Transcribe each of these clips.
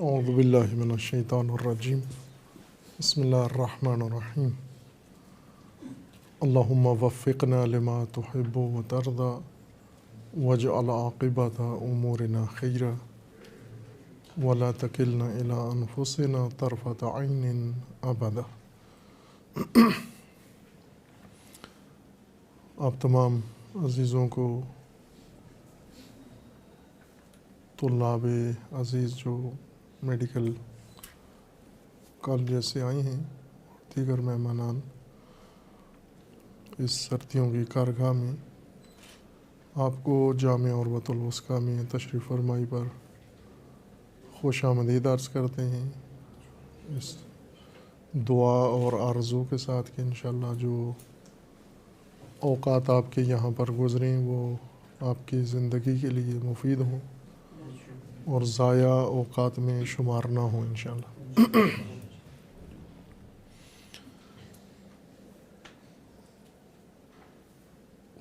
اعوذ باللہ من الشیطان الرجیم بسم اللہ الرحمن الرحیم اللہم وفقنا لما تحب وترضى واجعل عاقبت امورنا خیرا ولا تکلنا الی انفسنا طرفۃ عین ابدا۔ آپ تمام عزیزوں کو، طلاب عزیز جو میڈیکل کالجز سے آئے ہیں، دیگر مہمانان، اس سردیوں کی کارگاہ میں آپ کو جامع عروۃ الوثقیٰ میں تشریف فرمائی پر خوش آمدید عرض کرتے ہیں، اس دعا اور آرزو کے ساتھ کہ انشاءاللہ جو اوقات آپ کے یہاں پر گزریں وہ آپ کی زندگی کے لیے مفید ہوں اور ضائع اوقات میں شمار نہ ہوں انشاءاللہ۔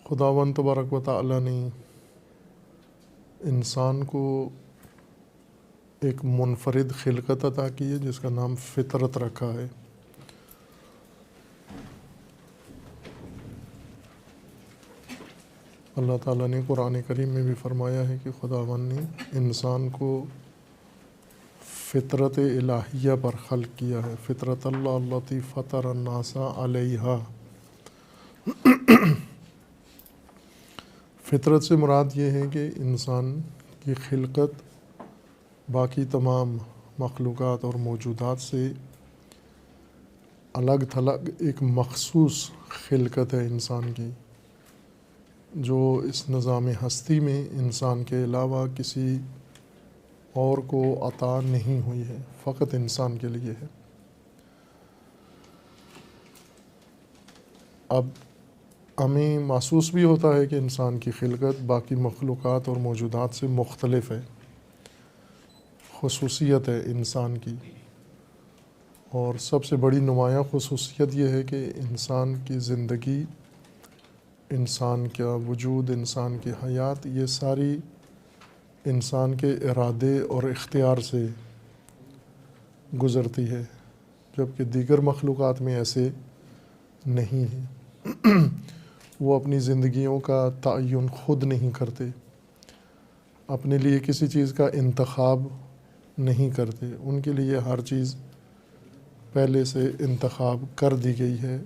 خداوند تبارک و تعالیٰ نے انسان کو ایک منفرد خلقت عطا کی ہے جس کا نام فطرت رکھا ہے۔ اللہ تعالیٰ نے قرآن کریم میں بھی فرمایا ہے کہ خداوند نے انسان کو فطرت الہیہ پر خلق کیا ہے، فطرت اللہ التی فطر الناس علیہا۔ فطرت سے مراد یہ ہے کہ انسان کی خلقت باقی تمام مخلوقات اور موجودات سے الگ تھلگ ایک مخصوص خلقت ہے انسان کی، جو اس نظام ہستی میں انسان کے علاوہ کسی اور کو عطا نہیں ہوئی ہے، فقط انسان کے لیے ہے۔ اب ہمیں محسوس بھی ہوتا ہے کہ انسان کی خلقت باقی مخلوقات اور موجودات سے مختلف ہے، خصوصیت ہے انسان کی، اور سب سے بڑی نمایاں خصوصیت یہ ہے کہ انسان کی زندگی، انسان کا وجود، انسان کی حیات، یہ ساری انسان کے ارادے اور اختیار سے گزرتی ہے، جبکہ دیگر مخلوقات میں ایسے نہیں ہیں۔ وہ اپنی زندگیوں کا تعین خود نہیں کرتے، اپنے لیے کسی چیز کا انتخاب نہیں کرتے، ان کے لیے ہر چیز پہلے سے انتخاب کر دی گئی ہے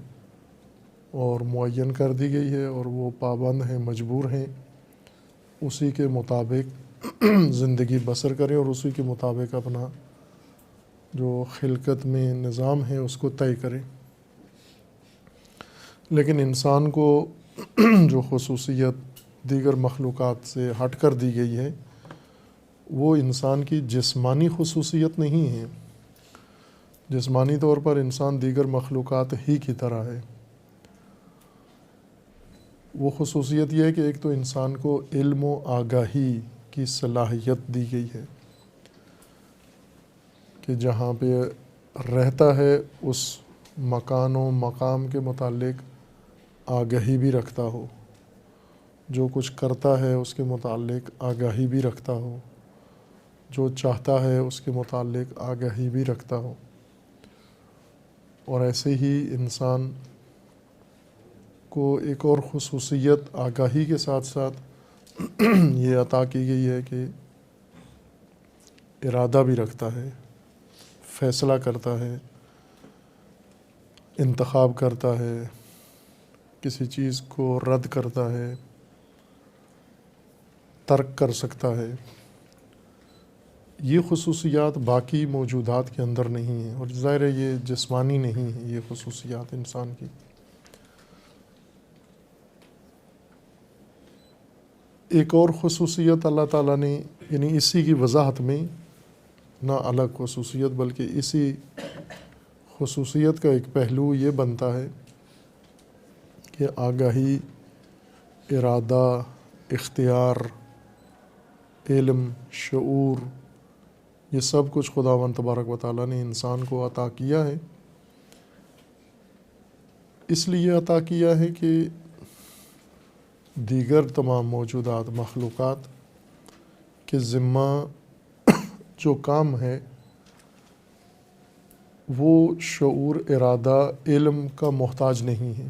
اور معین کر دی گئی ہے، اور وہ پابند ہیں، مجبور ہیں اسی کے مطابق زندگی بسر کریں اور اسی کے مطابق اپنا جو خلقت میں نظام ہے اس کو طے کریں۔ لیکن انسان کو جو خصوصیت دیگر مخلوقات سے ہٹ کر دی گئی ہے وہ انسان کی جسمانی خصوصیت نہیں ہے۔ جسمانی طور پر انسان دیگر مخلوقات ہی کی طرح ہے۔ وہ خصوصیت یہ ہے کہ ایک تو انسان کو علم و آگاہی کی صلاحیت دی گئی ہے کہ جہاں پہ رہتا ہے اس مکان و مقام کے متعلق آگاہی بھی رکھتا ہو، جو کچھ کرتا ہے اس کے متعلق آگاہی بھی رکھتا ہو، جو چاہتا ہے اس کے متعلق آگاہی بھی رکھتا ہو۔ اور ایسے ہی انسان کو ایک اور خصوصیت آگاہی کے ساتھ ساتھ یہ عطا کی گئی ہے کہ ارادہ بھی رکھتا ہے، فیصلہ کرتا ہے، انتخاب کرتا ہے، کسی چیز کو رد کرتا ہے، ترک کر سکتا ہے۔ یہ خصوصیات باقی موجودات کے اندر نہیں ہیں، اور ظاہر ہے یہ جسمانی نہیں ہے یہ خصوصیات انسان کی۔ ایک اور خصوصیت اللہ تعالیٰ نے، یعنی اسی کی وضاحت میں، نہ الگ خصوصیت بلکہ اسی خصوصیت کا ایک پہلو یہ بنتا ہے کہ آگاہی، ارادہ، اختیار، علم، شعور، یہ سب کچھ خداوند تبارک و تعالیٰ نے انسان کو عطا کیا ہے۔ اس لیے عطا کیا ہے کہ دیگر تمام موجودات، مخلوقات کے ذمہ جو کام ہے وہ شعور، ارادہ، علم کا محتاج نہیں ہے۔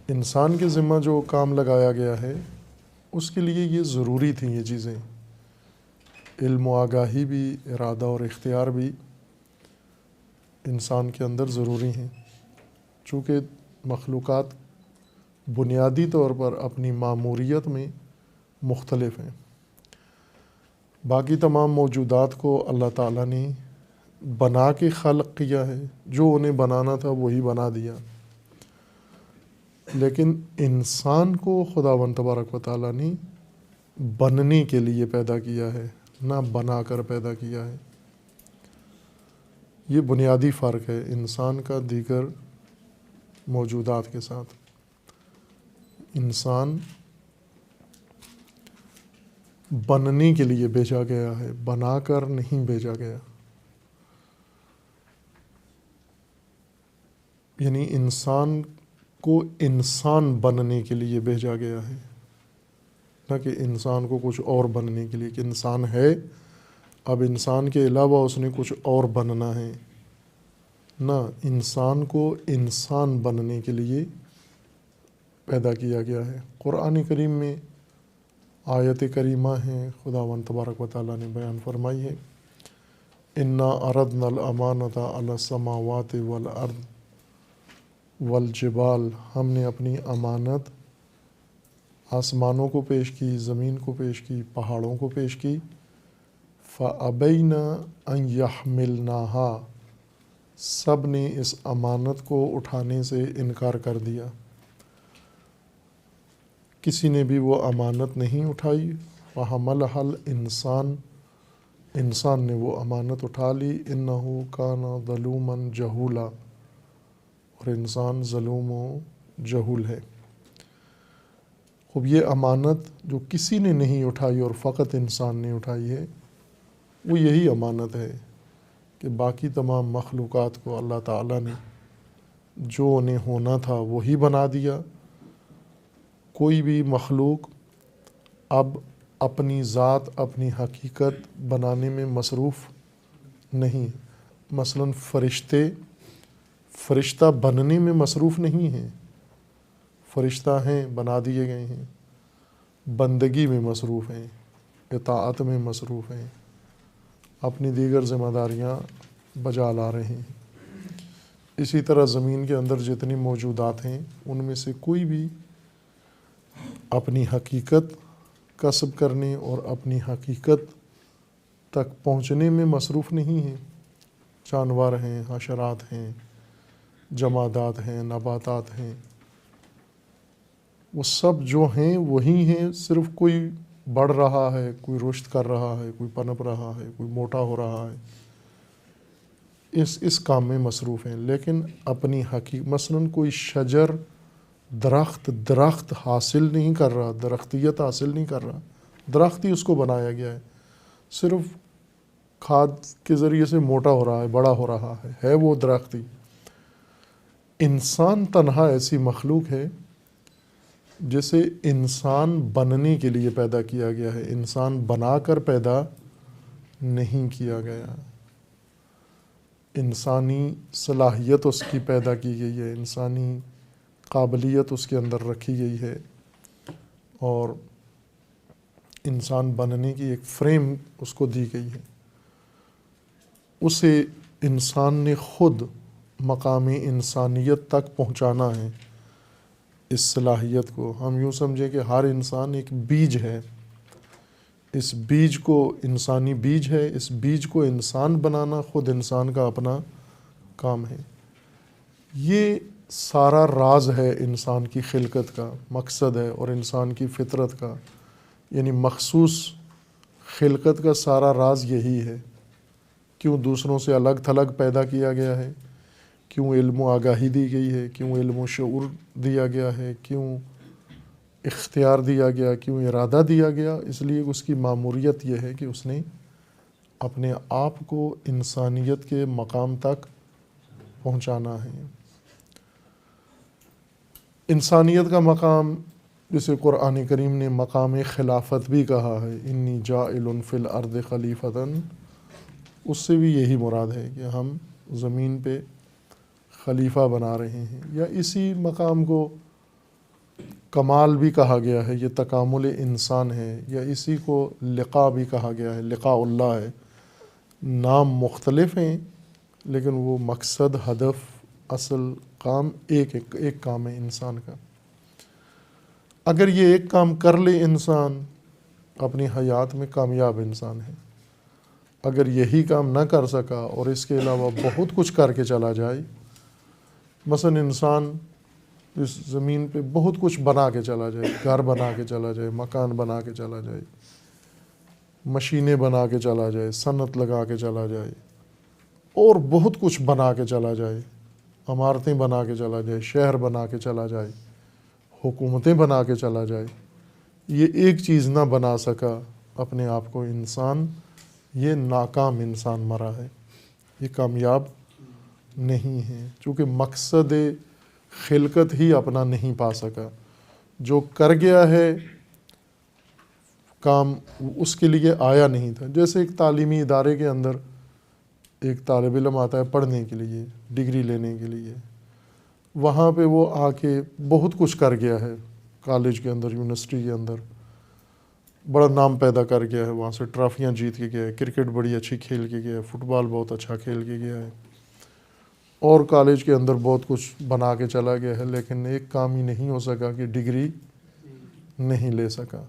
انسان کے ذمہ جو کام لگایا گیا ہے اس کے لیے یہ ضروری تھیں یہ چیزیں، علم و آگاہی بھی، ارادہ اور اختیار بھی انسان کے اندر ضروری ہیں، چونکہ مخلوقات بنیادی طور پر اپنی ماموریت میں مختلف ہیں۔ باقی تمام موجودات کو اللہ تعالیٰ نے بنا کے خلق کیا ہے، جو انہیں بنانا تھا وہی بنا دیا، لیکن انسان کو خداوند تبارک و تعالیٰ نے بننے کے لیے پیدا کیا ہے، نہ بنا کر پیدا کیا ہے۔ یہ بنیادی فرق ہے انسان کا دیگر موجودات کے ساتھ۔ انسان بننے کے لیے بھیجا گیا ہے، بنا کر نہیں بھیجا گیا۔ یعنی انسان کو انسان بننے کے لیے بھیجا گیا ہے، نہ کہ انسان کو کچھ اور بننے کے لیے، کہ انسان ہے اب انسان کے علاوہ اس نے کچھ اور بننا ہے، نہ، انسان کو انسان بننے کے لیے پیدا کیا گیا ہے۔ قرآن کریم میں آیت کریمہ ہیں، خداوند تبارک و تعالیٰ نے بیان فرمائی ہے، انا عرضنا الامانۃ علی السماوات والارض والجبال، ہم نے اپنی امانت آسمانوں کو پیش کی، زمین کو پیش کی، پہاڑوں کو پیش کی، فابین ان یحملناها، سب نے اس امانت کو اٹھانے سے انکار کر دیا، کسی نے بھی وہ امانت نہیں اٹھائی۔ وحملها الانسان، انسان نے وہ امانت اٹھا لی، انہ کان ظلوما جہولا، اور انسان ظلوم و جہول ہے۔ خب یہ امانت جو کسی نے نہیں اٹھائی اور فقط انسان نے اٹھائی ہے، وہ یہی امانت ہے کہ باقی تمام مخلوقات کو اللہ تعالیٰ نے جو انہیں ہونا تھا وہی بنا دیا۔ کوئی بھی مخلوق اب اپنی ذات، اپنی حقیقت بنانے میں مصروف نہیں، مثلاً فرشتہ بننے میں مصروف نہیں ہیں، فرشتہ ہیں، بنا دیے گئے ہیں، بندگی میں مصروف ہیں، اطاعت میں مصروف ہیں، اپنی دیگر ذمہ داریاں بجا لا رہے ہیں۔ اسی طرح زمین کے اندر جتنی موجودات ہیں ان میں سے کوئی بھی اپنی حقیقت کسب کرنے اور اپنی حقیقت تک پہنچنے میں مصروف نہیں ہیں۔ جانور ہیں، حشرات ہیں، جمادات ہیں، نباتات ہیں، وہ سب جو ہیں وہی ہیں، صرف کوئی بڑھ رہا ہے، کوئی رشد کر رہا ہے، کوئی پنپ رہا ہے، کوئی موٹا ہو رہا ہے، اس کام میں مصروف ہیں، لیکن اپنی حقیقت، مثلاً کوئی شجر، درخت حاصل نہیں کر رہا، درختیت حاصل نہیں کر رہا، درخت ہی اس کو بنایا گیا ہے، صرف کھاد کے ذریعے سے موٹا ہو رہا ہے، بڑا ہو رہا ہے وہ درخت ہی۔ انسان تنہا ایسی مخلوق ہے جسے انسان بننے کے لیے پیدا کیا گیا ہے، انسان بنا کر پیدا نہیں کیا گیا۔ انسانی صلاحیت اس کی پیدا کی گئی ہے، انسانی قابلیت اس کے اندر رکھی گئی ہے، اور انسان بننے کی ایک فریم اس کو دی گئی ہے۔ اسے انسان نے خود مقام انسانیت تک پہنچانا ہے۔ اس صلاحیت کو ہم یوں سمجھیں کہ ہر انسان ایک بیج ہے، اس بیج کو انسانی بیج ہے، اس بیج کو انسان بنانا خود انسان کا اپنا کام ہے۔ یہ سارا راز ہے انسان کی خلقت کا، مقصد ہے، اور انسان کی فطرت کا، یعنی مخصوص خلقت کا سارا راز یہی ہے۔ کیوں دوسروں سے الگ تھلگ پیدا کیا گیا ہے، کیوں علم و آگاہی دی گئی ہے، کیوں علم و شعور دیا گیا ہے، کیوں اختیار دیا گیا، کیوں ارادہ دیا گیا؟ اس لیے اس کی ماموریت یہ ہے کہ اس نے اپنے آپ کو انسانیت کے مقام تک پہنچانا ہے۔ انسانیت کا مقام جسے قرآن کریم نے مقام خلافت بھی کہا ہے، انی جاعل فی الارض خلیفۃ، اس سے بھی یہی مراد ہے کہ ہم زمین پہ خلیفہ بنا رہے ہیں، یا اسی مقام کو کمال بھی کہا گیا ہے، یہ تکامل انسان ہے، یا اسی کو لقاء بھی کہا گیا ہے، لقاء اللہ ہے۔ نام مختلف ہیں لیکن وہ مقصد، ہدف، اصل کام ایک کام ہے انسان کا۔ اگر یہ ایک کام کر لے انسان، اپنی حیات میں کامیاب انسان ہے۔ اگر یہی کام نہ کر سکا اور اس کے علاوہ بہت کچھ کر کے چلا جائے، مثلا انسان اس زمین پہ بہت کچھ بنا کے چلا جائے، گھر بنا کے چلا جائے، مکان بنا کے چلا جائے، مشینیں بنا کے چلا جائے، صنعت لگا کے چلا جائے، اور بہت کچھ بنا کے چلا جائے، عمارتیں بنا کے چلا جائے، شہر بنا کے چلا جائے، حکومتیں بنا کے چلا جائے، یہ ایک چیز نہ بنا سکا اپنے آپ کو انسان، یہ ناکام انسان مرا ہے، یہ کامیاب نہیں ہے، چونکہ مقصد خلقت ہی اپنا نہیں پا سکا۔ جو کر گیا ہے کام، اس کے لیے آیا نہیں تھا۔ جیسے ایک تعلیمی ادارے کے اندر ایک طالب علم آتا ہے پڑھنے کے لیے، ڈگری لینے کے لیے، وہاں پہ وہ آ کے بہت کچھ کر گیا ہے، کالج کے اندر، یونیورسٹی کے اندر بڑا نام پیدا کر گیا ہے، وہاں سے ٹرافیاں جیت کے گیا ہے، کرکٹ بڑی اچھی کھیل کے گیا ہے، فٹ بال بہت اچھا کھیل کے گیا ہے، اور کالج کے اندر بہت کچھ بنا کے چلا گیا ہے، لیکن ایک کام ہی نہیں ہو سکا کہ ڈگری نہیں لے سکا۔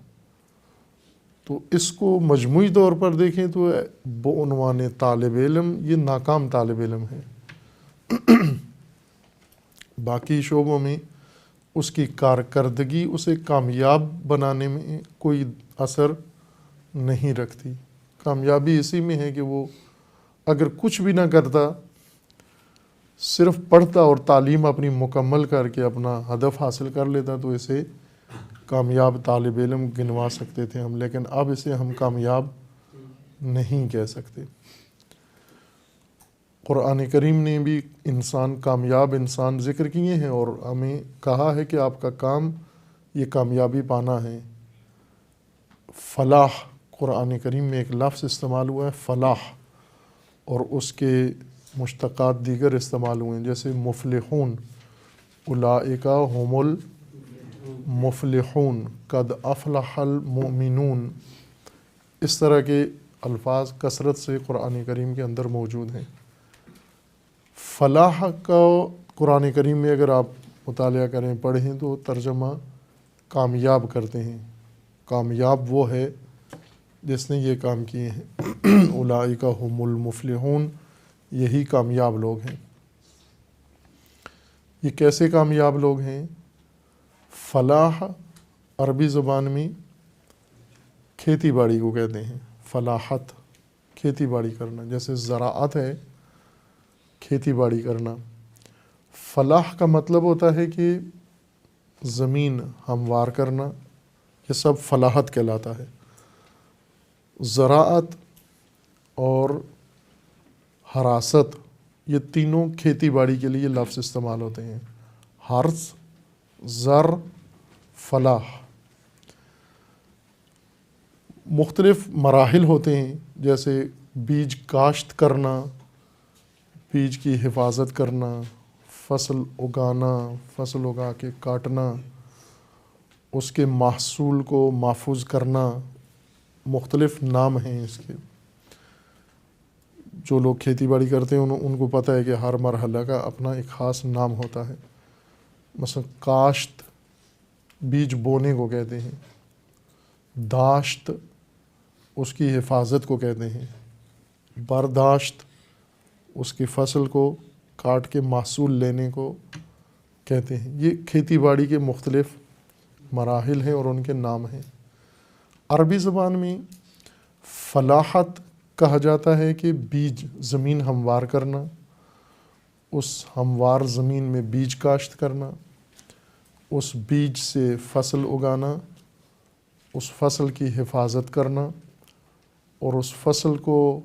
تو اس کو مجموعی طور پر دیکھیں تو بعنوان طالب علم، یہ ناکام طالب علم ہے۔ باقی شعبوں میں اس کی کارکردگی اسے کامیاب بنانے میں کوئی اثر نہیں رکھتی۔ کامیابی اسی میں ہے کہ وہ اگر کچھ بھی نہ کرتا، صرف پڑھتا اور تعلیم اپنی مکمل کر کے اپنا ہدف حاصل کر لیتا، تو اسے کامیاب طالب علم گنوا سکتے تھے ہم، لیکن اب اسے ہم کامیاب نہیں کہہ سکتے۔ قرآن کریم نے بھی انسان، کامیاب انسان ذکر کیے ہیں، اور ہمیں کہا ہے کہ آپ کا کام یہ کامیابی پانا ہے۔ فلاح، قرآن کریم میں ایک لفظ استعمال ہوا ہے فلاح، اور اس کے مشتقات دیگر استعمال ہوئے ہیں، جیسے مفلحون، اولئک هم المفلحون، قد افلح المؤمنون، اس طرح کے الفاظ کثرت سے قرآن کریم کے اندر موجود ہیں۔ فلاح کا قرآن کریم میں اگر آپ مطالعہ کریں، پڑھیں، تو ترجمہ کامیاب کرتے ہیں۔ کامیاب وہ ہے جس نے یہ کام کیے ہیں، اولئک هم المفلحون، یہی کامیاب لوگ ہیں۔ یہ کیسے کامیاب لوگ ہیں؟ فلاح عربی زبان میں کھیتی باڑی کو کہتے ہیں، فلاحت، کھیتی باڑی کرنا، جیسے زراعت ہے، کھیتی باڑی کرنا۔ فلاح کا مطلب ہوتا ہے کہ زمین ہموار کرنا، یہ سب فلاحت کہلاتا ہے۔ زراعت اور حراست، یہ تینوں کھیتی باڑی کے لیے لفظ استعمال ہوتے ہیں، حرث، زر، فلاح۔ مختلف مراحل ہوتے ہیں، جیسے بیج کاشت کرنا، بیج کی حفاظت کرنا، فصل اگانا، فصل اگا کے کاٹنا، اس کے محصول کو محفوظ کرنا، مختلف نام ہیں اس کے۔ جو لوگ کھیتی باڑی کرتے ہیں ان کو پتہ ہے کہ ہر مرحلہ کا اپنا ایک خاص نام ہوتا ہے۔ مثلا کاشت، بیج بونے کو کہتے ہیں، داشت اس کی حفاظت کو کہتے ہیں، برداشت اس کی فصل کو کاٹ کے محصول لینے کو کہتے ہیں۔ یہ کھیتی باڑی کے مختلف مراحل ہیں اور ان کے نام ہیں۔ عربی زبان میں فلاحت کہا جاتا ہے کہ بیج، زمین ہموار کرنا، اس ہموار زمین میں بیج کاشت کرنا، اس بیج سے فصل اگانا، اس فصل کی حفاظت کرنا، اور اس فصل کو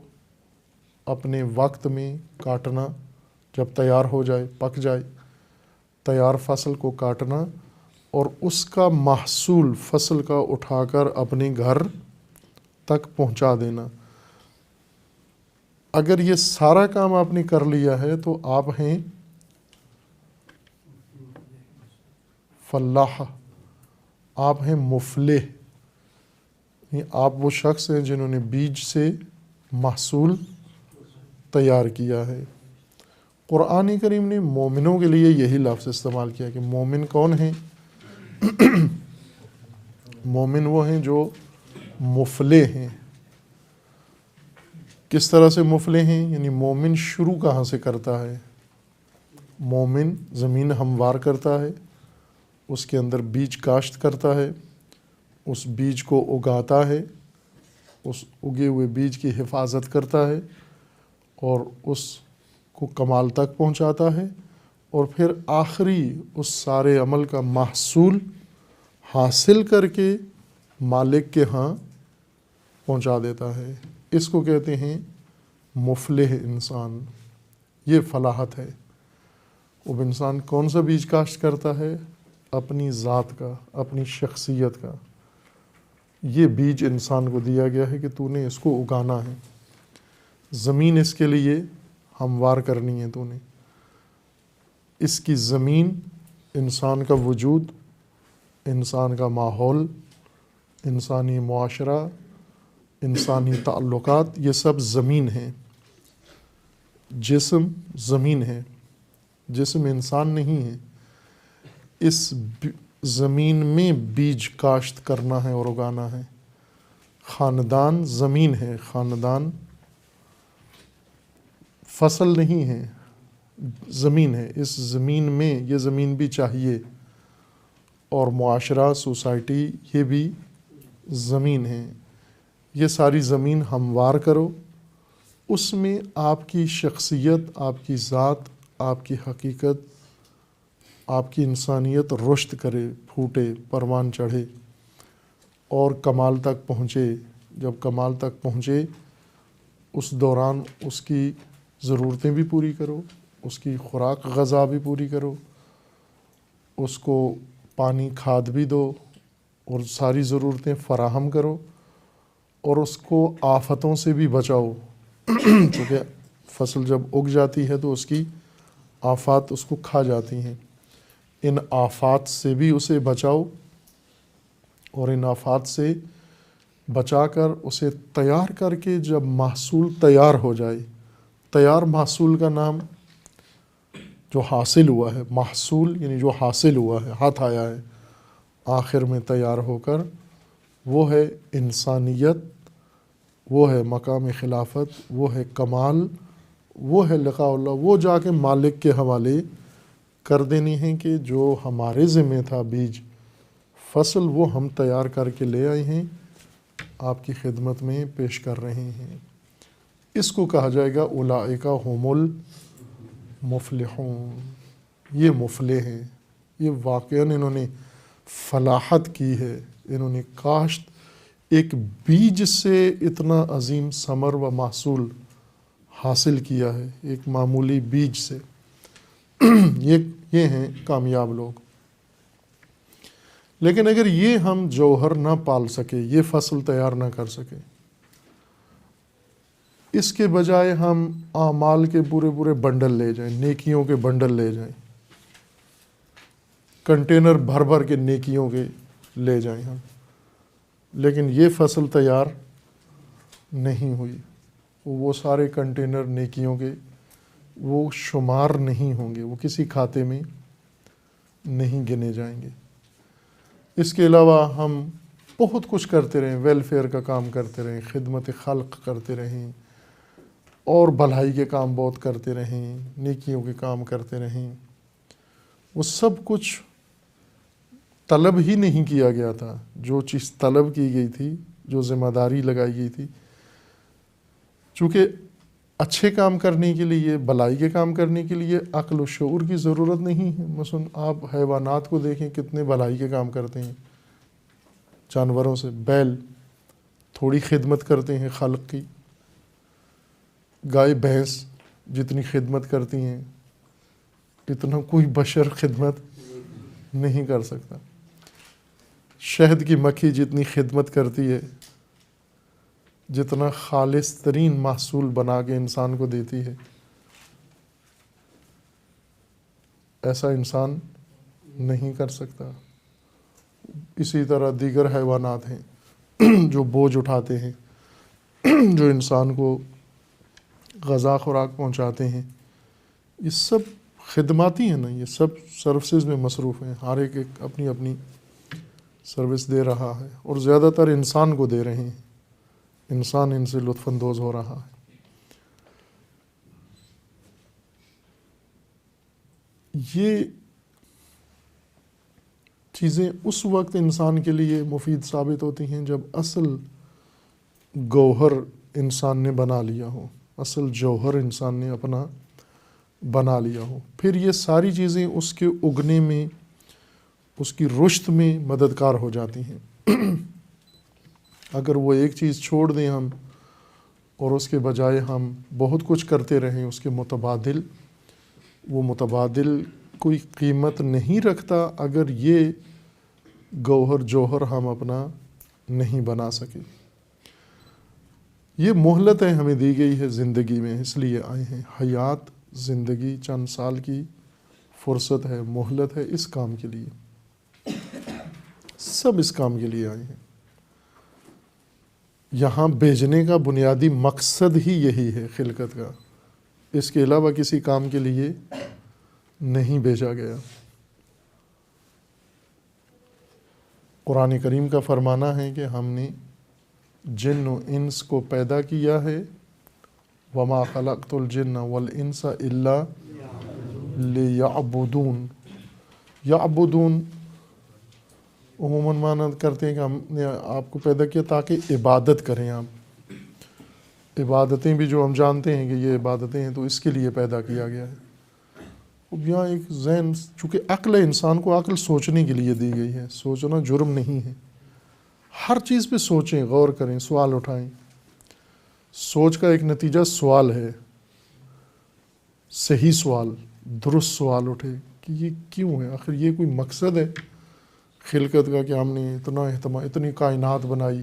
اپنے وقت میں کاٹنا، جب تیار ہو جائے، پک جائے، تیار فصل کو کاٹنا، اور اس کا محصول فصل کا اٹھا کر اپنے گھر تک پہنچا دینا۔ اگر یہ سارا کام آپ نے کر لیا ہے تو آپ ہیں فلاح، آپ ہیں مفلح، آپ وہ شخص ہیں جنہوں نے بیج سے محصول تیار کیا ہے۔ قرآن کریم نے مومنوں کے لیے یہی لفظ استعمال کیا کہ مومن کون ہیں؟ مومن وہ ہیں جو مفلح ہیں۔ کس طرح سے مفلح ہیں؟ یعنی مومن شروع کہاں سے کرتا ہے؟ مومن زمین ہموار کرتا ہے، اس کے اندر بیج کاشت کرتا ہے، اس بیج کو اگاتا ہے، اس اگے ہوئے بیج کی حفاظت کرتا ہے اور اس کو کمال تک پہنچاتا ہے، اور پھر آخری اس سارے عمل کا محصول حاصل کر کے مالک کے ہاں پہنچا دیتا ہے۔ اس کو کہتے ہیں مفلح انسان، یہ فلاحت ہے۔ اب انسان کون سا بیج کاشت کرتا ہے؟ اپنی ذات کا، اپنی شخصیت کا۔ یہ بیج انسان کو دیا گیا ہے کہ تو نے اس کو اگانا ہے، زمین اس کے لیے ہموار کرنی ہے، تو نے اس کی زمین، انسان کا وجود، انسان کا ماحول، انسانی معاشرہ، انسانی تعلقات، یہ سب زمین ہے۔ جسم زمین ہے، جسم انسان نہیں ہے۔ اس زمین میں بیج کاشت کرنا ہے اور اگانا ہے۔ خاندان زمین ہے، خاندان فصل نہیں ہے، زمین ہے۔ اس زمین میں یہ زمین بھی چاہیے، اور معاشرہ، سوسائٹی، یہ بھی زمین ہے۔ یہ ساری زمین ہموار کرو، اس میں آپ کی شخصیت، آپ کی ذات، آپ کی حقیقت، آپ کی انسانیت رشد کرے، پھوٹے، پروان چڑھے اور کمال تک پہنچے۔ جب کمال تک پہنچے اس دوران اس کی ضرورتیں بھی پوری کرو، اس کی خوراک غذا بھی پوری کرو، اس کو پانی کھاد بھی دو اور ساری ضرورتیں فراہم کرو، اور اس کو آفتوں سے بھی بچاؤ کیونکہ فصل جب اگ جاتی ہے تو اس کی آفات اس کو کھا جاتی ہیں۔ ان آفات سے بھی اسے بچاؤ، اور ان آفات سے بچا کر اسے تیار کر کے جب محصول تیار ہو جائے، تیار محصول کا نام جو حاصل ہوا ہے، محصول یعنی جو حاصل ہوا ہے، ہاتھ آیا ہے آخر میں تیار ہو کر، وہ ہے انسانیت، وہ ہے مقام خلافت، وہ ہے کمال، وہ ہے لقاء اللہ۔ وہ جا کے مالک کے حوالے کر دینی ہے کہ جو ہمارے ذمہ تھا بیج فصل، وہ ہم تیار کر کے لے آئے ہیں، آپ کی خدمت میں پیش کر رہے ہیں۔ اس کو کہا جائے گا اولئک هم المفلحون، یہ مفلح ہیں، یہ واقعاً انہوں نے فلاحت کی ہے، انہوں نے کاشت، ایک بیج سے اتنا عظیم ثمر و محصول حاصل کیا ہے، ایک معمولی بیج سے۔ یہ ہیں کامیاب لوگ۔ لیکن اگر یہ ہم جوہر نہ پال سکے، یہ فصل تیار نہ کر سکے، اس کے بجائے ہم اعمال کے پورے پورے بنڈل لے جائیں، نیکیوں کے بنڈل لے جائیں، کنٹینر بھر بھر کے نیکیوں کے لے جائیں ہم، لیکن یہ فصل تیار نہیں ہوئی، وہ سارے کنٹینر نیکیوں کے وہ شمار نہیں ہوں گے، وہ کسی کھاتے میں نہیں گنے جائیں گے۔ اس کے علاوہ ہم بہت کچھ کرتے رہیں، ویلفیئر کا کام کرتے رہیں، خدمت خلق کرتے رہیں، اور بھلائی کے کام بہت کرتے رہیں، نیکیوں کے کام کرتے رہیں، وہ سب کچھ طلب ہی نہیں کیا گیا تھا۔ جو چیز طلب کی گئی تھی، جو ذمہ داری لگائی گئی تھی، چونکہ اچھے کام کرنے کے لیے، بھلائی کے کام کرنے کے لیے عقل و شعور کی ضرورت نہیں ہے۔ مثلا آپ حیوانات کو دیکھیں، کتنے بھلائی کے کام کرتے ہیں، جانوروں سے، بیل تھوڑی خدمت کرتے ہیں خلق کی، گائے بھینس جتنی خدمت کرتی ہیں اتنا کوئی بشر خدمت نہیں کر سکتا۔ شہد کی مکھی جتنی خدمت کرتی ہے جتنا خالص ترین محصول بنا کے انسان کو دیتی ہے، ایسا انسان نہیں کر سکتا۔ اسی طرح دیگر حیوانات ہیں جو بوجھ اٹھاتے ہیں، جو انسان کو غذا خوراک پہنچاتے ہیں، یہ سب خدماتی ہیں نا، یہ سب سروسز میں مصروف ہیں، ہر ایک اپنی اپنی سروس دے رہا ہے، اور زیادہ تر انسان کو دے رہے ہیں، انسان ان سے لطف اندوز ہو رہا ہے۔ یہ چیزیں اس وقت انسان کے لیے مفید ثابت ہوتی ہیں جب اصل گوہر انسان نے بنا لیا ہو، اصل جوہر انسان نے اپنا بنا لیا ہو، پھر یہ ساری چیزیں اس کے اگنے میں، اس کی رشد میں مددگار ہو جاتی ہیں۔ اگر وہ ایک چیز چھوڑ دیں ہم، اور اس کے بجائے ہم بہت کچھ کرتے رہیں اس کے متبادل، وہ متبادل کوئی قیمت نہیں رکھتا اگر یہ گوہر جوہر ہم اپنا نہیں بنا سکے۔ یہ مہلتیں ہمیں دی گئی ہے زندگی میں، اس لیے آئے ہیں۔ حیات، زندگی چند سال کی فرصت ہے، مہلت ہے اس کام کے لیے، سب اس کام کے لیے آئے ہیں۔ یہاں بھیجنے کا بنیادی مقصد ہی یہی ہے خلقت کا، اس کے علاوہ کسی کام کے لیے نہیں بھیجا گیا۔ قرآن کریم کا فرمانا ہے کہ ہم نے جن و انس کو پیدا کیا ہے، وما خلقت الجن والانس الا لیعبدون۔ یعبدون عموماً معنی کرتے ہیں کہ ہم نے آپ کو پیدا کیا تاکہ عبادت کریں آپ۔ عبادتیں بھی جو ہم جانتے ہیں کہ یہ عبادتیں ہیں تو اس کے لیے پیدا کیا گیا ہے۔ اب یہاں ایک ذہن، چونکہ عقل ہے، انسان کو عقل سوچنے کے لیے دی گئی ہے، سوچنا جرم نہیں ہے، ہر چیز پہ سوچیں، غور کریں، سوال اٹھائیں۔ سوچ کا ایک نتیجہ سوال ہے، صحیح سوال، درست سوال اٹھے کہ یہ کیوں ہے، آخر یہ کوئی مقصد ہے خلقت کا کہ ہم نے اتنی کائنات بنائی،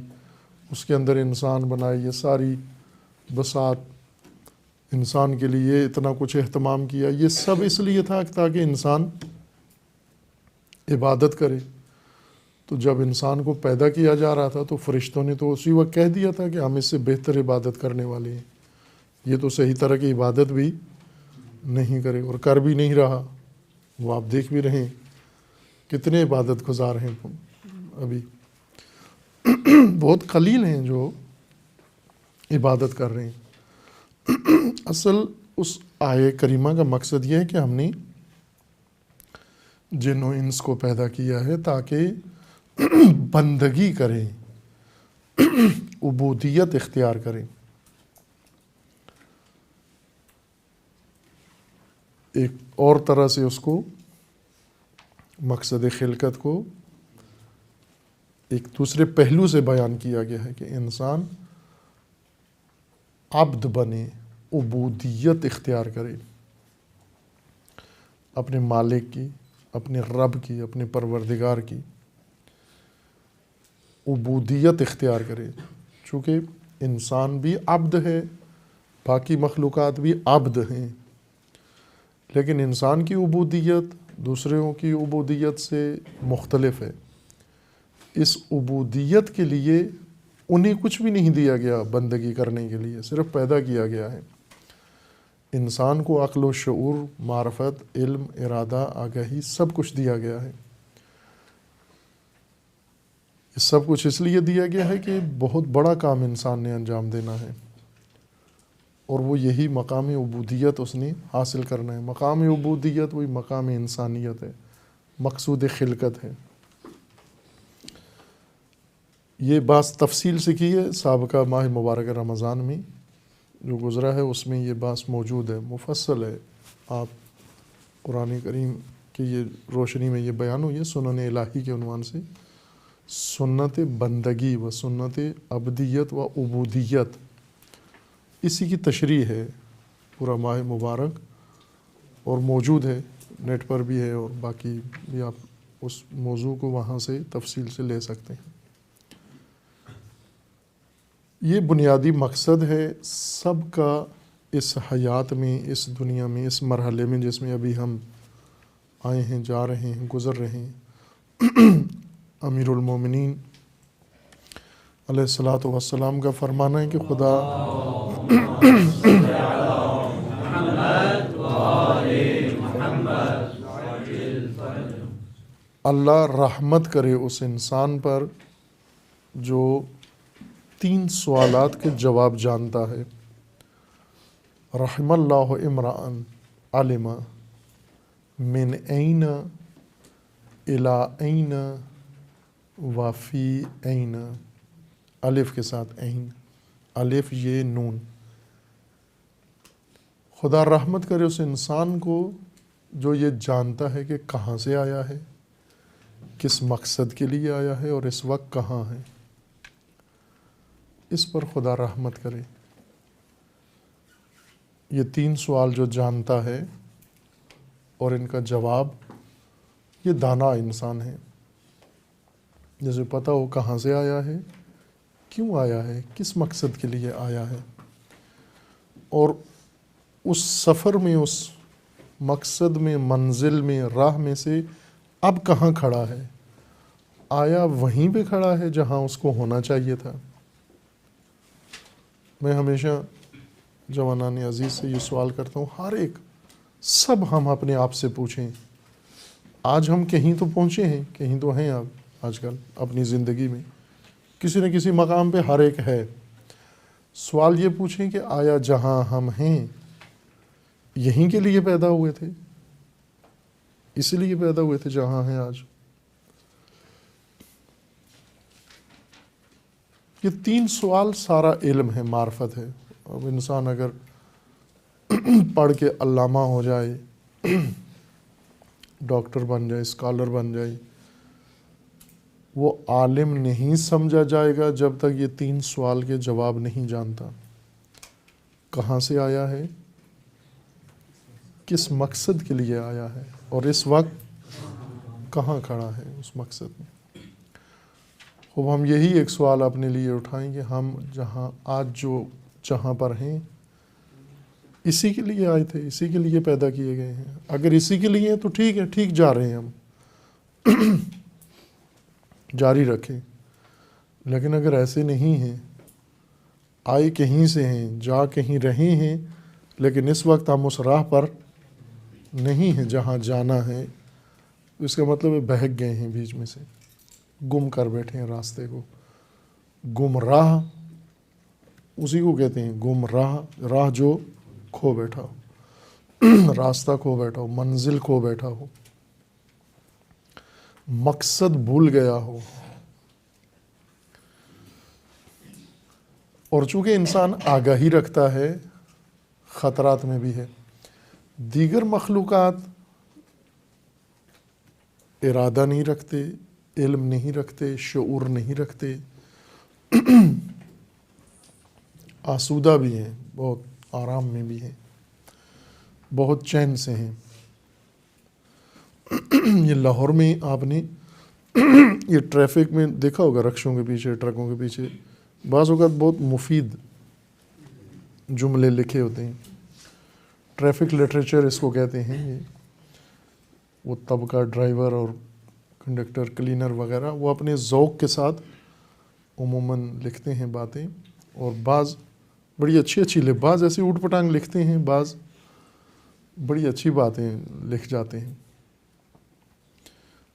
اس کے اندر انسان بنائی، یہ ساری بساط انسان کے لیے اتنا کچھ اہتمام کیا، یہ سب اس لیے تھا تاکہ انسان عبادت کرے۔ تو جب انسان کو پیدا کیا جا رہا تھا تو فرشتوں نے تو اسی وقت کہہ دیا تھا کہ ہم اس سے بہتر عبادت کرنے والے ہیں، یہ تو صحیح طرح کی عبادت بھی نہیں کرے اور کر بھی نہیں رہا۔ وہ آپ دیکھ بھی رہے ہیں کتنے عبادت گزار ہیں ابھی، بہت قلیل ہیں جو عبادت کر رہے ہیں۔ اصل اس آیے کریمہ کا مقصد یہ ہے کہ ہم نے جن و انس کو پیدا کیا ہے تاکہ بندگی کریں، عبودیت اختیار کریں۔ ایک اور طرح سے اس کو، مقصد خلقت کو ایک دوسرے پہلو سے بیان کیا گیا ہے کہ انسان عبد بنے، عبودیت اختیار کرے، اپنے مالک کی، اپنے رب کی، اپنے پروردگار کی عبودیت اختیار کرے۔ چونکہ انسان بھی عبد ہے، باقی مخلوقات بھی عبد ہیں، لیکن انسان کی عبودیت دوسروں کی عبودیت سے مختلف ہے۔ اس عبودیت کے لیے انہیں کچھ بھی نہیں دیا گیا بندگی کرنے کے لیے، صرف پیدا کیا گیا ہے۔ انسان کو عقل و شعور، معرفت، علم، ارادہ، آگاہی سب کچھ دیا گیا ہے۔ یہ سب کچھ اس لیے دیا گیا ہے کہ بہت بڑا کام انسان نے انجام دینا ہے، اور وہ یہی مقام عبودیت اس نے حاصل کرنا ہے۔ مقام عبودیت وہی مقام انسانیت ہے، مقصود خلقت ہے۔ یہ بات تفصیل سے کی ہے سابقہ ماہ مبارک رمضان میں جو گزرا ہے، اس میں یہ بات موجود ہے، مفصل ہے۔ آپ قرآن کریم کی یہ روشنی میں یہ بیان ہوئی ہے سنن الہی کے عنوان سے، سنت بندگی و سنت عبدیت و عبودیت، اسی کی تشریح ہے پورا ماہ مبارک، اور موجود ہے نیٹ پر بھی ہے، اور باقی بھی آپ اس موضوع کو وہاں سے تفصیل سے لے سکتے ہیں۔ یہ بنیادی مقصد ہے سب کا اس حیات میں، اس دنیا میں، اس مرحلے میں جس میں ابھی ہم آئے ہیں، جا رہے ہیں، گزر رہے ہیں۔ امیر المومنین علیہ الصلاۃ والسلام کا فرمانا ہے کہ خدا اللہ رحمت کرے اس انسان پر جو 3 سوالات کے جواب جانتا ہے۔ رحم اللہ امرأن علم من این الی این وفی این، الف کے ساتھ این، الف یہ نون۔ خدا رحمت کرے اس انسان کو جو یہ جانتا ہے کہ کہاں سے آیا ہے، کس مقصد کے لیے آیا ہے، اور اس وقت کہاں ہے۔ اس پر خدا رحمت کرے۔ یہ 3 سوال جو جانتا ہے اور ان کا جواب، یہ دانا انسان ہے، جسے پتہ ہو کہاں سے آیا ہے، کیوں آیا ہے، کس مقصد کے لیے آیا ہے، اور اس سفر میں، اس مقصد میں، منزل میں، راہ میں سے اب کہاں کھڑا ہے۔ آیا وہیں پہ کھڑا ہے جہاں اس کو ہونا چاہیے تھا۔ میں ہمیشہ جوانان عزیز سے یہ سوال کرتا ہوں، ہر ایک، سب ہم اپنے آپ سے پوچھیں، آج ہم کہیں تو پہنچے ہیں، کہیں تو ہیں اب آج کل اپنی زندگی میں، کسی نہ کسی مقام پہ ہر ایک ہے۔ سوال یہ پوچھیں کہ آیا جہاں ہم ہیں یہیں کے لیے پیدا ہوئے تھے، اس لیے پیدا ہوئے تھے جہاں ہیں آج۔ یہ 3 سوال سارا علم ہے، معرفت ہے۔ اب انسان اگر پڑھ کے علامہ ہو جائے، ڈاکٹر بن جائے، اسکالر بن جائے، وہ عالم نہیں سمجھا جائے گا جب تک یہ 3 سوال کے جواب نہیں جانتا۔ کہاں سے آیا ہے، کس مقصد کے لیے آیا ہے، اور اس وقت کہاں کھڑا ہے اس مقصد میں۔ خوب ہم یہی ایک سوال اپنے لیے اٹھائیں کہ ہم جہاں پر ہیں اسی کے لیے آئے تھے، اسی کے لیے پیدا کیے گئے ہیں۔ اگر اسی کے لیے ہیں تو ٹھیک ہے، ٹھیک جا رہے ہیں ہم، جاری رکھیں۔ لیکن اگر ایسے نہیں ہیں، آئے کہیں سے ہیں، جا کہیں رہے ہیں، لیکن اس وقت ہم اس راہ پر نہیں ہیں جہاں جانا ہے، اس کا مطلب ہے بہک گئے ہیں، بیچ میں سے گم کر بیٹھے ہیں راستے کو۔ گمراہ اسی کو کہتے ہیں، گمراہ، راہ جو کھو بیٹھا ہو، راستہ کھو بیٹھا ہو، منزل کھو بیٹھا ہو، مقصد بھول گیا ہو۔ اور چونکہ انسان آگاہی رکھتا ہے، خطرات میں بھی ہے۔ دیگر مخلوقات ارادہ نہیں رکھتے، علم نہیں رکھتے، شعور نہیں رکھتے، آسودہ بھی ہیں، بہت آرام میں بھی ہیں، بہت چین سے ہیں۔ یہ لاہور میں آپ نے یہ ٹریفک میں دیکھا ہوگا، رکشوں کے پیچھے، ٹرکوں کے پیچھے بعض اوقات بہت مفید جملے لکھے ہوتے ہیں۔ ٹریفک لٹریچر اس کو کہتے ہیں۔ یہ وہ طبقہ ڈرائیور اور کنڈکٹر، کلینر وغیرہ، وہ اپنے ذوق کے ساتھ عموماً لکھتے ہیں باتیں، اور بعض بڑی اچھی بعض ایسی اوٹ پٹانگ لکھتے ہیں، بعض بڑی اچھی باتیں لکھ جاتے ہیں۔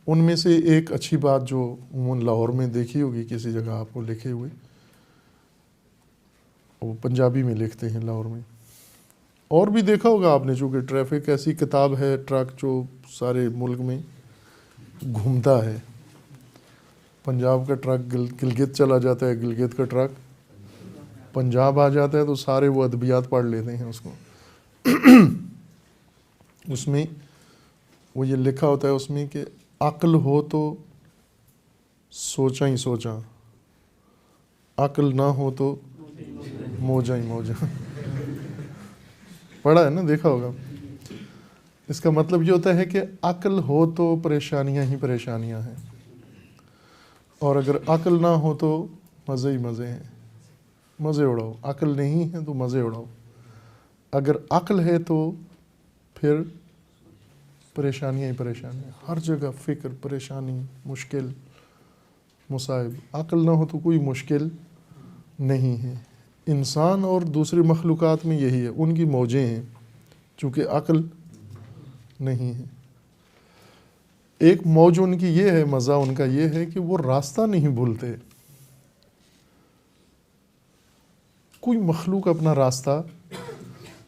ان میں سے ایک اچھی بات جو عموماً لاہور میں دیکھی ہوگی کسی جگہ آپ کو لکھے ہوئے، وہ پنجابی میں لکھتے ہیں لاہور میں، اور بھی دیکھا ہوگا آپ نے، چونکہ ٹریفک ایسی کتاب ہے، ٹرک جو سارے ملک میں گھومتا ہے۔ پنجاب کا ٹرک گلگت چلا جاتا ہے، گلگت کا ٹرک پنجاب آ جاتا ہے، تو سارے وہ ادبیات پڑھ لیتے ہیں اس کو۔ اس میں وہ یہ لکھا ہوتا ہے اس میں کہ عقل ہو تو سوچا ہی سوچا، عقل نہ ہو تو موجا ہی موجا۔ پڑھا ہے نا، دیکھا ہوگا۔ اس کا مطلب یہ ہوتا ہے کہ عقل ہو تو پریشانیاں ہی پریشانیاں ہیں، اور اگر عقل نہ ہو تو مزے ہی مزے ہیں۔ مزے اڑاؤ. عقل نہیں ہے تو مزے اڑاؤ. اگر عقل ہے تو پھر پریشانیاں ہی پریشانیاں, ہر جگہ فکر, پریشانی, مشکل, مصائب. عقل نہ ہو تو کوئی مشکل نہیں ہے. انسان اور دوسری مخلوقات میں یہی ہے, ان کی موجیں ہیں چونکہ عقل نہیں ہے. ایک موج ان کی یہ ہے, مزہ ان کا یہ ہے کہ وہ راستہ نہیں بھولتے. کوئی مخلوق اپنا راستہ,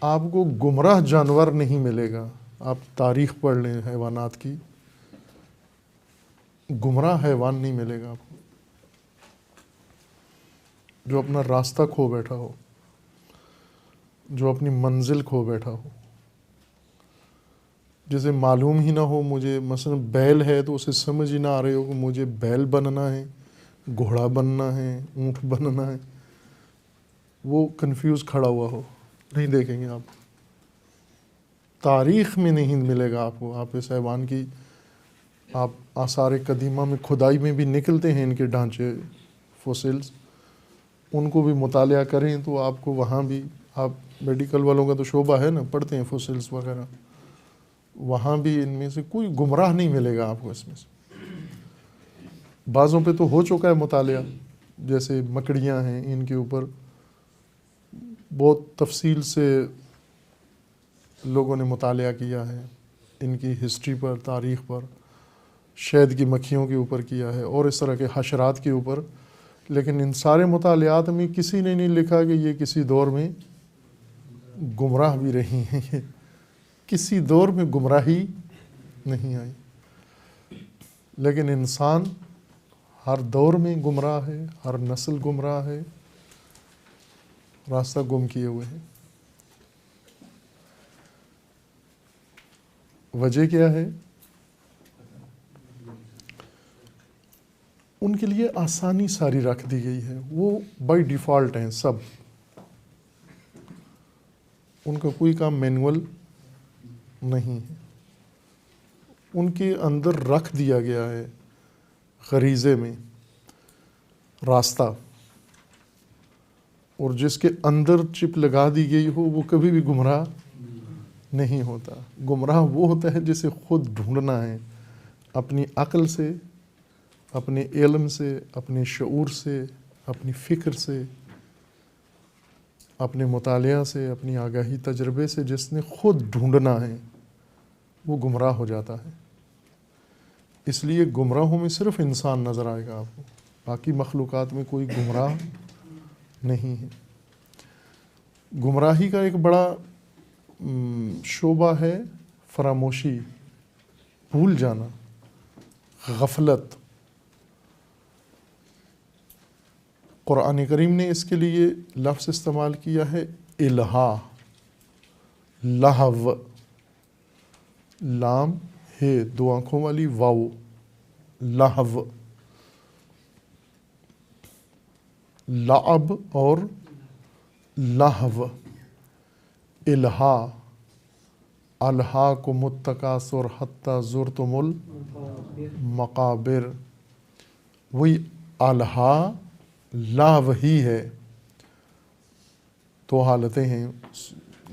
آپ کو گمراہ جانور نہیں ملے گا. آپ تاریخ پڑھ لیں حیوانات کی, گمراہ حیوان نہیں ملے گا آپ کو جو اپنا راستہ کھو بیٹھا ہو, جو اپنی منزل کھو بیٹھا ہو, جسے معلوم ہی نہ ہو. مجھے مثلا بیل ہے تو اسے سمجھ ہی نہ آ رہی ہو کہ مجھے بیل بننا ہے, گھوڑا بننا ہے, اونٹ بننا ہے. وہ کنفیوز کھڑا ہوا ہو, نہیں دیکھیں گے آپ. تاریخ میں نہیں ملے گا آپ کو. آپ اس حیوان کی, آپ آثار قدیمہ میں کھدائی میں بھی نکلتے ہیں ان کے ڈھانچے, فوسلز, ان کو بھی مطالعہ کریں تو آپ کو وہاں بھی, آپ میڈیکل والوں کا تو شعبہ ہے نا, پڑھتے ہیں فوسلز وغیرہ, وہاں بھی ان میں سے کوئی گمراہ نہیں ملے گا آپ کو. اس میں سے بعضوں پہ تو ہو چکا ہے مطالعہ, جیسے مکڑیاں ہیں, ان کے اوپر بہت تفصیل سے لوگوں نے مطالعہ کیا ہے, ان کی ہسٹری پر, تاریخ پر. شہد کی مکھیوں کے اوپر کیا ہے, اور اس طرح کے حشرات کے اوپر. لیکن ان سارے مطالعات میں کسی نے نہیں لکھا کہ یہ کسی دور میں گمراہ بھی رہی ہیں. یہ کسی دور میں گمراہی نہیں آئی. لیکن انسان ہر دور میں گمراہ ہے, ہر نسل گمراہ ہے, راستہ گم کیے ہوئے ہیں. وجہ کیا ہے؟ ان کے لیے آسانی ساری رکھ دی گئی ہے. وہ بائی ڈیفالٹ ہیں سب. ان کا کوئی کام مینول نہیں ہے. ان کے اندر رکھ دیا گیا ہے غریزے میں راستہ, اور جس کے اندر چپ لگا دی گئی ہو وہ کبھی بھی گمراہ نہیں ہوتا. گمراہ وہ ہوتا ہے جسے خود ڈھونڈنا ہے, اپنی عقل سے, اپنے علم سے, اپنے شعور سے, اپنی فکر سے, اپنے مطالعہ سے, اپنی آگاہی تجربے سے. جس نے خود ڈھونڈنا ہے وہ گمراہ ہو جاتا ہے. اس لیے گمراہوں میں صرف انسان نظر آئے گا آپ کو, باقی مخلوقات میں کوئی گمراہ نہیں ہے. گمراہی کا ایک بڑا شعبہ ہے فراموشی, بھول جانا, غفلت. قرآن کریم نے اس کے لیے لفظ استعمال کیا ہے الہا, لہو, لام ہے, دو آنکھوں والی واو, لہو. لعب اور لہو. الہا, الہاکم التکاثر حتی زرتم المقابر. وہی الہا لہو ہی ہے. دو حالتیں ہیں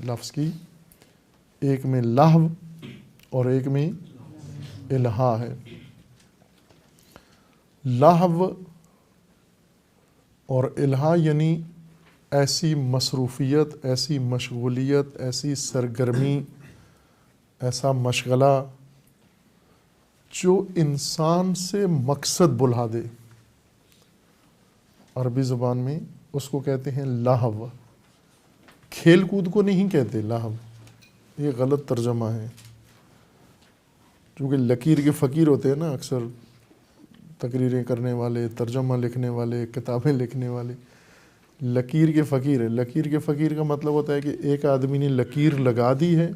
لفظ کی, ایک میں لہو اور ایک میں الہا ہے. لہو اور الہا یعنی ایسی مصروفیت, ایسی مشغولیت, ایسی سرگرمی, ایسا مشغلہ جو انسان سے مقصد بھلا دے. عربی زبان میں اس کو کہتے ہیں لہو. کھیل کود کو نہیں کہتے لہو, یہ غلط ترجمہ ہے. چونکہ لکیر کے فقیر ہوتے ہیں نا اکثر تقریریں کرنے والے, ترجمہ لکھنے والے, کتابیں لکھنے والے. لکیر کے فقیر ہے. لکیر کے فقیر کا مطلب ہوتا ہے کہ ایک آدمی نے لکیر لگا دی ہے,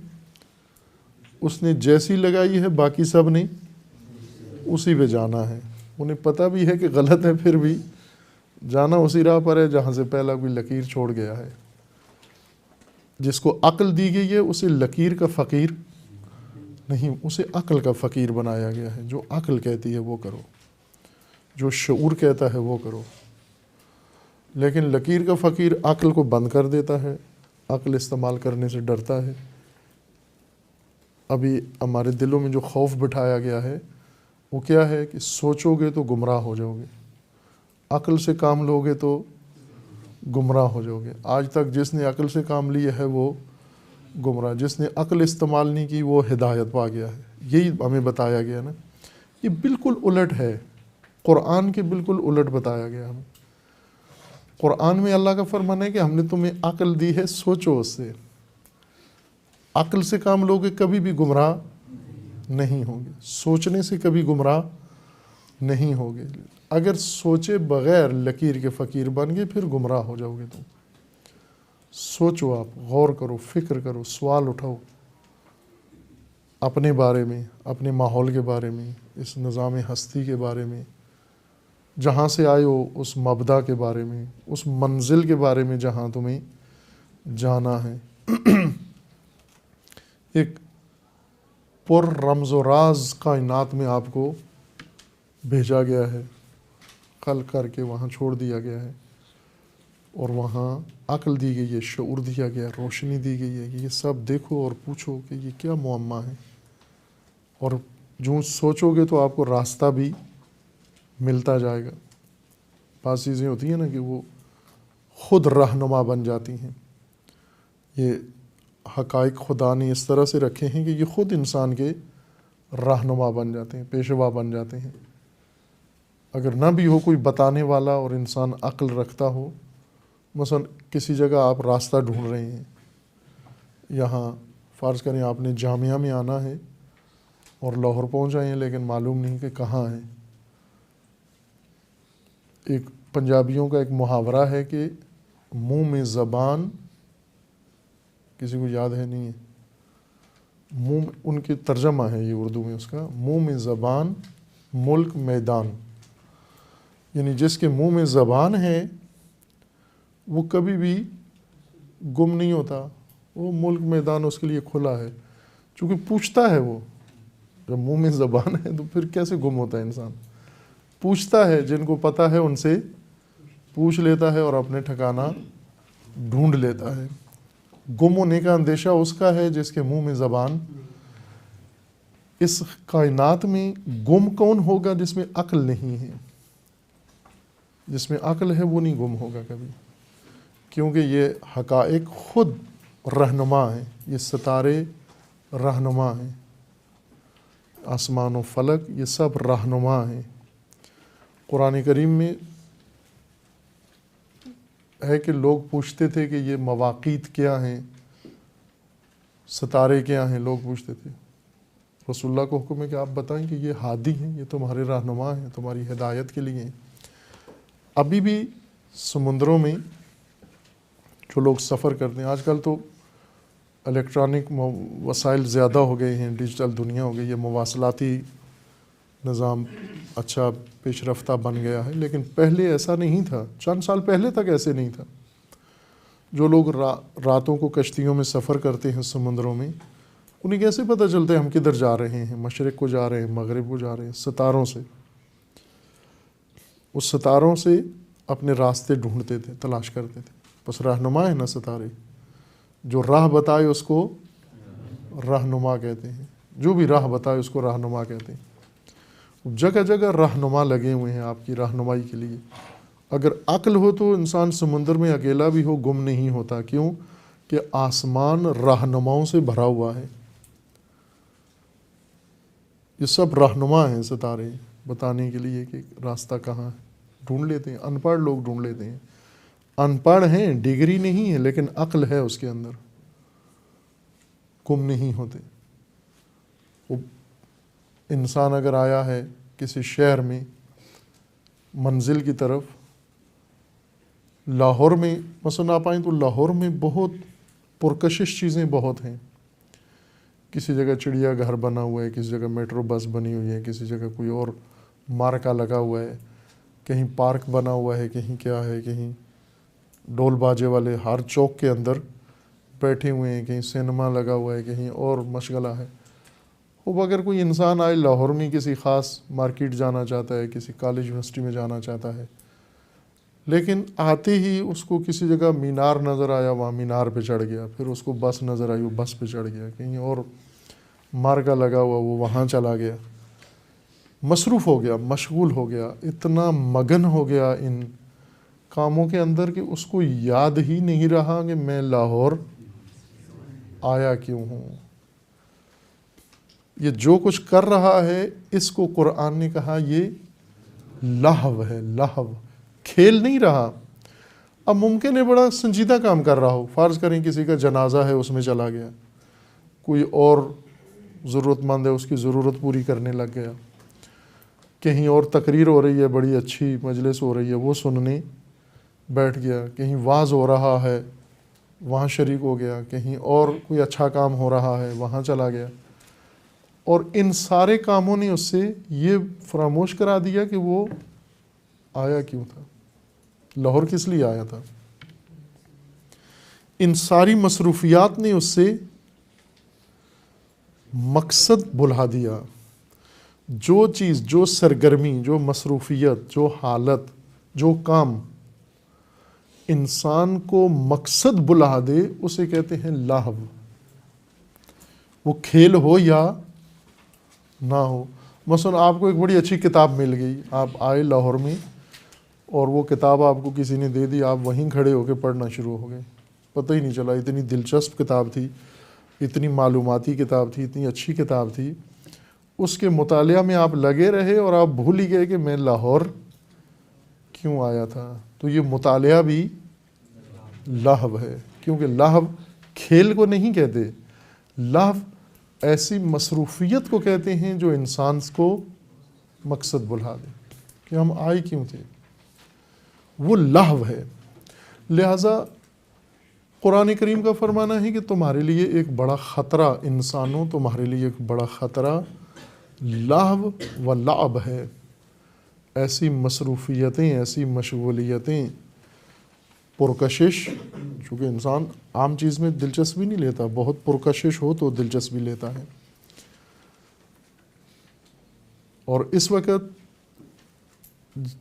اس نے جیسی لگائی ہے باقی سب نے اسی پہ جانا ہے. انہیں پتہ بھی ہے کہ غلط ہے, پھر بھی جانا اسی راہ پر ہے جہاں سے پہلا کوئی لکیر چھوڑ گیا ہے. جس کو عقل دی گئی ہے اسے لکیر کا فقیر نہیں, اسے عقل کا فقیر بنایا گیا ہے. جو عقل کہتی ہے وہ کرو, جو شعور کہتا ہے وہ کرو. لیکن لکیر کا فقیر عقل کو بند کر دیتا ہے، عقل استعمال کرنے سے ڈرتا ہے۔ ابھی ہمارے دلوں میں جو خوف بٹھایا گیا ہے وہ کیا ہے کہ سوچو گے تو گمراہ ہو جاؤ گے، عقل سے کام لو گے تو گمراہ ہو جاؤ گے۔ آج تک جس نے عقل سے کام لیا ہے وہ گمراہ، جس نے عقل استعمال نہیں کی وہ ہدایت پا گیا ہے۔ یہی ہمیں بتایا گیا نا، یہ بالکل الٹ ہے، قرآن کے بالکل الٹ بتایا گیا ہمیں۔ قرآن میں اللہ کا فرمان ہے کہ ہم نے تمہیں عقل دی ہے، سوچو اس سے، عقل سے کام لوگے کبھی بھی گمراہ نہیں ہوں گے، سوچنے سے کبھی گمراہ نہیں ہوگے۔ اگر سوچے بغیر لکیر کے فقیر بن گئے پھر گمراہ ہو جاؤ گے تم۔ سوچو، آپ غور کرو، فکر کرو، سوال اٹھاؤ اپنے بارے میں، اپنے ماحول کے بارے میں، اس نظام ہستی کے بارے میں، جہاں سے آئے ہو اس مبدا کے بارے میں، اس منزل کے بارے میں جہاں تمہیں جانا ہے۔ ایک پر رمز و راز کائنات میں آپ کو بھیجا گیا ہے، خلق کر کے وہاں چھوڑ دیا گیا ہے، اور وہاں عقل دی گئی ہے، شعور دیا گیا ہے، روشنی دی گئی ہے۔ یہ سب دیکھو اور پوچھو کہ یہ کیا معمہ ہے، اور جو سوچو گے تو آپ کو راستہ بھی ملتا جائے گا۔ بعض چیزیں ہوتی ہیں نا کہ وہ خود رہنما بن جاتی ہیں۔ یہ حقائق خدا نے اس طرح سے رکھے ہیں کہ یہ خود انسان کے رہنما بن جاتے ہیں، پیشوا بن جاتے ہیں۔ اگر نہ بھی ہو کوئی بتانے والا اور انسان عقل رکھتا ہو، مثلا کسی جگہ آپ راستہ ڈھونڈ رہے ہیں، یہاں فرض کریں آپ نے جامعہ میں آنا ہے اور لاہور پہنچ آئے ہیں لیکن معلوم نہیں کہ کہاں ہے۔ ایک پنجابیوں کا ایک محاورہ ہے کہ منہ میں زبان، کسی کو یاد ہے نہیں ہے، منہ، ان کی ترجمہ ہے یہ اردو میں اس کا، منہ میں زبان ملک میدان، یعنی جس کے منہ میں زبان ہے وہ کبھی بھی گم نہیں ہوتا، وہ ملک میدان اس کے لیے کھلا ہے، چونکہ پوچھتا ہے وہ۔ جب منہ میں زبان ہے تو پھر کیسے گم ہوتا ہے انسان؟ پوچھتا ہے، جن کو پتہ ہے ان سے پوچھ لیتا ہے اور اپنے ٹھکانہ ڈھونڈ لیتا ہے۔ گم ہونے کا اندیشہ اس کا ہے جس کے منہ میں زبان۔ اس کائنات میں گم کون ہوگا؟ جس میں عقل نہیں ہے۔ جس میں عقل ہے وہ نہیں گم ہوگا کبھی، کیونکہ یہ حقائق خود رہنما ہیں، یہ ستارے رہنما ہیں، آسمان و فلک یہ سب رہنما ہیں۔ قرآن کریم میں ہے کہ لوگ پوچھتے تھے کہ یہ مواقیت کیا ہیں، ستارے کیا ہیں، لوگ پوچھتے تھے۔ رسول اللہ کو حکم ہے کہ آپ بتائیں کہ یہ ہادی ہیں، یہ تمہارے رہنما ہیں، تمہاری ہدایت کے لیے ہیں۔ ابھی بھی سمندروں میں جو لوگ سفر کرتے ہیں، آج کل تو الیکٹرانک وسائل زیادہ ہو گئے ہیں، ڈیجیٹل دنیا ہو گئی ہے، مواصلاتی نظام اچھا پیش رفتہ بن گیا ہے، لیکن پہلے ایسا نہیں تھا، چند سال پہلے تک ایسے نہیں تھا۔ جو لوگ راتوں کو کشتیوں میں سفر کرتے ہیں سمندروں میں، انہیں کیسے پتہ چلتا ہے ہم کدھر جا رہے ہیں؟ مشرق کو جا رہے ہیں، مغرب کو جا رہے ہیں، ستاروں سے۔ اس ستاروں سے اپنے راستے ڈھونڈتے تھے، تلاش کرتے تھے۔ بس رہنما ہے نا ستارے، جو راہ بتائے اس کو رہنما کہتے ہیں، جو بھی راہ بتائے اس کو رہنما کہتے ہیں۔ جگہ جگہ رہنما لگے ہوئے ہیں آپ کی رہنمائی کے لیے۔ اگر عقل ہو تو انسان سمندر میں اکیلا بھی ہو گم نہیں ہوتا، کیوں کہ آسمان رہنماؤں سے بھرا ہوا ہے۔ یہ سب رہنما ہیں ستارے، بتانے کے لیے کہ راستہ کہاں ہے۔ ڈھونڈ لیتے ہیں، ان پڑھ لوگ ڈھونڈ لیتے ہیں، ان پڑھ ہیں، ڈگری نہیں ہے لیکن عقل ہے اس کے اندر، گم نہیں ہوتے۔ انسان اگر آیا ہے کسی شہر میں منزل کی طرف، لاہور میں مثلا آپ آئیں تو لاہور میں بہت پرکشش چیزیں بہت ہیں۔ کسی جگہ چڑیا گھر بنا ہوا ہے، کسی جگہ میٹرو بس بنی ہوئی ہے، کسی جگہ کوئی اور مارکا لگا ہوا ہے، کہیں پارک بنا ہوا ہے، کہیں کیا ہے، کہیں ڈول باجے والے ہر چوک کے اندر بیٹھے ہوئے ہیں، کہیں سینما لگا ہوا ہے، کہیں اور مشغلہ ہے۔ اب اگر کوئی انسان آئے لاہور میں کسی خاص مارکیٹ جانا چاہتا ہے، کسی کالج یونیورسٹی میں جانا چاہتا ہے، لیکن آتے ہی اس کو کسی جگہ مینار نظر آیا، وہاں مینار پہ چڑھ گیا، پھر اس کو بس نظر آئی، وہ بس پہ چڑھ گیا، کہیں اور مارکا لگا ہوا وہ وہاں چلا گیا، مصروف ہو گیا، مشغول ہو گیا، اتنا مگن ہو گیا ان کاموں کے اندر کہ اس کو یاد ہی نہیں رہا کہ میں لاہور آیا کیوں ہوں۔ یہ جو کچھ کر رہا ہے اس کو قرآن نے کہا یہ لہو ہے، لہو، کھیل نہیں رہا۔ اب ممکن ہے بڑا سنجیدہ کام کر رہا ہو، فرض کریں کسی کا جنازہ ہے اس میں چلا گیا، کوئی اور ضرورت مند ہے اس کی ضرورت پوری کرنے لگ گیا، کہیں اور تقریر ہو رہی ہے، بڑی اچھی مجلس ہو رہی ہے وہ سننے بیٹھ گیا، کہیں وعظ ہو رہا ہے وہاں شریک ہو گیا، کہیں اور کوئی اچھا کام ہو رہا ہے وہاں چلا گیا، اور ان سارے کاموں نے اس سے یہ فراموش کرا دیا کہ وہ آیا کیوں تھا، لاہور کس لیے آیا تھا۔ ان ساری مصروفیات نے اس سے مقصد بھلا دیا۔ جو چیز، جو سرگرمی، جو مصروفیت، جو حالت، جو کام انسان کو مقصد بلا دے اسے کہتے ہیں لاہو، وہ کھیل ہو یا نہ ہو۔ مثلا آپ کو ایک بڑی اچھی کتاب مل گئی، آپ آئے لاہور میں اور وہ کتاب آپ کو کسی نے دے دی، آپ وہیں کھڑے ہو کے پڑھنا شروع ہو گئے، پتہ ہی نہیں چلا، اتنی دلچسپ کتاب تھی، اتنی معلوماتی کتاب تھی، اتنی اچھی کتاب تھی، اس کے مطالعہ میں آپ لگے رہے اور آپ بھول ہی گئے کہ میں لاہور کیوں آیا تھا۔ تو یہ مطالعہ بھی لہو ہے، کیونکہ لہو کھیل کو نہیں کہتے، لہو ایسی مصروفیت کو کہتے ہیں جو انسان کو مقصد بھلا دے کہ ہم آئے کیوں تھے، وہ لہو ہے۔ لہذا قرآن کریم کا فرمانا ہے کہ تمہارے لیے ایک بڑا خطرہ، انسانوں تمہارے لیے ایک بڑا خطرہ لہو و لعب ہے، ایسی مصروفیتیں، ایسی مشغولیتیں، پرکشش، چونکہ انسان عام چیز میں دلچسپی نہیں لیتا، بہت پرکشش ہو تو دلچسپی لیتا ہے۔ اور اس وقت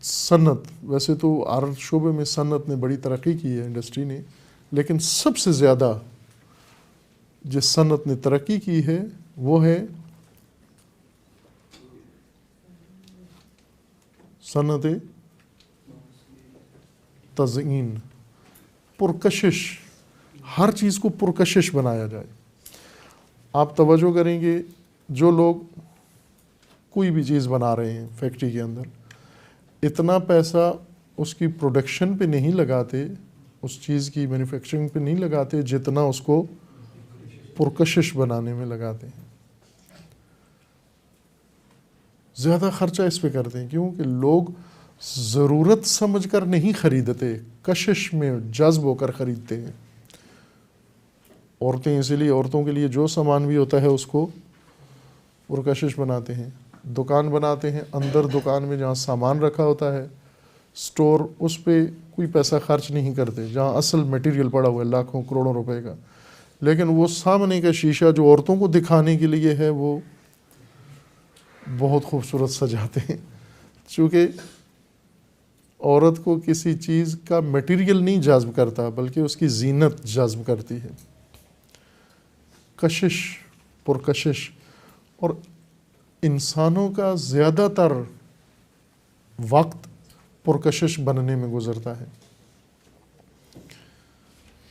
صنعت، ویسے تو ہر شعبے میں صنعت نے بڑی ترقی کی ہے، انڈسٹری نے، لیکن سب سے زیادہ جس صنعت نے ترقی کی ہے وہ ہے صنعت تزئین، پرکشش، ہر چیز کو پرکشش بنایا جائے۔ آپ توجہ کریں گے جو لوگ کوئی بھی چیز بنا رہے ہیں فیکٹری کے اندر، اتنا پیسہ اس کی پروڈکشن پہ نہیں لگاتے، اس چیز کی مینوفیکچرنگ پہ نہیں لگاتے جتنا اس کو پرکشش بنانے میں لگاتے ہیں۔ زیادہ خرچہ اس پہ کرتے ہیں کیونکہ لوگ ضرورت سمجھ کر نہیں خریدتے، کشش میں جذب ہو کر خریدتے ہیں۔ عورتیں اسی لیے عورتوں کے لیے جو سامان بھی ہوتا ہے اس کو پرکشش بناتے ہیں، دکان بناتے ہیں، اندر دکان میں جہاں سامان رکھا ہوتا ہے سٹور، اس پہ کوئی پیسہ خرچ نہیں کرتے، جہاں اصل میٹیریل پڑا ہوا ہے لاکھوں کروڑوں روپے کا، لیکن وہ سامنے کا شیشہ جو عورتوں کو دکھانے کے لیے ہے وہ بہت خوبصورت سجاتے ہیں، چونکہ عورت کو کسی چیز کا میٹیریل نہیں جذب کرتا بلکہ اس کی زینت جذب کرتی ہے۔ کشش، پرکشش، اور انسانوں کا زیادہ تر وقت پرکشش بننے میں گزرتا ہے۔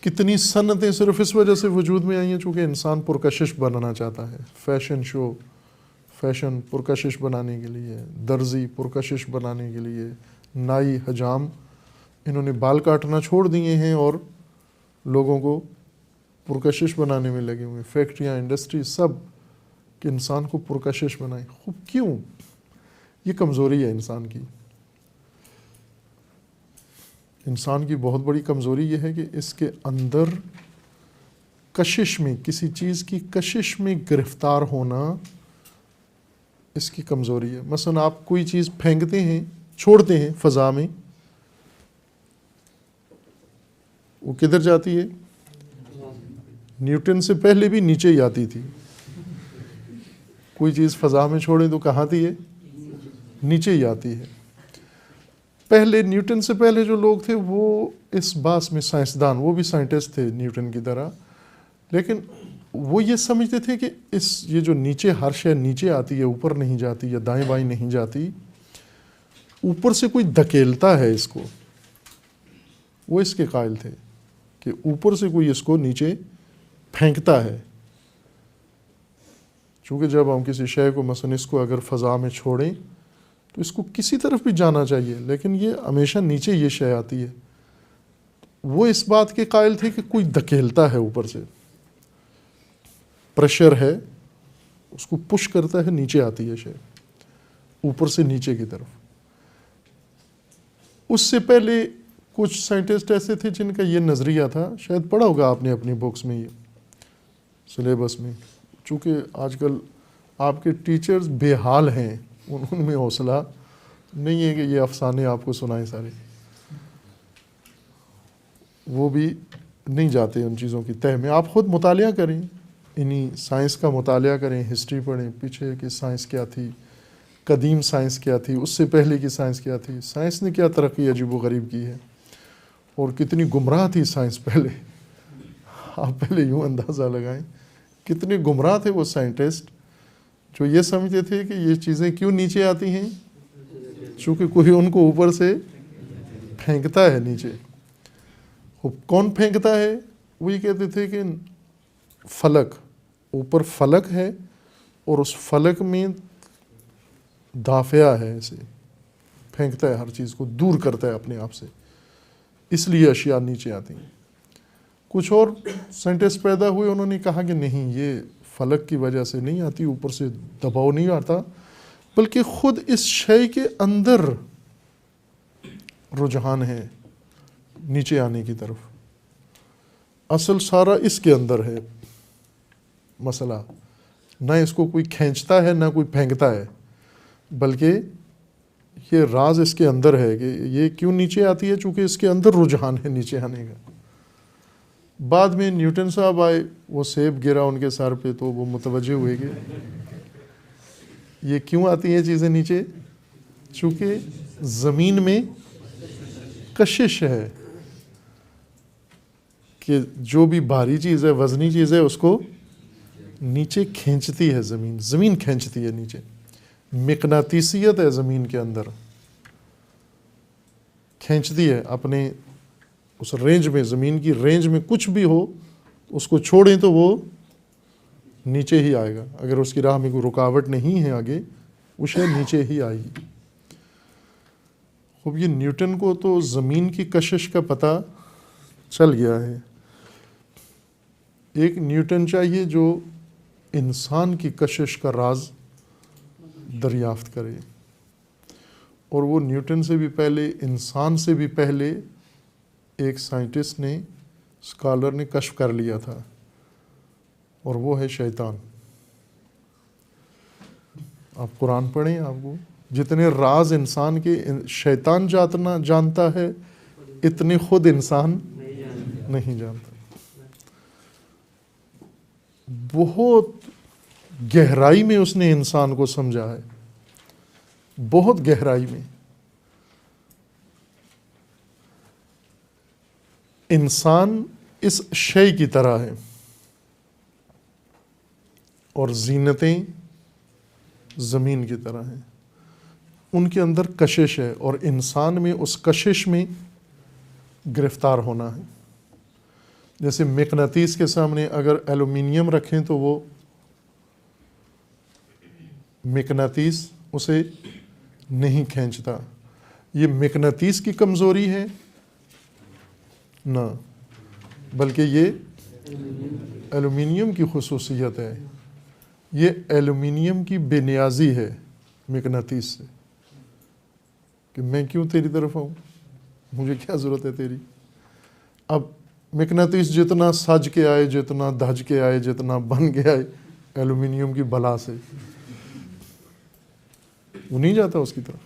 کتنی صنعتیں صرف اس وجہ سے وجود میں آئی ہیں چونکہ انسان پرکشش بننا چاہتا ہے۔ فیشن شو، فیشن پرکشش بنانے کے لیے، درزی پرکشش بنانے کے لیے، نائی، حجام، انہوں نے بال کاٹنا چھوڑ دیے ہیں اور لوگوں کو پرکشش بنانے میں لگے ہوئے، فیکٹریاں، انڈسٹری، سب کہ انسان کو پرکشش بنائیں۔ خوب کیوں؟ یہ کمزوری ہے انسان کی۔ انسان کی بہت بڑی کمزوری یہ ہے کہ اس کے اندر کشش میں، کسی چیز کی کشش میں گرفتار ہونا اس کی کمزوری ہے۔ مثلا آپ کوئی چیز پھینکتے ہیں، چھوڑتے ہیں فضا میں، وہ کدھر جاتی ہے؟ نیوٹن سے پہلے بھی نیچے ہی آتی تھی۔ کوئی چیز فضا میں چھوڑیں تو کہاں آتی ہے؟ نیچے ہی آتی ہے۔ پہلے نیوٹن سے پہلے جو لوگ تھے وہ اس بات میں سائنسدان، وہ بھی سائنٹسٹ تھے نیوٹن کی طرح، لیکن وہ یہ سمجھتے تھے کہ یہ جو نیچے ہر شے نیچے آتی ہے، اوپر نہیں جاتی یا دائیں بائیں نہیں جاتی، اوپر سے کوئی دھکیلتا ہے اس کو. وہ اس کے قائل تھے کہ اوپر سے کوئی اس کو نیچے پھینکتا ہے. چونکہ جب ہم کسی شے کو مثلا اس کو اگر فضا میں چھوڑیں تو اس کو کسی طرف بھی جانا چاہیے، لیکن یہ ہمیشہ نیچے یہ شے آتی ہے. وہ اس بات کے قائل تھے کہ کوئی دھکیلتا ہے اوپر سے، پریشر ہے، اس کو پش کرتا ہے، نیچے آتی ہے شے اوپر سے نیچے کی طرف. اس سے پہلے کچھ سائنٹسٹ ایسے تھے جن کا یہ نظریہ تھا، شاید پڑھا ہوگا آپ نے اپنی بکس میں، یہ سلیبس میں. چونکہ آج کل آپ کے ٹیچرز بے حال ہیں، ان میں حوصلہ نہیں ہے کہ یہ افسانے آپ کو سنائیں سارے، وہ بھی نہیں جاتے ان چیزوں کی تہہ میں. آپ خود مطالعہ کریں، انہی سائنس کا مطالعہ کریں، ہسٹری پڑھیں، پیچھے کہ سائنس کیا تھی، قدیم سائنس کیا تھی، اس سے پہلے کی سائنس کیا تھی، سائنس نے کیا ترقی عجیب و غریب کی ہے، اور کتنی گمراہ تھی سائنس پہلے. آپ پہلے یوں اندازہ لگائیں کتنے گمراہ تھے وہ سائنٹسٹ جو یہ سمجھتے تھے کہ یہ چیزیں کیوں نیچے آتی ہیں، چونکہ کوئی ان کو اوپر سے پھینکتا ہے نیچے. کون پھینکتا ہے؟ وہ یہ کہتے تھے کہ فلک، اوپر فلک ہے اور اس فلک میں دافعہ ہے، اسے پھینکتا ہے، ہر چیز کو دور کرتا ہے اپنے آپ سے، اس لیے اشیاء نیچے آتی ہیں. کچھ اور سائنٹسٹ پیدا ہوئے، انہوں نے کہا کہ نہیں، یہ فلک کی وجہ سے نہیں آتی، اوپر سے دباؤ نہیں آتا، بلکہ خود اس شے کے اندر رجحان ہے نیچے آنے کی طرف. اصل سارا اس کے اندر ہے مسئلہ، نہ اس کو کوئی کھینچتا ہے نہ کوئی پھینکتا ہے، بلکہ یہ راز اس کے اندر ہے کہ یہ کیوں نیچے آتی ہے، چونکہ اس کے اندر رجحان ہے نیچے آنے کا. بعد میں نیوٹن صاحب آئے، وہ سیب گرا ان کے سر پہ تو وہ متوجہ ہوئے کہ یہ کیوں آتی ہیں چیزیں نیچے، چونکہ زمین میں کشش ہے، کہ جو بھی بھاری چیز ہے، وزنی چیز ہے، اس کو نیچے کھینچتی ہے، زمین کھینچتی ہے نیچے. مقناطیسیت ہے زمین کے اندر، کھینچتی ہے اپنے اس رینج میں، زمین کی رینج میں کچھ بھی ہو اس کو چھوڑیں تو وہ نیچے ہی آئے گا. اگر اس کی راہ میں کوئی رکاوٹ نہیں ہے آگے، وہ شے نیچے ہی آئے گی. اب یہ نیوٹن کو تو زمین کی کشش کا پتہ چل گیا ہے. ایک نیوٹن چاہیے جو انسان کی کشش کا راز دریافت کرے، اور وہ نیوٹن سے بھی پہلے، انسان سے بھی پہلے ایک سائنٹسٹ نے، اسکالر نے کشف کر لیا تھا، اور وہ ہے شیطان. آپ قرآن پڑھیں، آپ کو جتنے راز انسان کے شیطان جانتا ہے، اتنے خود انسان نہیں جانتا. بہت گہرائی میں اس نے انسان کو سمجھا ہے، بہت گہرائی میں. انسان اس شے کی طرح ہے، اور زینتیں زمین کی طرح ہیں. ان کے اندر کشش ہے، اور انسان میں اس کشش میں گرفتار ہونا ہے. جیسے مقناطیس کے سامنے اگر ایلومینیم رکھیں تو وہ مقناطیس اسے نہیں کھینچتا. یہ مقناطیس کی کمزوری ہے نہ، بلکہ یہ ایلومینیم کی خصوصیت ہے. یہ ایلومینیم کی بے نیازی ہے مقناطیس سے، کہ میں کیوں تیری طرف آؤں، مجھے کیا ضرورت ہے تیری. اب مقناطیس جتنا سج کے آئے، جتنا دھج کے آئے، جتنا بن کے آئے ایلومینیم کی بلا سے، وہ نہیں جاتا اس کی طرف.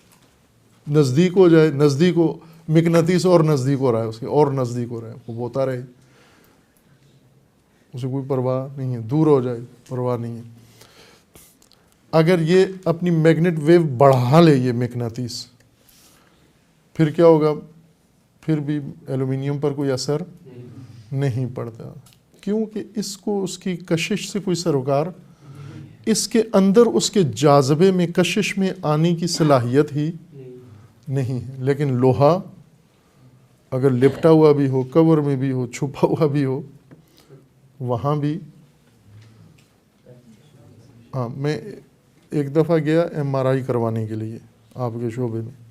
نزدیک ہو جائے، نزدیک ہو، مقناطیس اور نزدیک ہو رہا ہے اس کے، اور نزدیک ہو رہا ہے، وہ بوتا رہے، اسے کوئی پرواہ نہیں ہے. دور ہو جائے، پرواہ نہیں ہے. اگر یہ اپنی میگنیٹ ویو بڑھا لے، یہ مقناطیس پھر کیا ہوگا؟ پھر بھی ایلومینیم پر کوئی اثر نہیں پڑتا، کیونکہ اس کو اس کی کشش سے کوئی سروکار، اس کے اندر اس کے جاذبے میں کشش میں آنے کی صلاحیت ہی نہیں ہے۔ لیکن لوہا اگر لپٹا ہوا بھی ہو، کور میں بھی ہو، چھپا ہوا بھی ہو، وہاں بھی ہاں، میں ایک دفعہ گیا MRI کروانے کے لیے آپ کے شعبے میں،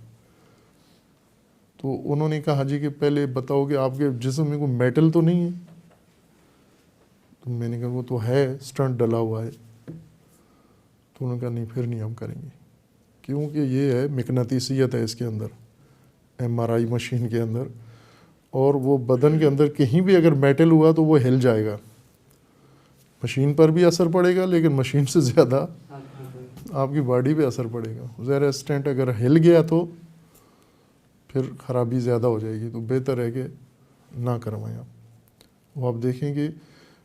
تو انہوں نے کہا جی کہ پہلے بتاؤ کہ آپ کے جسم میں کوئی میٹل تو نہیں ہے؟ تو میں نے کہا وہ تو ہے، سٹنٹ ڈلا ہوا ہے۔ تو انہوں نے کہا نہیں، پھر نہیں ہم کریں گے، کیونکہ یہ ہے مقناطیسیت ہے اس کے اندر، MRI مشین کے اندر، اور وہ بدن کے اندر کہیں بھی اگر میٹل ہوا تو وہ ہل جائے گا، مشین پر بھی اثر پڑے گا، لیکن مشین سے زیادہ آپ کی باڈی پہ اثر پڑے گا۔ ظاہر اسٹینٹ اگر ہل گیا تو پھر خرابی زیادہ ہو جائے گی، تو بہتر ہے کہ نہ کروائیں آپ۔ وہ آپ دیکھیں کہ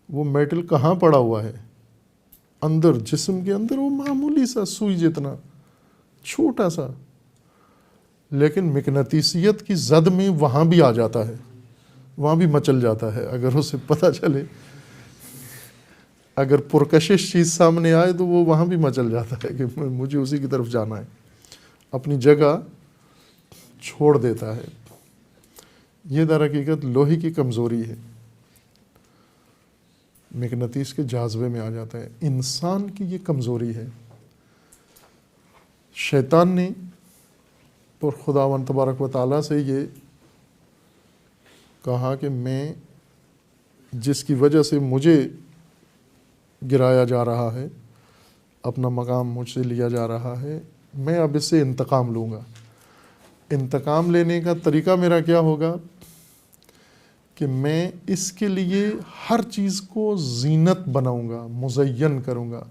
وہ میٹل کہاں پڑا ہوا ہے، اندر جسم کے اندر، وہ معمولی سا سوئی جتنا چھوٹا سا، لیکن مقناطیسیت کی زد میں وہاں بھی آ جاتا ہے، وہاں بھی مچل جاتا ہے۔ اگر اسے پتہ چلے، اگر پرکشش چیز سامنے آئے تو وہ وہاں بھی مچل جاتا ہے کہ مجھے اسی کی طرف جانا ہے، اپنی جگہ چھوڑ دیتا ہے۔ یہ در حقیقت لوہے کی کمزوری ہے، مقناطیس کے جاذبے میں آ جاتا ہے۔ انسان کی یہ کمزوری ہے۔ شیطان نے اور خداوند تبارک و تعالیٰ سے یہ کہا کہ میں جس کی وجہ سے مجھے گرایا جا رہا ہے، اپنا مقام مجھ سے لیا جا رہا ہے، میں اب اس سے انتقام لوں گا۔ انتقام لینے کا طریقہ میرا کیا ہوگا کہ میں اس کے لیے ہر چیز کو زینت بناؤں گا، مزین کروں گا۔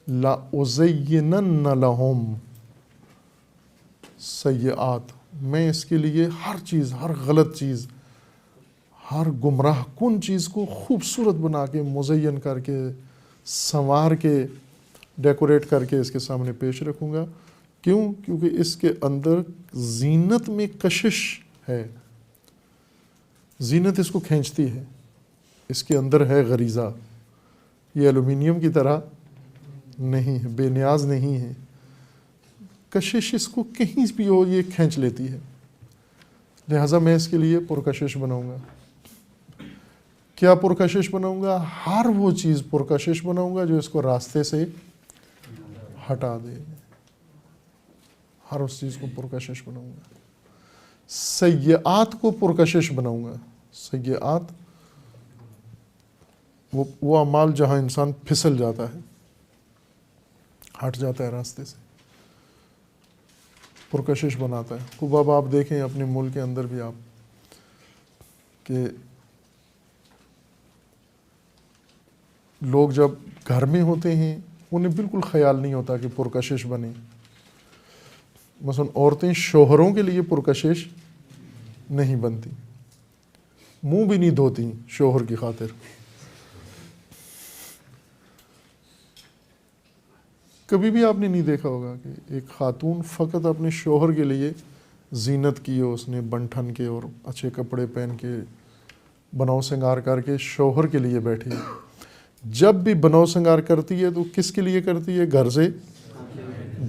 لا ازینن لہم سیئات، میں اس کے لیے ہر چیز، ہر غلط چیز، ہر گمراہ کن چیز کو خوبصورت بنا کے، مزین کر کے، سنوار کے، ڈیکوریٹ کر کے اس کے سامنے پیش رکھوں گا۔ کیوں؟ کیونکہ اس کے اندر زینت میں کشش ہے، زینت اس کو کھینچتی ہے، اس کے اندر ہے غریزہ۔ یہ ایلومینیم کی طرح نہیں ہے، بے نیاز نہیں ہے، کشش اس کو کہیں بھی ہو یہ کھینچ لیتی ہے۔ لہٰذا میں اس کے لیے پرکشش بناؤں گا۔ کیا پرکشش بناؤں گا؟ ہر وہ چیز پرکشش بناؤں گا جو اس کو راستے سے ہٹا دے، ہر اس چیز کو پرکشش بناؤں گا۔ سیئات کو پرکشش بناؤں گا۔ سیئات وہ اعمال جہاں انسان پھسل جاتا ہے، ہٹ جاتا ہے راستے سے، پرکشش بناتا ہے۔ خوب اب آپ دیکھیں اپنے ملک کے اندر بھی آپ کہ لوگ جب گھر میں ہوتے ہیں انہیں بالکل خیال نہیں ہوتا کہ پرکشش بنے۔ مثلا عورتیں شوہروں کے لیے پرکشش نہیں بنتی، منہ بھی نہیں دھوتی شوہر کی خاطر۔ کبھی بھی آپ نے نہیں دیکھا ہوگا کہ ایک خاتون فقط اپنے شوہر کے لیے زینت کی ہو، اس نے بن ٹھن کے اور اچھے کپڑے پہن کے بناؤ سنگار کر کے شوہر کے لیے بیٹھی۔ جب بھی بناؤ سنگار کرتی ہے تو کس کے لیے کرتی ہے؟ گھر سے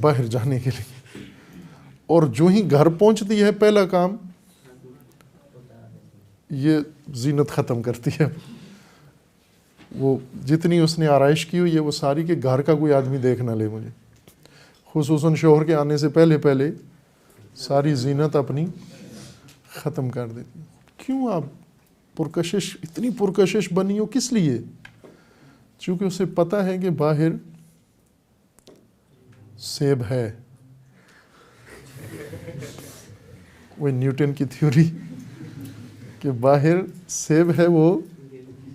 باہر جانے کے لیے۔ اور جو ہی گھر پہنچتی ہے پہلا کام یہ زینت ختم کرتی ہے۔ وہ جتنی اس نے آرائش کی ہوئی ہے وہ ساری کہ گھر کا کوئی آدمی دیکھ نہ لے مجھے، خصوصاً شوہر کے آنے سے پہلے پہلے ساری زینت اپنی ختم کر دیتی۔ کیوں آپ پرکشش، اتنی پرکشش بنی ہو کس لیے؟ چونکہ اسے پتہ ہے کہ باہر سیب ہے۔ وہ نیوٹن کی تھیوری کہ باہر سیب ہے، وہ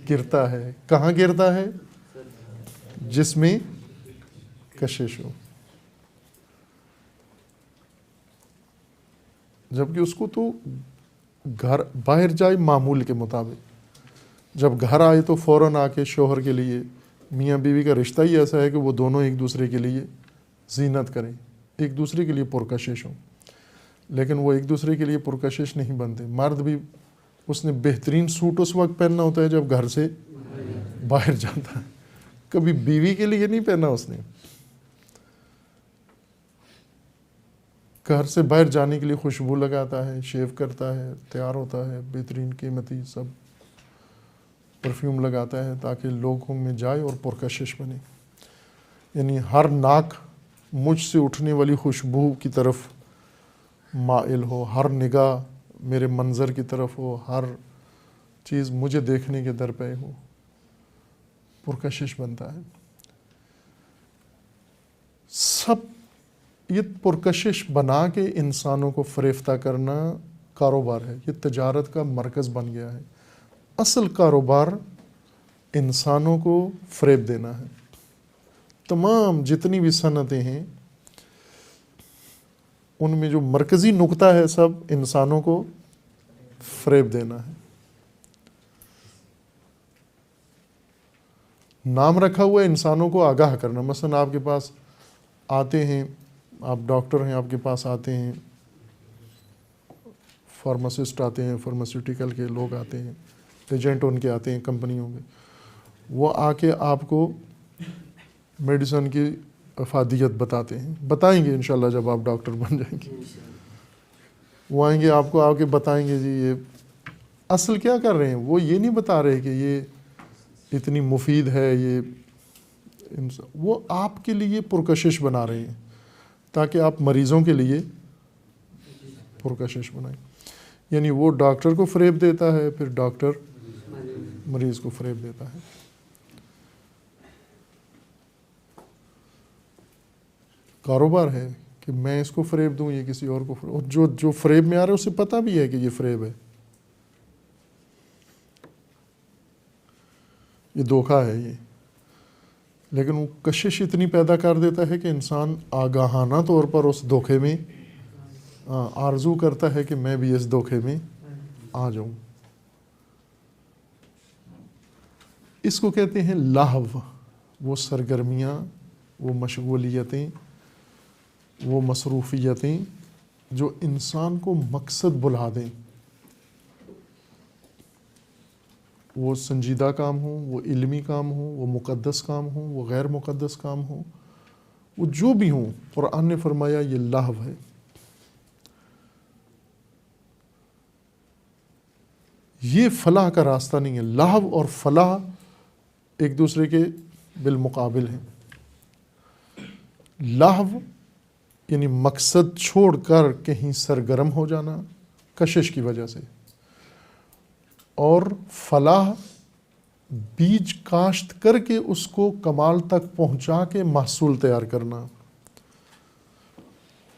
گرتا ہے۔ کہاں گرتا ہے؟ جس میں کشش ہو۔ جبکہ اس کو تو گھر باہر جائے معمول کے مطابق، جب گھر آئے تو فوراً آ کے شوہر کے لیے، میاں بیوی کا رشتہ ہی ایسا ہے کہ وہ دونوں ایک دوسرے کے لیے زینت کریں، ایک دوسرے کے لیے پرکشش ہوں۔ لیکن وہ ایک دوسرے کے لیے پرکشش نہیں بنتے. مرد بھی اس نے بہترین سوٹ اس وقت پہننا ہوتا ہے جب گھر سے باہر جاتا ہے, کبھی بیوی کے لیے نہیں پہنا اس نے. گھر سے باہر جانے کے لیے خوشبو لگاتا ہے, شیو کرتا ہے, تیار ہوتا ہے, بہترین قیمتی سب پرفیوم لگاتا ہے تاکہ لوگوں میں جائے اور پرکشش بنے. یعنی ہر ناک مجھ سے اٹھنے والی خوشبو کی طرف مائل ہو, ہر نگاہ میرے منظر کی طرف ہو, ہر چیز مجھے دیکھنے کے در پہ ہو, پرکشش بنتا ہے. سب یہ پرکشش بنا کے انسانوں کو فریفتہ کرنا کاروبار ہے, یہ تجارت کا مرکز بن گیا ہے. اصل کاروبار انسانوں کو فریب دینا ہے. تمام جتنی بھی صنعتیں ہیں ان میں جو مرکزی نقطہ ہے سب انسانوں کو فریب دینا ہے. نام رکھا ہوا ہے انسانوں کو آگاہ کرنا. مثلا آپ کے پاس آتے ہیں, آپ ڈاکٹر ہیں, آپ کے پاس آتے ہیں فارماسسٹ آتے ہیں, فارماسیوٹیکل کے لوگ آتے ہیں, ایجنٹ ان کے آتے ہیں کمپنیوں کے, وہ آ کے آپ کو میڈیسن کی افادیت بتاتے ہیں, بتائیں گے انشاءاللہ جب آپ ڈاکٹر بن جائیں گے. وہ آئیں گے آپ کو آ کے بتائیں گے جی یہ اصل کیا کر رہے ہیں. وہ یہ نہیں بتا رہے کہ یہ اتنی مفید ہے, یہ وہ آپ کے لیے پرکشش بنا رہے ہیں تاکہ آپ مریضوں کے لیے پرکشش بنائیں. یعنی وہ ڈاکٹر کو فریب دیتا ہے, پھر ڈاکٹر مریض کو فریب دیتا ہے. کاروبار ہے کہ میں اس کو فریب دوں, یہ کسی اور کو فریب, اور جو فریب میں آ رہا ہے اسے پتہ بھی ہے کہ یہ فریب ہے, یہ دھوکہ ہے یہ, لیکن وہ کشش اتنی پیدا کر دیتا ہے کہ انسان آگاہانہ طور پر اس دھوکے میں آرزو کرتا ہے کہ میں بھی اس دھوکے میں آ جاؤں. اس کو کہتے ہیں لہو. وہ سرگرمیاں, وہ مشغولیتیں, وہ مصروفیتیں جو انسان کو مقصد بلا دیں. وہ سنجیدہ کام ہوں, وہ علمی کام ہوں, وہ مقدس کام ہوں, وہ غیر مقدس کام ہوں, وہ جو بھی ہوں, قرآن نے فرمایا یہ لہو ہے. یہ فلاح کا راستہ نہیں ہے. لہو اور فلاح ایک دوسرے کے بالمقابل ہیں. لہو یعنی مقصد چھوڑ کر کہیں سرگرم ہو جانا کشش کی وجہ سے, اور فلاح بیج کاشت کر کے اس کو کمال تک پہنچا کے محصول تیار کرنا.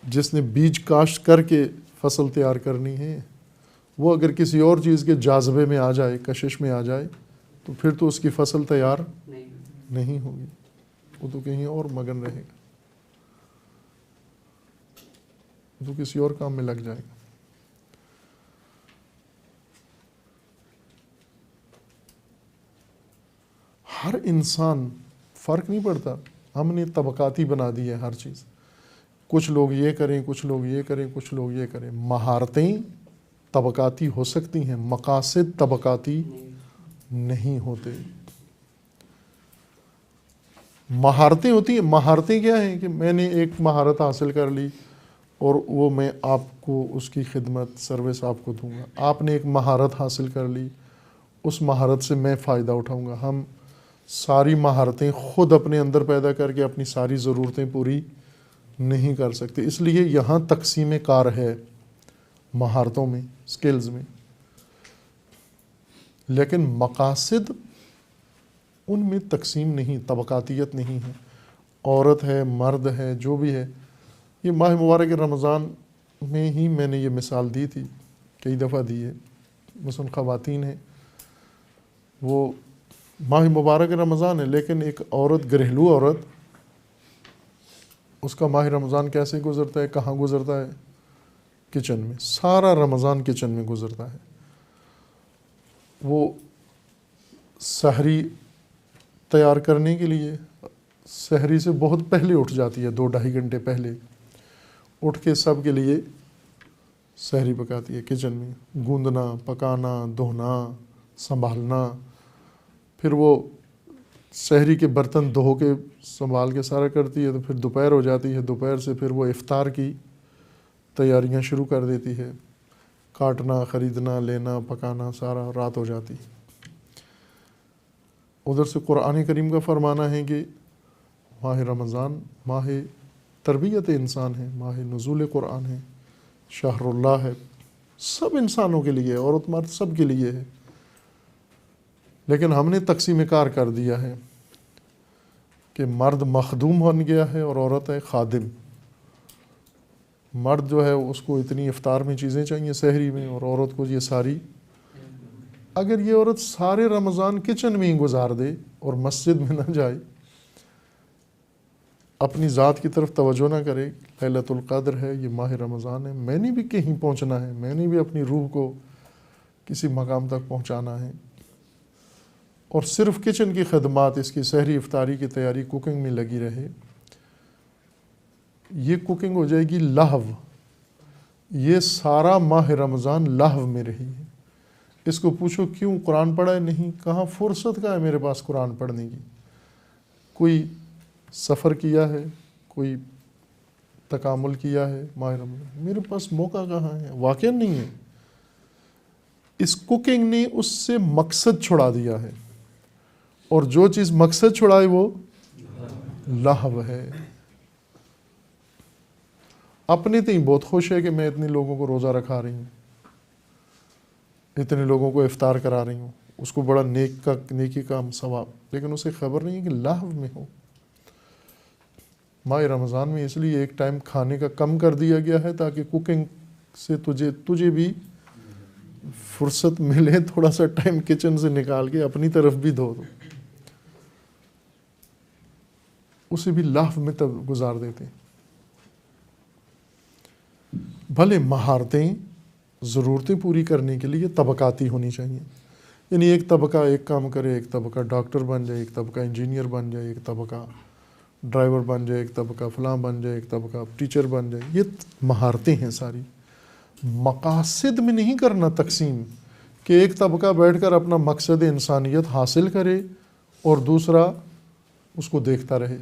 جس نے بیج کاشت کر کے فصل تیار کرنی ہے وہ اگر کسی اور چیز کے جاذبے میں آ جائے, کشش میں آ جائے, تو پھر تو اس کی فصل تیار نہیں ہوگی, وہ تو کہیں اور مگن رہے گا, تو کسی اور کام میں لگ جائے گا. ہر انسان, فرق نہیں پڑتا, ہم نے طبقاتی بنا دی ہے ہر چیز. کچھ لوگ یہ کریں, کچھ لوگ یہ کریں, کچھ لوگ یہ کریں. مہارتیں طبقاتی ہو سکتی ہیں, مقاصد طبقاتی نہیں ہوتے. مہارتیں ہوتی ہیں. مہارتیں کیا ہیں کہ میں نے ایک مہارت حاصل کر لی اور وہ میں آپ کو اس کی خدمت سروس آپ کو دوں گا. آپ نے ایک مہارت حاصل کر لی, اس مہارت سے میں فائدہ اٹھاؤں گا. ہم ساری مہارتیں خود اپنے اندر پیدا کر کے اپنی ساری ضرورتیں پوری نہیں کر سکتے. اس لیے یہاں تقسیم کار ہے مہارتوں میں, سکلز میں, لیکن مقاصد ان میں تقسیم نہیں, طبقاتیت نہیں ہے. عورت ہے, مرد ہے, جو بھی ہے. یہ ماہ مبارک رمضان میں ہی میں نے یہ مثال دی تھی, کئی دفعہ دی ہے. مثلا خواتین ہیں, وہ ماہ مبارک رمضان ہے, لیکن ایک عورت, گھریلو عورت, اس کا ماہ رمضان کیسے گزرتا ہے, کہاں گزرتا ہے؟ کچن میں. سارا رمضان کچن میں گزرتا ہے. وہ سحری تیار کرنے کے لیے سحری سے بہت پہلے اٹھ جاتی ہے, 2-2.5 گھنٹے پہلے اٹھ کے سب کے لیے سحری پکاتی ہے کچن میں، گوندنا، پکانا، دھونا، سنبھالنا، پھر وہ سحری کے برتن دھو کے سنبھال کے سارا کرتی ہے، تو پھر دوپہر ہو جاتی ہے، دوپہر سے پھر وہ افطار کی تیاریاں شروع کر دیتی ہے، کاٹنا، خریدنا، لینا، پکانا، سارا رات ہو جاتی ہے۔ ادھر سے قرآن کریم کا فرمانا ہے کہ ماہ رمضان ماہ تربیت انسان ہے، ماہ نزول قرآن ہے، شہر اللہ ہے، سب انسانوں کے لیے، عورت مرد سب کے لیے ہے، لیکن ہم نے تقسیم کار کر دیا ہے کہ مرد مخدوم بن گیا ہے اور عورت ہے خادم۔ مرد جو ہے اس کو اتنی افطار میں چیزیں چاہیے سحری میں، اور عورت کو یہ ساری، اگر یہ عورت سارے رمضان کچن میں ہی گزار دے اور مسجد میں نہ جائے، اپنی ذات کی طرف توجہ نہ کرے، لیلۃ القدر ہے، یہ ماہ رمضان ہے، میں نے بھی کہیں پہنچنا ہے، میں نے بھی اپنی روح کو کسی مقام تک پہنچانا ہے، اور صرف کچن کی خدمات، اس کی سحری افطاری کی تیاری، کوکنگ میں لگی رہے، یہ کوکنگ ہو جائے گی لہو، یہ سارا ماہ رمضان لہو میں رہی ہے۔ اس کو پوچھو کیوں قرآن پڑھا ہے؟ نہیں، کہاں فرصت کا ہے میرے پاس قرآن پڑھنے کی؟ کوئی سفر کیا ہے، کوئی تکامل کیا ہے ماہ رمضان، میرے پاس موقع کہاں ہے؟ واقعا نہیں ہے۔ اس کوکنگ نے اس سے مقصد چھڑا دیا ہے، اور جو چیز مقصد چھڑائے وہ لہو ہے۔ اپنے تئیں بہت خوش ہے کہ میں اتنے لوگوں کو روزہ رکھا رہی ہوں، اتنے لوگوں کو افطار کرا رہی ہوں، اس کو بڑا نیکی کا ثواب، لیکن اسے خبر نہیں ہے کہ لہو میں ہو۔ ماہ رمضان میں اس لیے ایک ٹائم کھانے کا کم کر دیا گیا ہے تاکہ کوکنگ سے تجھے بھی فرصت ملے، تھوڑا سا ٹائم کچن سے نکال کے اپنی طرف بھی دھو دو، اسے بھی لہو میں تب گزار دیتے ہیں۔ بھلے مہارتیں، ضرورتیں پوری کرنے کے لیے طبقاتی ہونی چاہیے، یعنی ایک طبقہ ایک کام کرے، ایک طبقہ ڈاکٹر بن جائے، ایک طبقہ انجینئر بن جائے، ایک طبقہ ڈرائیور بن جائے، ایک طبقہ فلاں بن جائے، ایک طبقہ ٹیچر بن جائے، یہ مہارتیں ہیں ساری۔ مقاصد میں نہیں کرنا تقسیم کہ ایک طبقہ بیٹھ کر اپنا مقصد انسانیت حاصل کرے اور دوسرا اس کو دیکھتا رہے،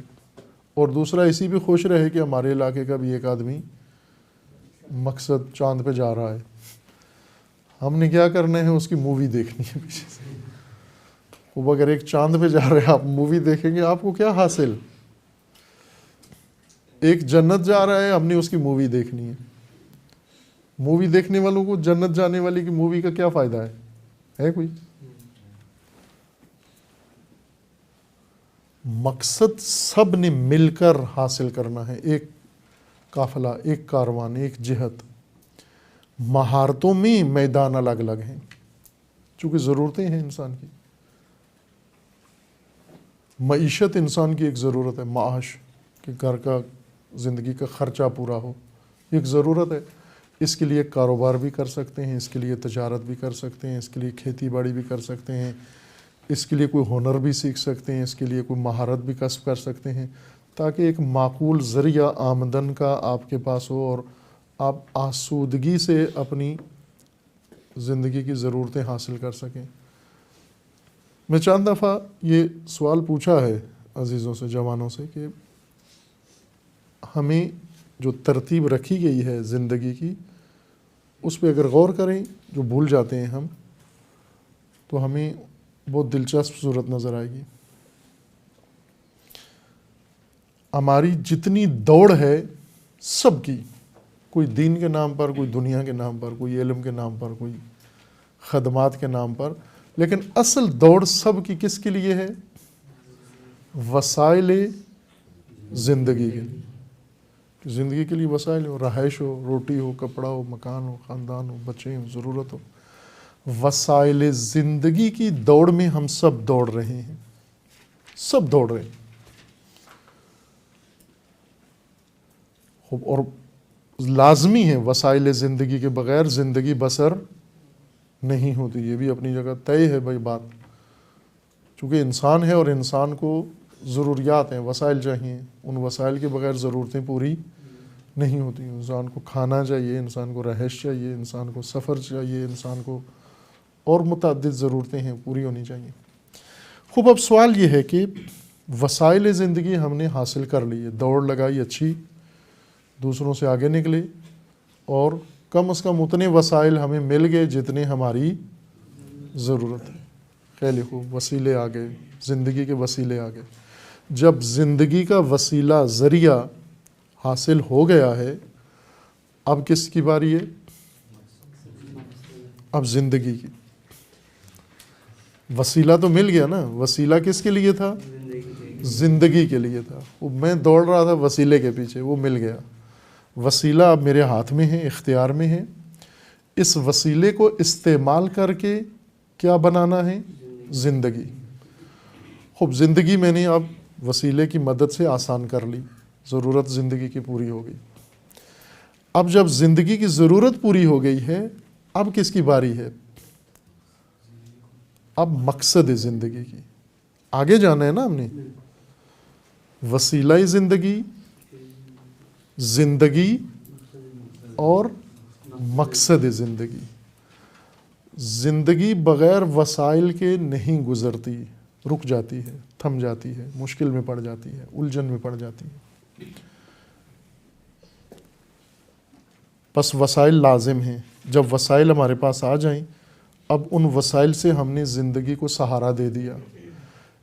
اور دوسرا اسی بھی خوش رہے کہ ہمارے علاقے کا بھی ایک آدمی مقصد چاند پہ جا رہا ہے، ہم نے کیا کرنا ہے؟ اس کی مووی دیکھنی ہے پیچھے سے۔ وہ اگر ایک چاند پہ جا رہے ہیں، آپ مووی دیکھیں گے، آپ کو کیا حاصل؟ ایک جنت جا رہا ہے، ہم نے اس کی مووی دیکھنی ہے۔ مووی دیکھنے والوں کو جنت جانے والی کی مووی کا کیا فائدہ ہے کوئی؟ مقصد سب نے مل کر حاصل کرنا ہے، ایک قافلہ، ایک کاروان، ایک جہت۔ مہارتوں میں میدان الگ الگ ہیں، چونکہ ضرورتیں ہیں انسان کی۔ معیشت انسان کی ایک ضرورت ہے، معاش، کہ گھر کا، زندگی کا خرچہ پورا ہو، ایک ضرورت ہے۔ اس کے لیے کاروبار بھی کر سکتے ہیں، اس کے لیے تجارت بھی کر سکتے ہیں، اس کے لیے کھیتی باڑی بھی کر سکتے ہیں، اس کے لیے کوئی ہنر بھی سیکھ سکتے ہیں، اس کے لیے کوئی مہارت بھی کسب کر سکتے ہیں، تاکہ ایک معقول ذریعہ آمدن کا آپ کے پاس ہو اور آپ آسودگی سے اپنی زندگی کی ضرورتیں حاصل کر سکیں۔ میں چند دفعہ یہ سوال پوچھا ہے عزیزوں سے، جوانوں سے، کہ ہمیں جو ترتیب رکھی گئی ہے زندگی کی، اس پہ اگر غور کریں، جو بھول جاتے ہیں ہم، تو ہمیں بہت دلچسپ صورت نظر آئے گی۔ ہماری جتنی دوڑ ہے سب کی، کوئی دین کے نام پر، کوئی دنیا کے نام پر، کوئی علم کے نام پر، کوئی خدمات کے نام پر، لیکن اصل دوڑ سب کی کس کے لیے ہے؟ وسائل زندگی کے لیے۔ زندگی کے لیے وسائل ہو، رہائش ہو، روٹی ہو، کپڑا ہو، مکان ہو، خاندان ہو، بچے ہوں، ضرورت ہو، وسائل زندگی کی دوڑ میں ہم سب دوڑ رہے ہیں، سب دوڑ رہے ہیں۔ اور لازمی ہے، وسائل زندگی کے بغیر زندگی بسر نہیں ہوتی، یہ بھی اپنی جگہ طے ہے بھائی بات، چونکہ انسان ہے اور انسان کو ضروریات ہیں، وسائل چاہیے، ان وسائل کے بغیر ضرورتیں پوری نہیں ہوتی. انسان کو کھانا چاہیے، انسان کو رہائش چاہیے، انسان کو سفر چاہیے، انسان کو اور متعدد ضرورتیں ہیں پوری ہونی چاہیے. خوب اب سوال یہ ہے کہ وسائل زندگی ہم نے حاصل کر لی ہے، دوڑ لگائی اچھی، دوسروں سے آگے نکلے، اور کم از کم اتنے وسائل ہمیں مل گئے جتنے ہماری ضرورت ہے. خیلی خوب، وسیلے آ گئے، زندگی کے وسیلے آ گئے. جب زندگی کا وسیلہ ذریعہ حاصل ہو گیا ہے، اب کس کی باری ہے؟ اب زندگی کی. وسیلہ تو مل گیا نا. وسیلہ کس کے لیے تھا؟ زندگی کے لیے تھا. میں دوڑ رہا تھا وسیلے کے پیچھے، وہ مل گیا. وسیلہ اب میرے ہاتھ میں ہے، اختیار میں ہے. اس وسیلے کو استعمال کر کے کیا بنانا ہے؟ زندگی. خوب، زندگی میں نے اب وسیلے کی مدد سے آسان کر لی، ضرورت زندگی کی پوری ہو گئی. اب جب زندگی کی ضرورت پوری ہو گئی ہے، اب کس کی باری ہے؟ اب مقصد زندگی کی. آگے جانا ہے نا ہم نے. وسیلہ زندگی، زندگی اور مقصد زندگی. زندگی بغیر وسائل کے نہیں گزرتی، رک جاتی ہے، تھم جاتی ہے، مشکل میں پڑ جاتی ہے، الجھن میں پڑ جاتی ہے. بس وسائل لازم ہیں. جب وسائل ہمارے پاس آ جائیں، اب ان وسائل سے ہم نے زندگی کو سہارا دے دیا.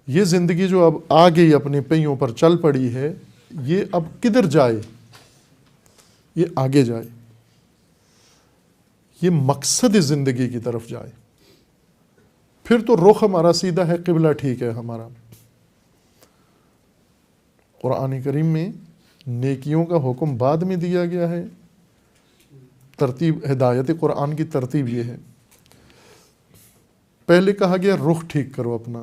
یہ زندگی جو اب آ گئی، اپنے پہیوں پر چل پڑی ہے، یہ اب کدھر جائے؟ یہ آگے جائے، یہ مقصد زندگی کی طرف جائے. پھر تو رخ ہمارا سیدھا ہے، قبلہ ٹھیک ہے ہمارا. قرآن کریم میں نیکیوں کا حکم بعد میں دیا گیا ہے. ترتیب، ہدایت قرآن کی ترتیب یہ ہے. پہلے کہا گیا رخ ٹھیک کرو اپنا.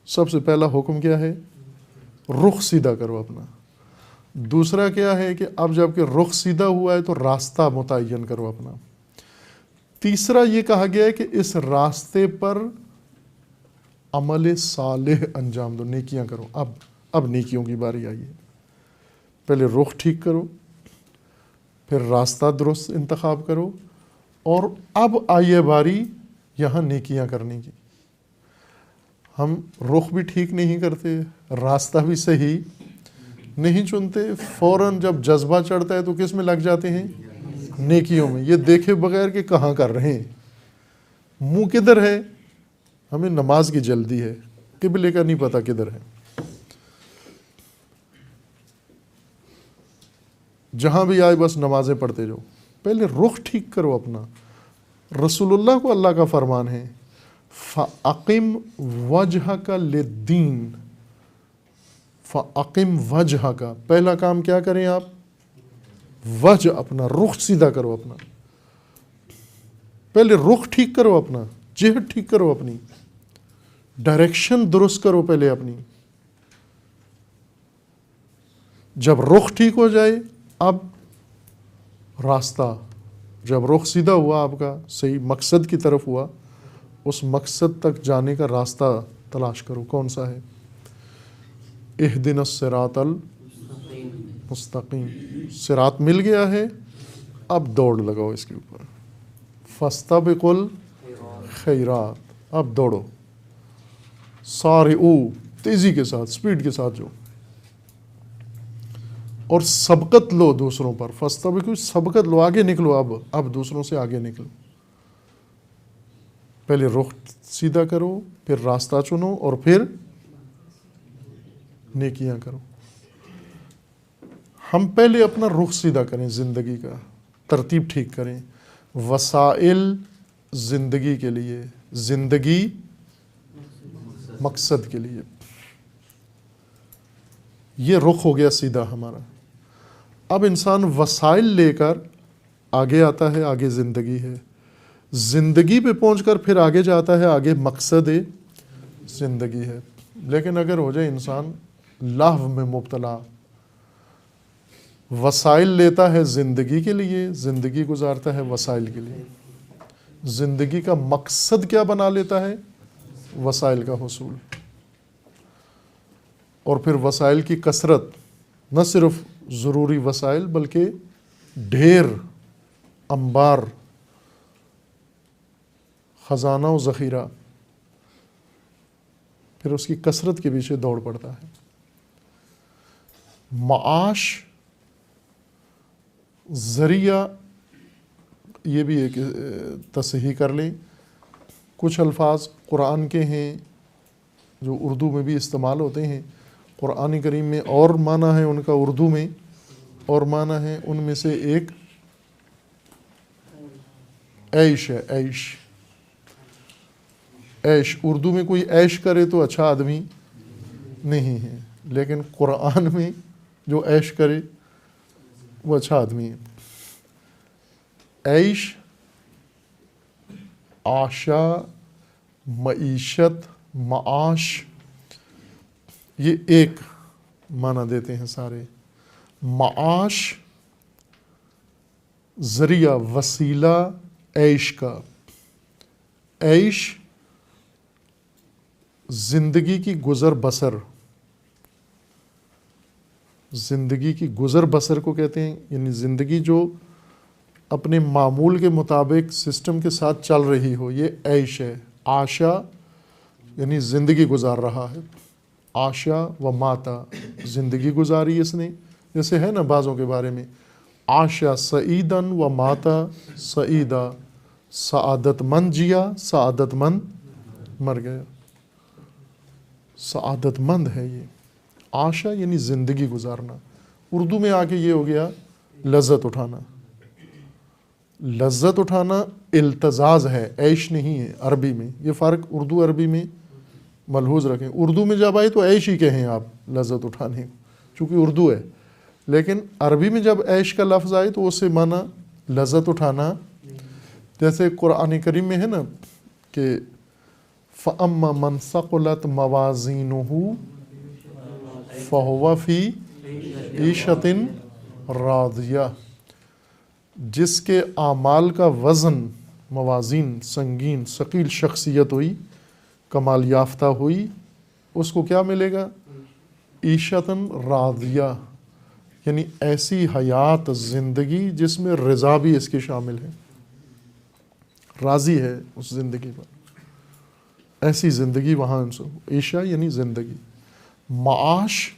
سب سے پہلا حکم کیا ہے؟ رخ سیدھا کرو اپنا. دوسرا کیا ہے کہ اب جب کہ رخ سیدھا ہوا ہے تو راستہ متعین کرو اپنا. تیسرا یہ کہا گیا ہے کہ اس راستے پر عمل صالح انجام دو، نیکیاں کرو. اب نیکیوں کی باری آئی ہے. پہلے رخ ٹھیک کرو، پھر راستہ درست انتخاب کرو، اور اب آئیے باری یہاں نیکیاں کرنے کی. ہم رخ بھی ٹھیک نہیں کرتے، راستہ بھی صحیح نہیں چنتے. فوراً جب جذبہ چڑھتا ہے تو کس میں لگ جاتے ہیں؟ نیکیوں میں. یہ دیکھے بغیر کہ کہاں کر رہے ہیں، منہ کدھر ہے. ہمیں نماز کی جلدی ہے، قبلے کا نہیں پتا کدھر ہے. جہاں بھی آئے بس نمازیں پڑھتے جاؤ. پہلے رخ ٹھیک کرو اپنا. رسول اللہ کو اللہ کا فرمان ہے، فَأَقِمْ وَجْهَكَ لِلدِّينِ. فَأَقِمْ وَجْهَكَ، پہلا کام کیا کریں آپ؟ وجہ، اپنا رخ سیدھا کرو اپنا. پہلے رخ ٹھیک کرو اپنا، جہت ٹھیک کرو اپنی، ڈائریکشن درست کرو پہلے اپنی. جب رخ ٹھیک ہو جائے، اب راستہ، جب رخ سیدھا ہوا آپ کا، صحیح مقصد کی طرف ہوا، اس مقصد تک جانے کا راستہ تلاش کرو. کون سا ہے؟ اہدنا الصراط المستقیم. صراط مل گیا ہے، اب دوڑ لگاؤ اس کے اوپر. فاستبقوا الخیرات، اب دوڑو. سارعوا، تیزی کے ساتھ، سپیڈ کے ساتھ جو، اور سبقت لو دوسروں پر. فاستبقوا، سبقت لو، آگے نکلو. اب دوسروں سے آگے نکلو. پہلے رخ سیدھا کرو، پھر راستہ چنو، اور پھر نیکیاں کرو. ہم پہلے اپنا رخ سیدھا کریں، زندگی کا ترتیب ٹھیک کریں. وسائل زندگی کے لیے، زندگی مقصد کے لیے. یہ رخ ہو گیا سیدھا ہمارا. اب انسان وسائل لے کر آگے آتا ہے، آگے زندگی ہے. زندگی پہ پہنچ کر پھر آگے جاتا ہے، آگے مقصد زندگی ہے. لیکن اگر ہو جائے انسان لہو میں مبتلا، وسائل لیتا ہے زندگی کے لیے، زندگی گزارتا ہے وسائل کے لیے. زندگی کا مقصد کیا بنا لیتا ہے؟ وسائل کا حصول. اور پھر وسائل کی کثرت نہ صرف ضروری وسائل بلکہ ڈھیر انبار خزانہ و ذخیرہ، پھر اس کی کثرت کے پیچھے دوڑ پڑتا ہے۔ معاش ذریعہ، یہ بھی ایک تصحیح کر لیں، کچھ الفاظ قرآن کے ہیں جو اردو میں بھی استعمال ہوتے ہیں، قرآن کریم میں اور معنی ہے ان کا، اردو میں اور معنی ہے، ان میں سے ایک عیش ہے۔ عیش، عیش اردو میں کوئی عیش کرے تو اچھا آدمی نہیں ہے، لیکن قرآن میں جو عیش کرے وہ اچھا آدمی ہے۔ عیش، آشا، معیشت، معاش، یہ ایک معنی دیتے ہیں سارے۔ معاش ذریعہ، وسیلہ عیش کا۔ عیش زندگی کی گزر بسر، زندگی کی گزر بسر کو کہتے ہیں، یعنی زندگی جو اپنے معمول کے مطابق سسٹم کے ساتھ چل رہی ہو، یہ عیش ہے۔ آشا یعنی زندگی گزار رہا ہے، آشا و ماتا، زندگی گزاری اس نے، جیسے ہے نا بعضوں کے بارے میں، آشا سعیدن و ماتا سعیدہ، سعادت مند جیا، سعادت مند مر گیا، سعادت مند ہے یہ۔ آشا یعنی زندگی گزارنا، اردو میں آ کے یہ ہو گیا لذت اٹھانا۔ لذت اٹھانا التزاز ہے، عیش نہیں ہے عربی میں، یہ فرق اردو عربی میں ملحوظ رکھیں۔ اردو میں جب آئے تو عیش ہی کہیں آپ لذت اٹھانے کو، چونکہ اردو ہے، لیکن عربی میں جب عیش کا لفظ آئے تو اس سے معنی لذت اٹھانا، جیسے قرآن کریم میں ہے نا کہ فَأَمَّا مَنْ ثَقُلَتْ مَوَازِينُهُ فَهُوَ فِي عِيشَةٍ رَاضِيَةٍ، جس کے اعمال کا وزن، موازین، سنگین ثقیل شخصیت ہوئی، کمال یافتہ ہوئی، اس کو کیا ملے گا؟ عیشتاً راضیہ، یعنی ایسی حیات، زندگی جس میں رضا بھی اس کی شامل ہے، راضی ہے اس زندگی پر، ایسی زندگی وہاں ان سے۔ عیشہ یعنی زندگی۔ معاش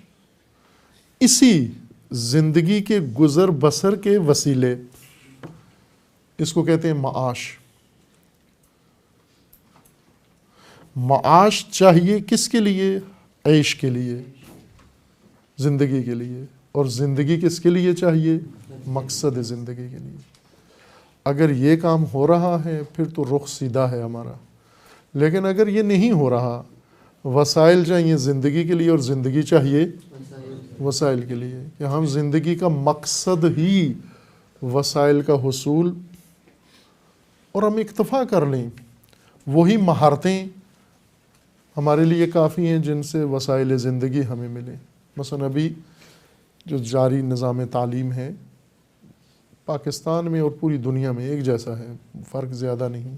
اسی زندگی کے گزر بسر کے وسیلے، اس کو کہتے ہیں معاش۔ معاش چاہیے کس کے لیے؟ عیش کے لیے، زندگی کے لیے۔ اور زندگی کس کے لیے چاہیے؟ مقصد زندگی کے لیے۔ اگر یہ کام ہو رہا ہے پھر تو رخ سیدھا ہے ہمارا، لیکن اگر یہ نہیں ہو رہا، وسائل چاہیے زندگی کے لیے اور زندگی چاہیے وسائل کے لیے، کہ ہم زندگی کا مقصد ہی وسائل کا حصول، اور ہم اکتفا کر لیں، وہی مہارتیں ہمارے لیے کافی ہیں جن سے وسائل زندگی ہمیں ملے۔ مثلا ابھی جو جاری نظام تعلیم ہے پاکستان میں اور پوری دنیا میں ایک جیسا ہے، فرق زیادہ نہیں،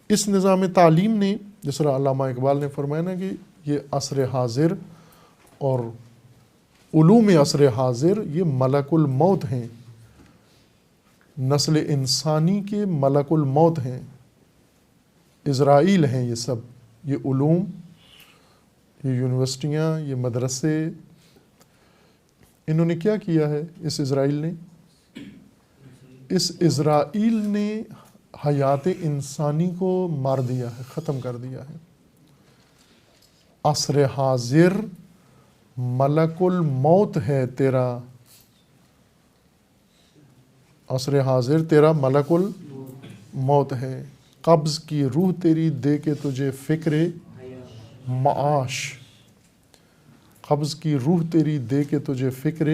اس نظام تعلیم نے، جس طرح علامہ اقبال نے فرمایا نا کہ یہ عصر حاضر اور علوم عصر حاضر یہ ملک الموت ہیں، نسل انسانی کے ملک الموت ہیں، اسرائیل ہیں یہ سب، یہ علوم، یہ یونیورسٹیاں، یہ مدرسے، انہوں نے کیا کیا ہے؟ اس اسرائیل نے حیات انسانی کو مار دیا ہے، ختم کر دیا ہے۔ عصر حاضر ملک الموت ہے تیرا، عصر حاضر تیرا ملک الموت ہے، قبض کی روح تیری دے کے تجھے فکر معاش، قبض کی روح تیری دے کے تجھے فکر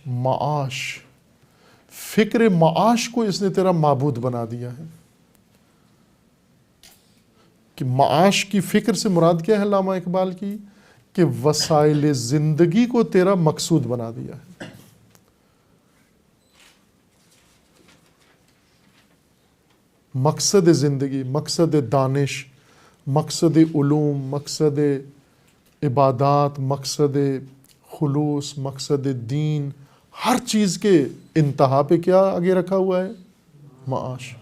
معاش، فکر معاش کو اس نے تیرا معبود بنا دیا ہے۔ کہ معاش کی فکر سے مراد کیا ہے علامہ اقبال کی؟ کہ وسائل زندگی کو تیرا مقصود بنا دیا ہے۔ مقصد زندگی، مقصد دانش، مقصد علوم، مقصد عبادات، مقصد خلوص، مقصد دین، ہر چیز کے انتہا پہ کیا آگے رکھا ہوا ہے؟ معاش۔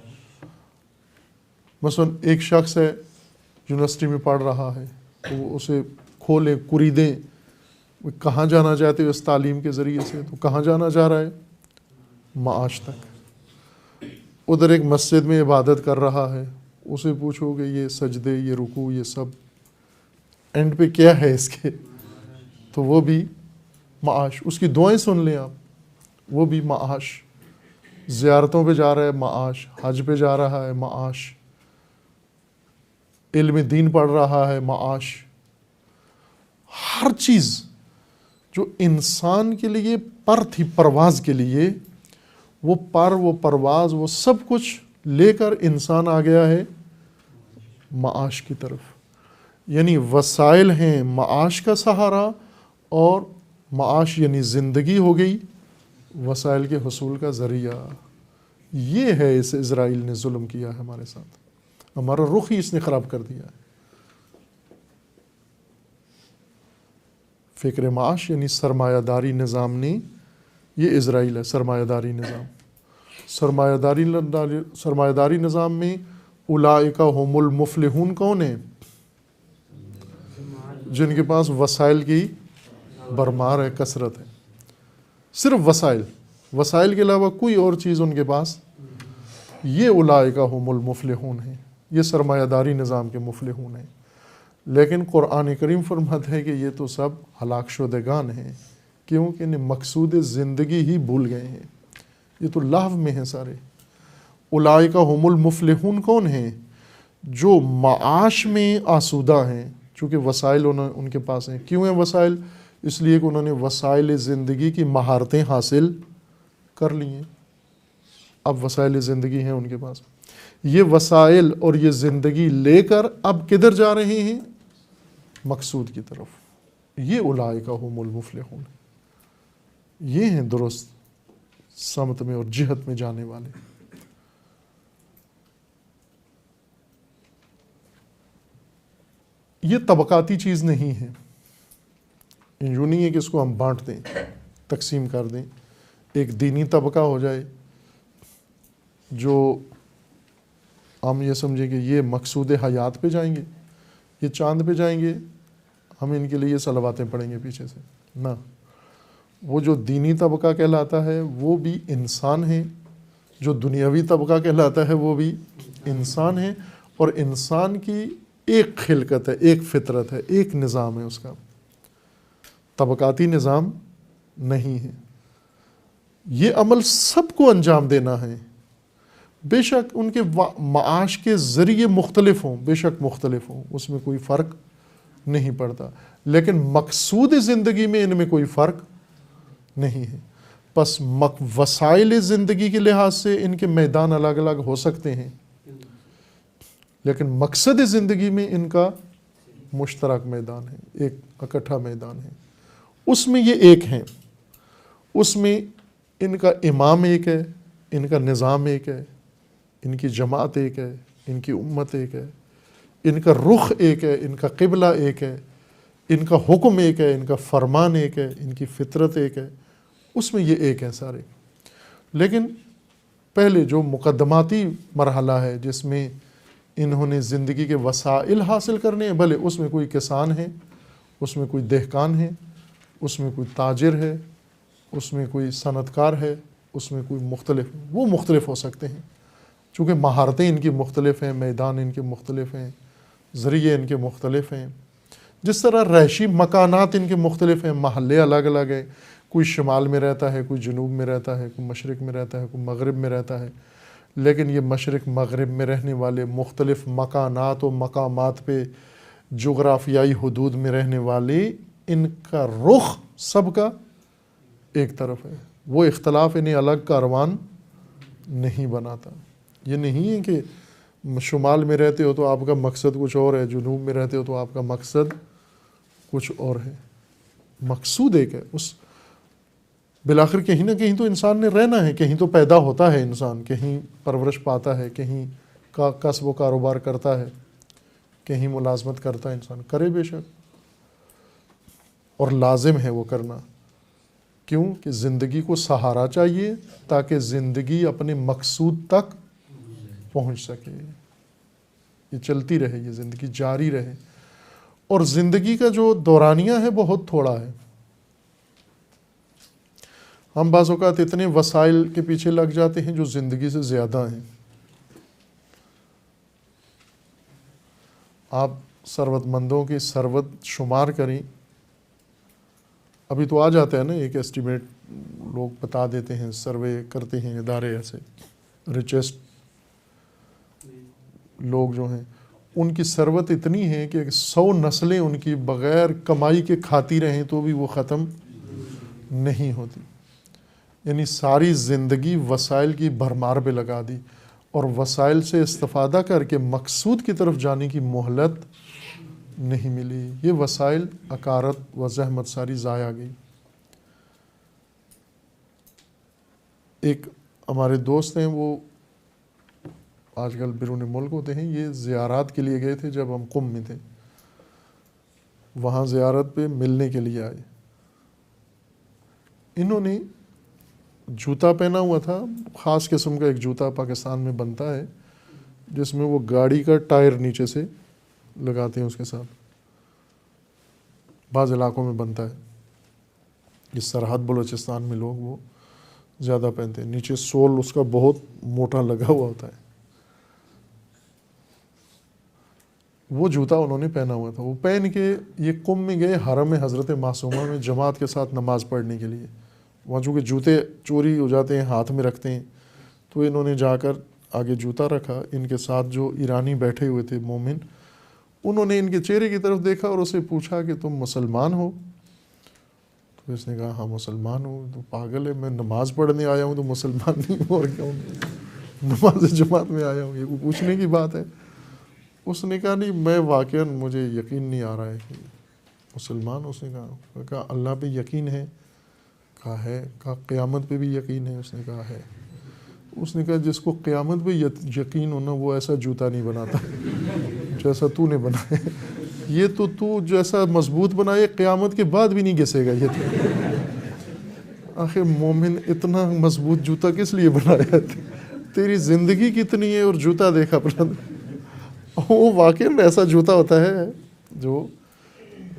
مثلا ایک شخص ہے یونیورسٹی میں پڑھ رہا ہے، تو وہ اسے کھولیں کریدیں، وہ کہاں جانا چاہتے ہو اس تعلیم کے ذریعے سے؟ تو کہاں جانا چاہ رہا ہے؟ معاش تک۔ ادھر ایک مسجد میں عبادت کر رہا ہے، اسے پوچھو کہ یہ سجدے، یہ رکوع، یہ سب اینڈ پہ کیا ہے اس کے؟ تو وہ بھی معاش۔ اس کی دعائیں سن لیں آپ، وہ بھی معاش۔ زیارتوں پہ جا رہا ہے، معاش۔ حج پہ جا رہا ہے، معاش۔ علم دین پڑھ رہا ہے، معاش۔ ہر چیز جو انسان کے لیے پر تھی، پرواز کے لیے، وہ پرواز، وہ سب کچھ لے کر انسان آ گیا ہے معاش کی طرف۔ یعنی وسائل ہیں معاش کا سہارا، اور معاش یعنی زندگی ہو گئی وسائل کے حصول کا ذریعہ۔ یہ ہے اس اسرائیل نے ظلم کیا ہے ہمارے ساتھ، ہمارا رخ ہی اس نے خراب کر دیا ہے۔ فکر معاش یعنی سرمایہ داری نظام نے، یہ اسرائیل ہے سرمایہ داری نظام۔ سرمایہ داری نظام میں اولئک هم المفلحون کون ہیں؟ جن کے پاس وسائل کی بھرمار ہے، کثرت ہے، صرف وسائل کے علاوہ کوئی اور چیز ان کے پاس، یہ اولئک هم المفلحون ہیں، یہ سرمایہ داری نظام کے مفلحون ہیں۔ لیکن قرآن کریم فرماتا ہے کہ یہ تو سب ہلاک شدگان ہیں، کیونکہ انہیں مقصود زندگی ہی بھول گئے ہیں، یہ تو لہو میں ہیں سارے۔ اولئک هم المفلحون کون ہیں؟ جو معاش میں آسودہ ہیں، چونکہ وسائل ان کے پاس ہیں۔ کیوں ہیں وسائل؟ اس لیے کہ انہوں نے وسائل زندگی کی مہارتیں حاصل کر لی ہیں، اب وسائل زندگی ہیں ان کے پاس۔ یہ وسائل اور یہ زندگی لے کر اب کدھر جا رہے ہیں؟ مقصود کی طرف۔ یہ اولئک هم المفلحون، یہ ہیں درست سمت میں اور جہت میں جانے والے۔ یہ طبقاتی چیز نہیں ہے، یوں نہیں ہے کہ اس کو ہم بانٹ دیں، تقسیم کر دیں۔ ایک دینی طبقہ ہو جائے جو ہم یہ سمجھیں کہ یہ مقصود حیات پہ جائیں گے، یہ چاند پہ جائیں گے، ہم ان کے لیے صلواتیں پڑھیں گے پیچھے سے، نہ۔ وہ جو دینی طبقہ کہلاتا ہے وہ بھی انسان ہے، جو دنیاوی طبقہ کہلاتا ہے وہ بھی انسان ہے، اور انسان کی ایک خلقت ہے، ایک فطرت ہے، ایک نظام ہے اس کا، طبقاتی نظام نہیں ہے۔ یہ عمل سب کو انجام دینا ہے، بے شک ان کے معاش کے ذریعے مختلف ہوں، بے شک مختلف ہوں، اس میں کوئی فرق نہیں پڑتا، لیکن مقصود زندگی میں ان میں کوئی فرق نہیں ہے۔ پس وسائل زندگی کے لحاظ سے ان کے میدان الگ الگ ہو سکتے ہیں، لیکن مقصد زندگی میں ان کا مشترک میدان ہے، ایک اکٹھا میدان ہے۔ اس میں یہ ایک ہیں، اس میں ان کا امام ایک ہے، ان کا نظام ایک ہے، ان کی جماعت ایک ہے، ان کی امت ایک ہے، ان کا رخ ایک ہے، ان کا قبلہ ایک ہے، ان کا حکم ایک ہے، ان کا فرمان ایک ہے، ان کی فطرت ایک ہے، اس میں یہ ایک ہیں سارے۔ لیکن پہلے جو مقدماتی مرحلہ ہے جس میں انہوں نے زندگی کے وسائل حاصل کرنے ہیں، بھلے اس میں کوئی کسان ہے، اس میں کوئی دہقان ہے، اس میں کوئی تاجر ہے، اس میں کوئی صنعت کار ہے، اس میں کوئی مختلف، وہ مختلف ہو سکتے ہیں، چونکہ مہارتیں ان کی مختلف ہیں، میدان ان کے مختلف ہیں، ذریعے ان کے مختلف ہیں۔ جس طرح رہائشی مکانات ان کے مختلف ہیں، محلے الگ الگ ہیں، کوئی شمال میں رہتا ہے، کوئی جنوب میں رہتا ہے، کوئی مشرق میں رہتا ہے، کوئی مغرب میں رہتا ہے، لیکن یہ مشرق مغرب میں رہنے والے مختلف مکانات و مقامات پہ جغرافیائی حدود میں رہنے والے، ان کا رخ سب کا ایک طرف ہے، وہ اختلاف انہیں الگ کاروان نہیں بناتا۔ یہ نہیں ہے کہ شمال میں رہتے ہو تو آپ کا مقصد کچھ اور ہے، جنوب میں رہتے ہو تو آپ کا مقصد کچھ اور ہے، مقصود ایک ہے۔ اس بالآخر کہیں نہ کہیں تو انسان نے رہنا ہے، کہیں تو پیدا ہوتا ہے انسان، کہیں پرورش پاتا ہے، کہیں کا کسب و کاروبار کرتا ہے، کہیں ملازمت کرتا ہے، انسان کرے بے شک، اور لازم ہے وہ کرنا. کیوں کہ زندگی کو سہارا چاہیے تاکہ زندگی اپنے مقصود تک پہنچ سکے. یہ چلتی رہے, یہ زندگی جاری رہے. اور زندگی کا جو دورانیہ ہے بہت تھوڑا ہے. ہم بعض اوقات اتنے وسائل کے پیچھے لگ جاتے ہیں جو زندگی سے زیادہ ہیں. آپ ثروت مندوں کی ثروت شمار کریں, ابھی تو آ جاتا ہے نا ایک ایسٹیمیٹ, لوگ بتا دیتے ہیں, سروے کرتے ہیں ادارے ایسے, ریچسٹ لوگ جو ہیں ان کی ثروت اتنی ہے کہ 100 نسلیں ان کی بغیر کمائی کے کھاتی رہیں تو بھی وہ ختم نہیں ہوتی. یعنی ساری زندگی وسائل کی بھرمار پہ لگا دی اور وسائل سے استفادہ کر کے مقصود کی طرف جانے کی مہلت نہیں ملی. یہ وسائل اکارت و زحمت ساری ضائع گئی. ایک ہمارے دوست ہیں, وہ آج کل بیرون ملک ہوتے ہیں, یہ زیارات کے لیے گئے تھے جب ہم قم میں تھے. وہاں زیارت پہ ملنے کے لیے آئے. انہوں نے جوتا پہنا ہوا تھا, خاص قسم کا ایک جوتا پاکستان میں بنتا ہے جس میں وہ گاڑی کا ٹائر نیچے سے لگاتے ہیں اس کے ساتھ, بعض علاقوں میں بنتا ہے. اس سرحد بلوچستان میں لوگ وہ زیادہ پہنتے ہیں. نیچے سول اس کا بہت موٹا لگا ہوا ہوتا ہے. وہ جوتا انہوں نے پہنا ہوا تھا. وہ پہن کے یہ قم میں گئے, حرم حضرت معصومہ میں جماعت کے ساتھ نماز پڑھنے کے لیے. وہاں چونکہ جوتے چوری ہو جاتے ہیں, ہاتھ میں رکھتے ہیں, تو انہوں نے جا کر آگے جوتا رکھا. ان کے ساتھ جو ایرانی بیٹھے ہوئے تھے مومن, انہوں نے ان کے چہرے کی طرف دیکھا اور اسے پوچھا کہ تم مسلمان ہو؟ تو اس نے کہا ہاں مسلمان ہوں. تو پاگل ہے, میں نماز پڑھنے آیا ہوں تو مسلمان نہیں ہوں اور کیا ہوں, نماز جماعت میں آیا ہوں, یہ کوئی پوچھنے کی بات ہے؟ اس نے کہا نہیں, میں واقعاً مجھے یقین نہیں آ رہا ہے کہ مسلمان. اس نے کہا اللہ پہ یقین ہے؟ کہا ہے. کہا قیامت پہ بھی یقین ہے؟ اس نے کہا ہے. اس نے کہا جس کو قیامت پہ یقین ہونا وہ ایسا جوتا نہیں بناتا جیسا تو نے بنایا. یہ تو جیسا مضبوط بنائے قیامت کے بعد بھی نہیں گھسے گا. یہ تو آخر مومن اتنا مضبوط جوتا کس لیے بنایا؟ تیری زندگی کتنی ہے اور جوتا دیکھا اپنا. وہ واقعی میں ایسا جوتا ہوتا ہے جو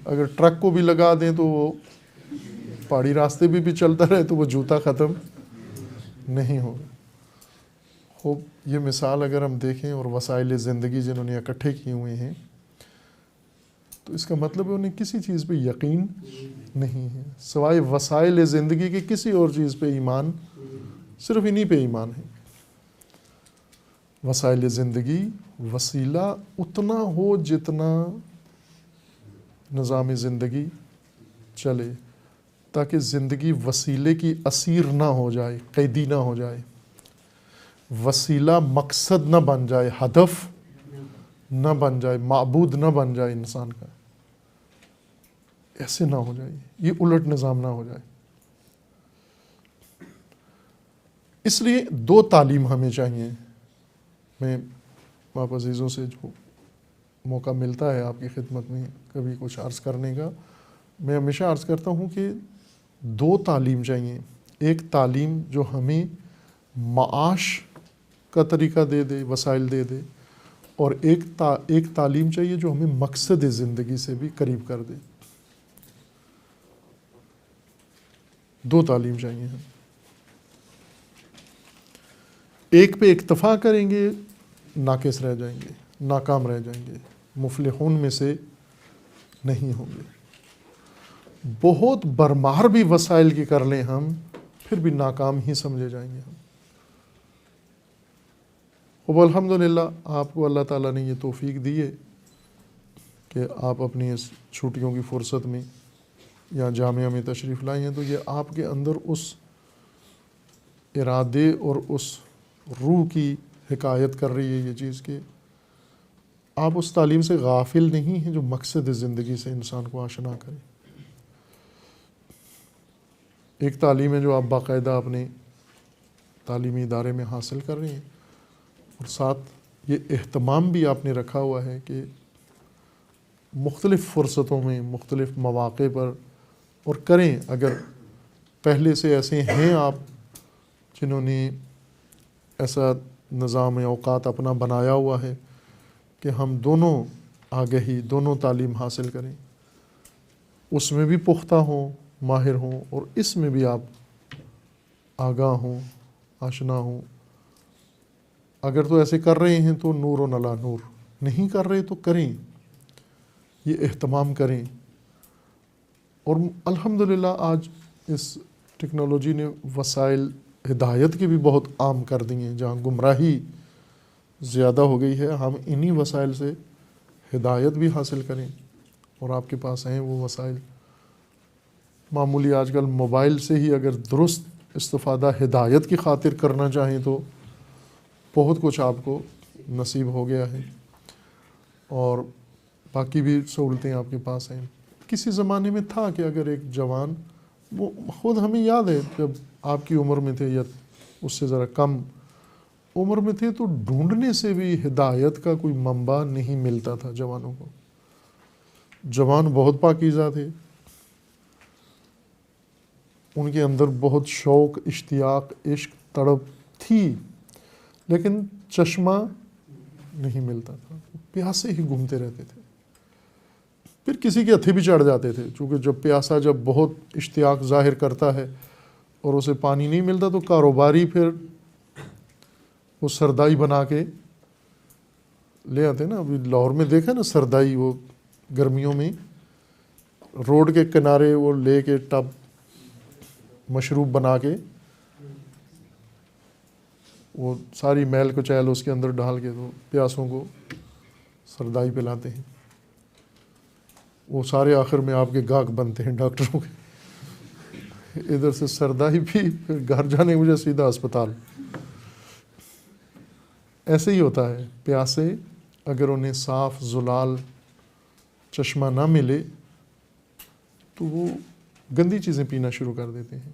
اگر ٹرک کو بھی لگا دیں تو وہ پہاڑی راستے بھی چلتا رہے تو وہ جوتا ختم نہیں ہوگا. خوب یہ مثال اگر ہم دیکھیں اور وسائل زندگی جنہوں نے اکٹھے کیے ہوئے ہیں تو اس کا مطلب ہے انہیں کسی چیز پہ یقین نہیں ہے سوائے وسائل زندگی کے. کسی اور چیز پہ ایمان, صرف انہی پہ ایمان ہے. وسائل زندگی وسیلہ اتنا ہو جتنا نظام زندگی چلے, تاکہ زندگی وسیلے کی اسیر نہ ہو جائے, قیدی نہ ہو جائے. وسیلہ مقصد نہ بن جائے, ہدف نہ بن جائے, معبود نہ بن جائے انسان کا. ایسے نہ ہو جائے, یہ الٹ نظام نہ ہو جائے. اس لیے 2 تعلیم ہمیں چاہیے. میں آپ عزیزوں سے جو موقع ملتا ہے آپ کی خدمت میں کبھی کچھ عرض کرنے کا, میں ہمیشہ عرض کرتا ہوں کہ 2 تعلیم چاہیے. ایک تعلیم جو ہمیں معاش کا طریقہ دے دے, وسائل دے دے, اور ایک تعلیم چاہیے جو ہمیں مقصد زندگی سے بھی قریب کر دے. 2 تعلیم چاہیے ہمیں. ایک پہ اکتفا کریں گے ناقص رہ جائیں گے, ناکام رہ جائیں گے, مفلحون میں سے نہیں ہوں گے. بہت برمار بھی وسائل کی کر لیں ہم, پھر بھی ناکام ہی سمجھے جائیں گے ہم. اب الحمدللہ آپ کو اللہ تعالیٰ نے یہ توفیق دی ہے کہ آپ اپنی اس چھٹیوں کی فرصت میں یا جامعہ میں تشریف لائے ہیں, تو یہ آپ کے اندر اس ارادے اور اس روح کی حکایت کر رہی ہے یہ چیز کہ آپ اس تعلیم سے غافل نہیں ہیں جو مقصد زندگی سے انسان کو آشنا کرے. ایک تعلیم ہے جو آپ باقاعدہ اپنے تعلیمی ادارے میں حاصل کر رہے ہیں, اور ساتھ یہ اہتمام بھی آپ نے رکھا ہوا ہے کہ مختلف فرصتوں میں, مختلف مواقع پر اور کریں. اگر پہلے سے ایسے ہیں آپ جنہوں نے ایسا نظام اوقات اپنا بنایا ہوا ہے کہ ہم دونوں آگہی، دونوں تعلیم حاصل کریں، اس میں بھی پختہ ہوں، ماہر ہوں، اور اس میں بھی آپ آگاہ ہوں، آشنا ہوں. اگر تو ایسے کر رہے ہیں تو نور و نلا نور، نہیں کر رہے تو کریں، یہ اہتمام کریں. اور الحمدللہ آج اس ٹیکنالوجی نے وسائل ہدایت کے بھی بہت عام کر دی ہیں. جہاں گمراہی زیادہ ہو گئی ہے، ہم انہی وسائل سے ہدایت بھی حاصل کریں، اور آپ کے پاس ہیں وہ وسائل. معمولی آج کل موبائل سے ہی اگر درست استفادہ ہدایت کی خاطر کرنا چاہیں تو بہت کچھ آپ کو نصیب ہو گیا ہے، اور باقی بھی سہولتیں آپ کے پاس ہیں. کسی زمانے میں تھا کہ اگر ایک جوان، وہ خود ہمیں یاد ہے جب آپ کی عمر میں تھے یا اس سے ذرا کم عمر میں تھے، تو ڈھونڈنے سے بھی ہدایت کا کوئی منبع نہیں ملتا تھا جوانوں کو. جوان بہت پاکیزہ تھے، ان کے اندر بہت شوق، اشتیاق، عشق، تڑپ تھی، لیکن چشمہ نہیں ملتا تھا، پیاسے ہی گھومتے رہتے تھے. پھر کسی کے ہتھے بھی چڑھ جاتے تھے، چونکہ جب پیاسا جب بہت اشتیاق ظاہر کرتا ہے اور اسے پانی نہیں ملتا تو کاروباری پھر وہ سردائی بنا کے لے آتے نا. ابھی لاہور میں دیکھا نا سردائی، وہ گرمیوں میں روڈ کے کنارے وہ لے کے ٹب مشروب بنا کے وہ ساری میل کچیل اس کے اندر ڈال کے تو پیاسوں کو سردائی پلاتے ہیں. وہ سارے آخر میں آپ کے گاہک بنتے ہیں ڈاکٹروں کے. ادھر سے سردائی پی، پھر گھر جانے مجھے سیدھا اسپتال. ایسے ہی ہوتا ہے. پیاسے اگر انہیں صاف زلال چشمہ نہ ملے تو وہ گندی چیزیں پینا شروع کر دیتے ہیں.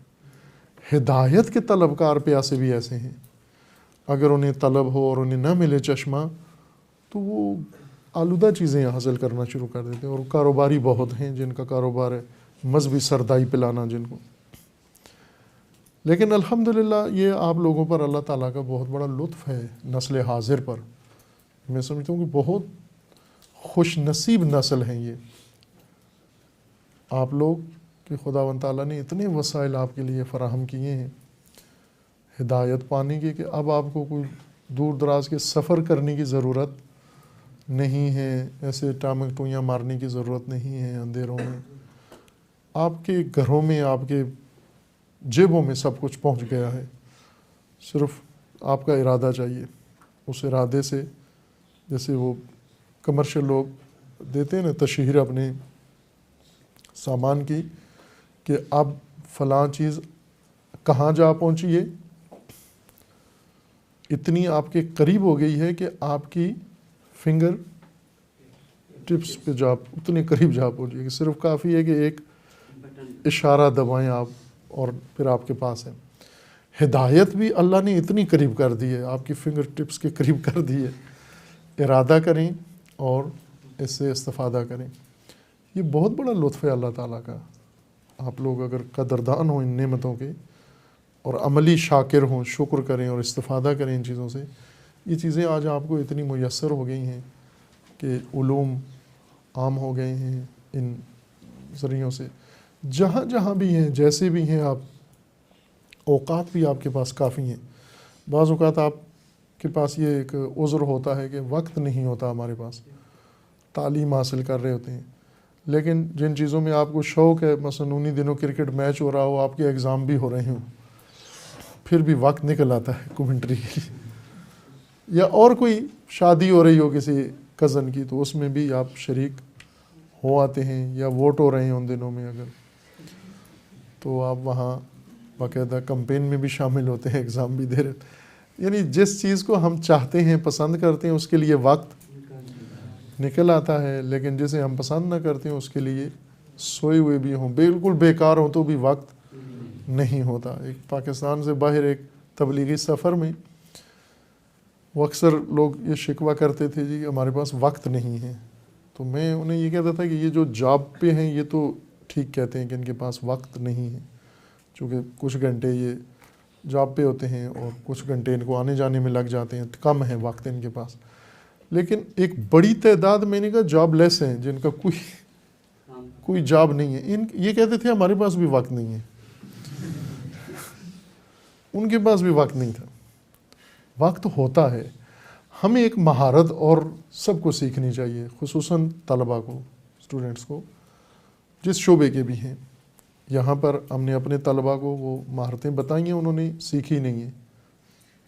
ہدایت کے طلبکار پیاسے بھی ایسے ہیں، اگر انہیں طلب ہو اور انہیں نہ ملے چشمہ تو وہ آلودہ چیزیں حاصل کرنا شروع کر دیتے ہیں. اور کاروباری بہت ہیں جن کا کاروبار ہے مذہبی سردائی پلانا جن کو. لیکن الحمدللہ یہ آپ لوگوں پر اللہ تعالیٰ کا بہت بڑا لطف ہے، نسل حاضر پر. میں سمجھتا ہوں کہ بہت خوش نصیب نسل ہیں یہ آپ لوگ، کہ خداوند تعالیٰ نے اتنے وسائل آپ کے لیے فراہم کیے ہیں ہدایت پانے کے، کہ اب آپ کو کوئی دور دراز کے سفر کرنے کی ضرورت نہیں ہے، ایسے ٹامک ٹوئیاں مارنے کی ضرورت نہیں ہے اندھیروں میں. آپ کے گھروں میں، آپ کے جیبوں میں سب کچھ پہنچ گیا ہے. صرف آپ کا ارادہ چاہیے. اس ارادے سے، جیسے وہ کمرشل لوگ دیتے ہیں نا تشہیر اپنے سامان کی، کہ اب فلاں چیز کہاں جا پہنچی ہے، اتنی آپ کے قریب ہو گئی ہے کہ آپ کی فنگر ٹپس پہ اتنے قریب جا پہنچی ہے کہ صرف کافی ہے کہ ایک اشارہ دبائیں آپ اور پھر آپ کے پاس ہے. ہدایت بھی اللہ نے اتنی قریب کر دی ہے، آپ کی فنگر ٹپس کے قریب کر دی ہے. ارادہ کریں اور اس سے استفادہ کریں. یہ بہت بڑا لطف ہے اللہ تعالیٰ کا. آپ لوگ اگر قدردان ہوں ان نعمتوں کے اور عملی شاکر ہوں، شکر کریں اور استفادہ کریں ان چیزوں سے. یہ چیزیں آج آپ کو اتنی میسر ہو گئی ہیں کہ علوم عام ہو گئے ہیں ان ذریعوں سے. جہاں جہاں بھی ہیں، جیسے بھی ہیں آپ، اوقات بھی آپ کے پاس کافی ہیں. بعض اوقات آپ کے پاس یہ ایک عذر ہوتا ہے کہ وقت نہیں ہوتا ہمارے پاس، تعلیم حاصل کر رہے ہوتے ہیں. لیکن جن چیزوں میں آپ کو شوق ہے، مثلا انہی دنوں کرکٹ میچ ہو رہا ہو، آپ کے ایگزام بھی ہو رہے ہوں، پھر بھی وقت نکل آتا ہے کومنٹری کے لیے. یا اور کوئی شادی ہو رہی ہو کسی کزن کی تو اس میں بھی آپ شریک ہو آتے ہیں. یا ووٹ ہو رہے ہیں ان دنوں میں اگر، تو آپ وہاں باقاعدہ کمپین میں بھی شامل ہوتے ہیں، ایگزام بھی دے رہے ہیں. یعنی جس چیز کو ہم چاہتے ہیں، پسند کرتے ہیں، اس کے لیے وقت نکل آتا ہے. لیکن جسے ہم پسند نہ کرتے ہیں، اس کے لیے سوئے ہوئے بھی ہوں، بالکل بیکار ہوں تو بھی وقت نہیں ہوتا. ایک پاکستان سے باہر ایک تبلیغی سفر میں وہ اکثر لوگ یہ شکوہ کرتے تھے جی ہمارے پاس وقت نہیں ہے. تو میں انہیں یہ کہتا تھا کہ یہ جو جاب پہ ہیں یہ تو ٹھیک کہتے ہیں کہ ان کے پاس وقت نہیں ہے، چونکہ کچھ گھنٹے یہ جاب پہ ہوتے ہیں اور کچھ گھنٹے ان کو آنے جانے میں لگ جاتے ہیں، کم ہے وقت ان کے پاس. لیکن ایک بڑی تعداد میں نے کہا جاب لیس ہیں، جن کا کوئی جاب نہیں ہے. یہ کہتے تھے ہمارے پاس بھی وقت نہیں ہے. ان کے پاس بھی وقت نہیں تھا. وقت ہوتا ہے. ہمیں ایک مہارت اور سب کو سیکھنی چاہیے، خصوصاً طلباء کو، اسٹوڈنٹس کو، جس شعبے کے بھی ہیں. یہاں پر ہم نے اپنے طلباء کو وہ مہارتیں بتائی ہیں، انہوں نے سیکھی نہیں ہیں،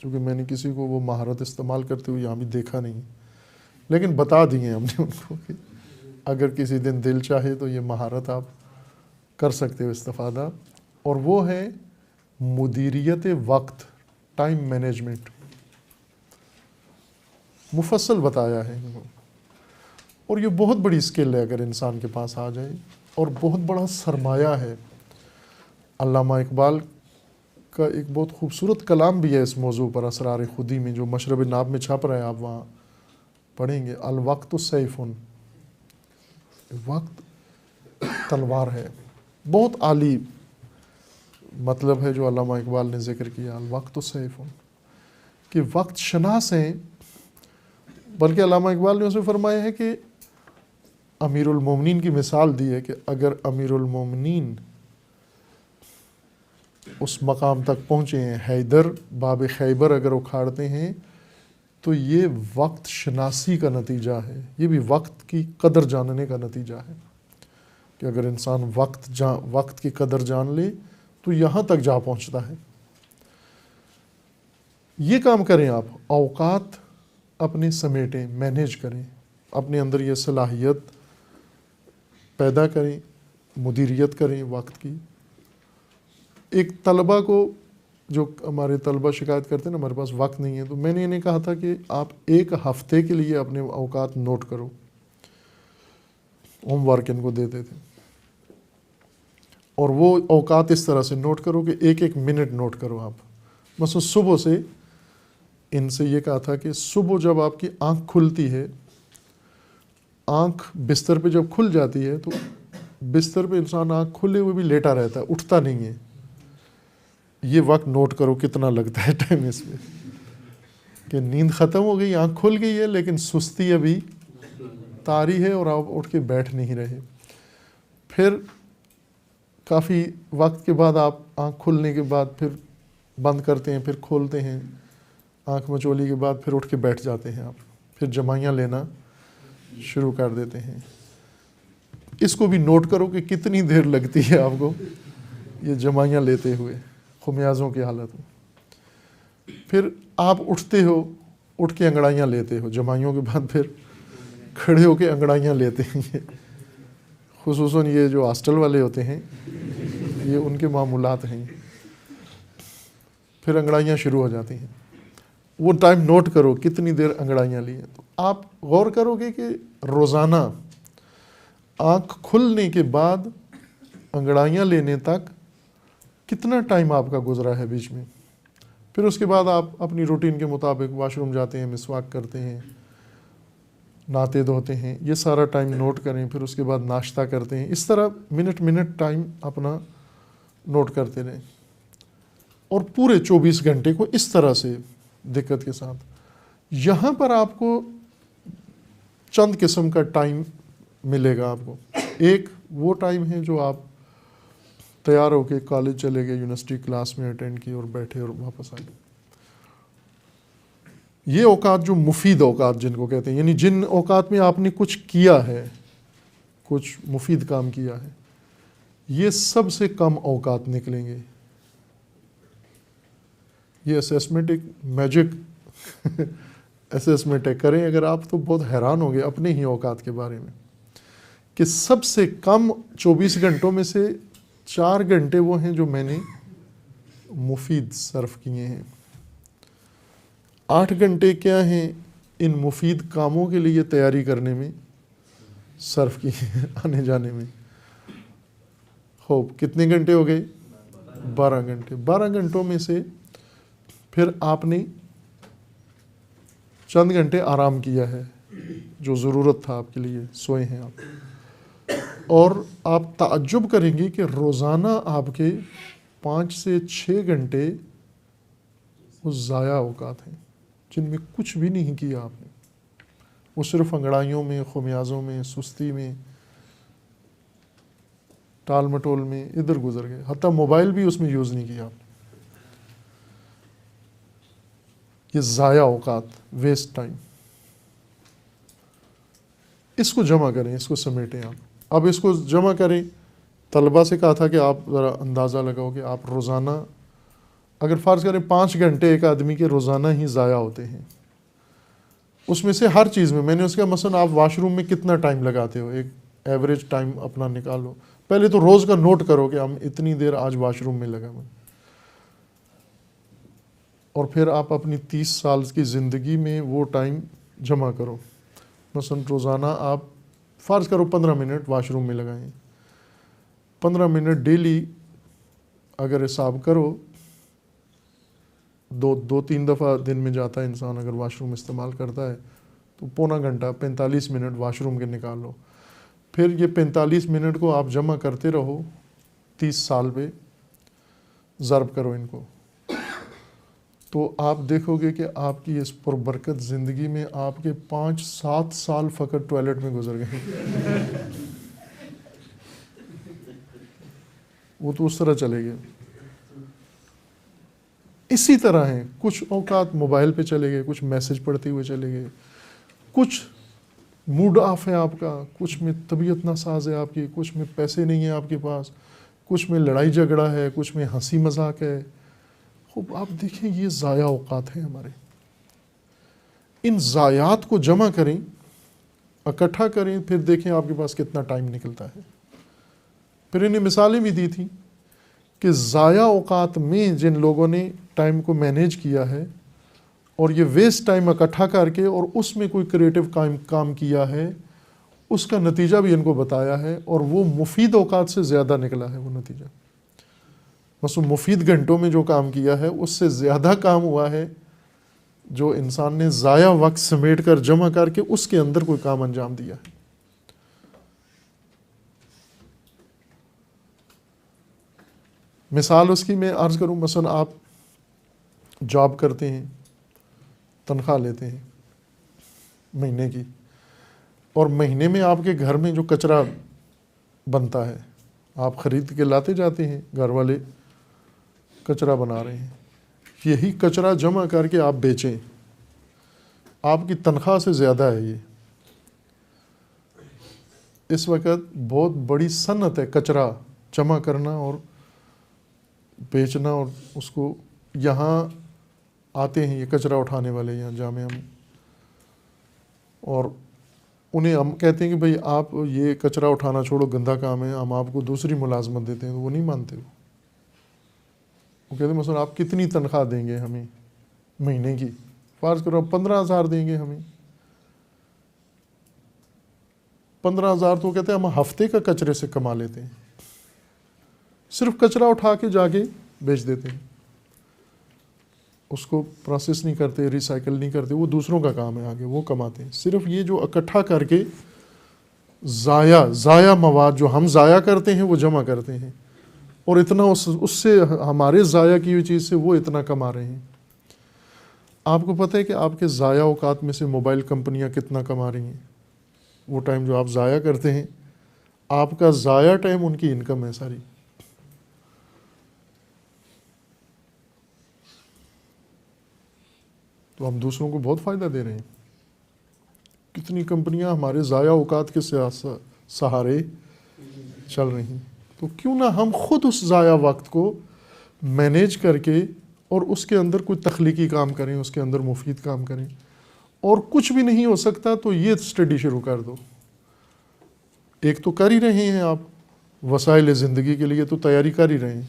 چونکہ میں نے کسی کو وہ مہارت استعمال کرتے ہوئے یہاں بھی دیکھا نہیں، لیکن بتا دی ہیں ہم نے ان کو کہ اگر کسی دن دل چاہے تو یہ مہارت آپ کر سکتے ہو استفادہ. اور وہ ہے مدیریت وقت، ٹائم مینجمنٹ. مفصل بتایا ہے ان کو. اور یہ بہت بڑی اسکل ہے اگر انسان کے پاس آ جائے، اور بہت بڑا سرمایہ ہے. علامہ اقبال کا ایک بہت خوبصورت کلام بھی ہے اس موضوع پر، اسرار خودی میں، جو مشرب ناب میں چھپ رہا ہے، آپ وہاں پڑھیں گے. الوقت سیف، وقت تلوار ہے. بہت عالی مطلب ہے جو علامہ اقبال نے ذکر کیا، الوقت سیف، کہ وقت شناس ہیں. بلکہ علامہ اقبال نے اسے فرمایا ہے کہ امیر المومنین کی مثال دی ہے کہ اگر امیر المومنین اس مقام تک پہنچے ہیں، حیدر باب خیبر اگر اکھاڑتے ہیں، تو یہ وقت شناسی کا نتیجہ ہے. یہ بھی وقت کی قدر جاننے کا نتیجہ ہے کہ اگر انسان وقت کی قدر جان لے تو یہاں تک جا پہنچتا ہے. یہ کام کریں آپ، اوقات اپنے سمیٹیں، مینیج کریں، اپنے اندر یہ صلاحیت پیدا کریں، مدیریت کریں وقت کی. ایک طلبہ کو، جو ہمارے طلبہ شکایت کرتے ہیں نا ہمارے پاس وقت نہیں ہے، تو میں نے انہیں کہا تھا کہ آپ ایک ہفتے کے لیے اپنے اوقات نوٹ کرو. ہوم ورک ان کو دیتے تھے، اور وہ اوقات اس طرح سے نوٹ کرو کہ ایک ایک منٹ نوٹ کرو آپ. مثلا صبح سے ان سے یہ کہا تھا کہ صبح جب آپ کی آنکھ کھلتی ہے، آنکھ بستر پہ جب کھل جاتی ہے تو بستر پہ انسان آنکھ کھلے ہوئے بھی لیٹا رہتا ہے، اٹھتا نہیں ہے. یہ وقت نوٹ کرو کتنا لگتا ہے ٹائم اس میں، کہ نیند ختم ہو گئی، آنکھ کھل گئی ہے، لیکن سستی ابھی طاری ہے اور آپ اٹھ کے بیٹھ نہیں رہے. پھر کافی وقت کے بعد آپ آنکھ کھلنے کے بعد پھر بند کرتے ہیں، پھر کھولتے ہیں، آنکھ مچولی کے بعد پھر اٹھ کے بیٹھ جاتے ہیں آپ، پھر جمائیاں لینا شروع کر دیتے ہیں. اس کو بھی نوٹ کرو کہ کتنی دیر لگتی ہے آپ کو یہ جمائیاں لیتے ہوئے خمیازوں کی حالت میں. پھر آپ اٹھتے ہو، اٹھ کے انگڑائیاں لیتے ہو، جمائیوں کے بعد پھر کھڑے ہو کے انگڑائیاں لیتے ہیں. خصوصاً یہ جو ہاسٹل والے ہوتے ہیں، یہ ان کے معمولات ہیں. پھر انگڑائیاں شروع ہو جاتی ہیں. وہ ٹائم نوٹ کرو کتنی دیر انگڑائیاں لی ہیں. تو آپ غور کرو گے کہ روزانہ آنکھ کھلنے کے بعد انگڑائیاں لینے تک کتنا ٹائم آپ کا گزرا ہے بیچ میں. پھر اس کے بعد آپ اپنی روٹین کے مطابق واش روم جاتے ہیں، مسواک کرتے ہیں، نہاتے دھوتے ہیں. یہ سارا ٹائم نوٹ کریں. پھر اس کے بعد ناشتہ کرتے ہیں. اس طرح منٹ ٹائم اپنا نوٹ کرتے رہیں، اور پورے 24 گھنٹے کو اس طرح سے دقت کے ساتھ. یہاں پر آپ کو چند قسم کا ٹائم ملے گا آپ کو. ایک وہ ٹائم ہے جو آپ تیار ہو کے کالج چلے گئے، یونیورسٹی کلاس میں اٹینڈ کی اور بیٹھے اور واپس آئے. یہ اوقات جو مفید اوقات جن کو کہتے ہیں، یعنی جن اوقات میں آپ نے کچھ کیا ہے، کچھ مفید کام کیا ہے، یہ سب سے کم اوقات نکلیں گے. یہ اسیسمنٹ ایک میجک اسیسمنٹ ہے، کریں اگر آپ تو بہت حیران ہوں گے اپنے ہی اوقات کے بارے میں، کہ سب سے کم 24 گھنٹوں میں سے 4 گھنٹے وہ ہیں جو میں نے مفید صرف کیے ہیں. 8 گھنٹے کیا ہیں ان مفید کاموں کے لیے تیاری کرنے میں صرف کیے ہیں، آنے جانے میں. خوب کتنے گھنٹے ہو گئے؟ 12 گھنٹے. 12 گھنٹوں میں سے پھر آپ نے چند گھنٹے آرام کیا ہے جو ضرورت تھا آپ کے لیے، سوئے ہیں آپ. اور آپ تعجب کریں گے کہ روزانہ آپ کے 5 سے 6 گھنٹے وہ ضائع اوقات ہیں جن میں کچھ بھی نہیں کیا آپ نے. وہ صرف انگڑائیوں میں، خمیازوں میں، سستی میں، ٹال مٹول میں ادھر گزر گئے. حتیٰ موبائل بھی اس میں یوز نہیں کیا آپ نے. یہ ضائع اوقات، ویسٹ ٹائم. اس کو جمع کریں، اس کو سمیٹیں آپ. اب اس کو جمع کریں. طلبہ سے کہا تھا کہ آپ ذرا اندازہ لگاؤ کہ آپ روزانہ اگر فرض کریں 5 گھنٹے ایک آدمی کے روزانہ ہی ضائع ہوتے ہیں، اس میں سے ہر چیز میں نے اس کا مثلا آپ واش روم میں کتنا ٹائم لگاتے ہو، ایک ایوریج ٹائم اپنا نکالو. پہلے تو روز کا نوٹ کرو کہ ہم اتنی دیر آج واش روم میں لگا ہوئے، اور پھر آپ اپنی 30 سال کی زندگی میں وہ ٹائم جمع کرو. مثلا روزانہ آپ فرض کرو 15 منٹ واش روم میں لگائیں. 15 منٹ ڈیلی اگر حساب کرو، دو تین دفعہ دن میں جاتا ہے انسان اگر واش روم استعمال کرتا ہے، تو پونا گھنٹہ 45 منٹ واش روم کے نکال لو. پھر یہ 45 منٹ کو آپ جمع کرتے رہو 30 سال پہ، ضرب کرو ان کو، تو آپ دیکھو گے کہ آپ کی اس پربرکت زندگی میں آپ کے 5-7 سال فقط ٹوائلٹ میں گزر گئے. وہ تو اس طرح چلے گئے. اسی طرح ہیں کچھ اوقات موبائل پہ چلے گئے، کچھ میسج پڑھتے ہوئے چلے گئے، کچھ موڈ آف ہے آپ کا، کچھ میں طبیعت ناساز ہے آپ کی، کچھ میں پیسے نہیں ہیں آپ کے پاس، کچھ میں لڑائی جھگڑا ہے، کچھ میں ہنسی مذاق ہے. خوب آپ دیکھیں یہ ضائع اوقات ہیں ہمارے. ان ضائعات کو جمع کریں، اکٹھا کریں، پھر دیکھیں آپ کے پاس کتنا ٹائم نکلتا ہے. پھر انہیں مثالیں بھی دی تھیں کہ ضائع اوقات میں جن لوگوں نے ٹائم کو مینیج کیا ہے اور یہ ویسٹ ٹائم اکٹھا کر کے اور اس میں کوئی کریٹو کام کیا ہے، اس کا نتیجہ بھی ان کو بتایا ہے، اور وہ مفید اوقات سے زیادہ نکلا ہے وہ نتیجہ. مثلا مفید گھنٹوں میں جو کام کیا ہے اس سے زیادہ کام ہوا ہے جو انسان نے ضائع وقت سمیٹ کر جمع کر کے اس کے اندر کوئی کام انجام دیا ہے. مثال اس کی میں عرض کروں، مثلا آپ جاب کرتے ہیں، تنخواہ لیتے ہیں مہینے کی، اور مہینے میں آپ کے گھر میں جو کچرا بنتا ہے آپ خرید کے لاتے جاتے ہیں، گھر والے کچرا بنا رہے ہیں، یہی کچرا جمع کر کے آپ بیچیں، آپ کی تنخواہ سے زیادہ ہے. یہ اس وقت بہت بڑی صنعت ہے کچرا جمع کرنا اور بیچنا. اور اس کو یہاں آتے ہیں یہ کچرا اٹھانے والے یہاں جامعہ میں، اور انہیں ہم کہتے ہیں کہ بھئی آپ یہ کچرا اٹھانا چھوڑو، گندا کام ہے، ہم آپ کو دوسری ملازمت دیتے ہیں. تو وہ نہیں مانتے. وہ کہتے ہیں مثلا آپ کتنی تنخواہ دیں گے ہمیں مہینے کی؟ فرض کرو 15,000 دیں گے ہمیں. 15,000 تو کہتے ہیں ہم ہفتے کا کچرے سے کما لیتے ہیں. صرف کچرا اٹھا کے جا کے بیچ دیتے ہیں، اس کو پروسیس نہیں کرتے، ریسائیکل نہیں کرتے. وہ دوسروں کا کام ہے، آگے وہ کماتے ہیں. صرف یہ جو اکٹھا کر کے ضائع مواد جو ہم ضائع کرتے ہیں وہ جمع کرتے ہیں، اور اتنا اس سے ہمارے ضائع کی ہوئی چیز سے وہ اتنا کما رہے ہیں. آپ کو پتہ ہے کہ آپ کے ضائع اوقات میں سے موبائل کمپنیاں کتنا کما رہی ہیں؟ وہ ٹائم جو آپ ضائع کرتے ہیں، آپ کا ضائع ٹائم ان کی انکم ہے ساری. تو ہم دوسروں کو بہت فائدہ دے رہے ہیں. کتنی کمپنیاں ہمارے ضائع اوقات کے سہارے چل رہی ہیں. تو کیوں نہ ہم خود اس ضائع وقت کو مینیج کر کے اور اس کے اندر کوئی تخلیقی کام کریں، اس کے اندر مفید کام کریں. اور کچھ بھی نہیں ہو سکتا تو یہ اسٹڈی شروع کر دو. ایک تو کر ہی رہے ہیں آپ، وسائل زندگی کے لیے تو تیاری کر ہی رہے ہیں.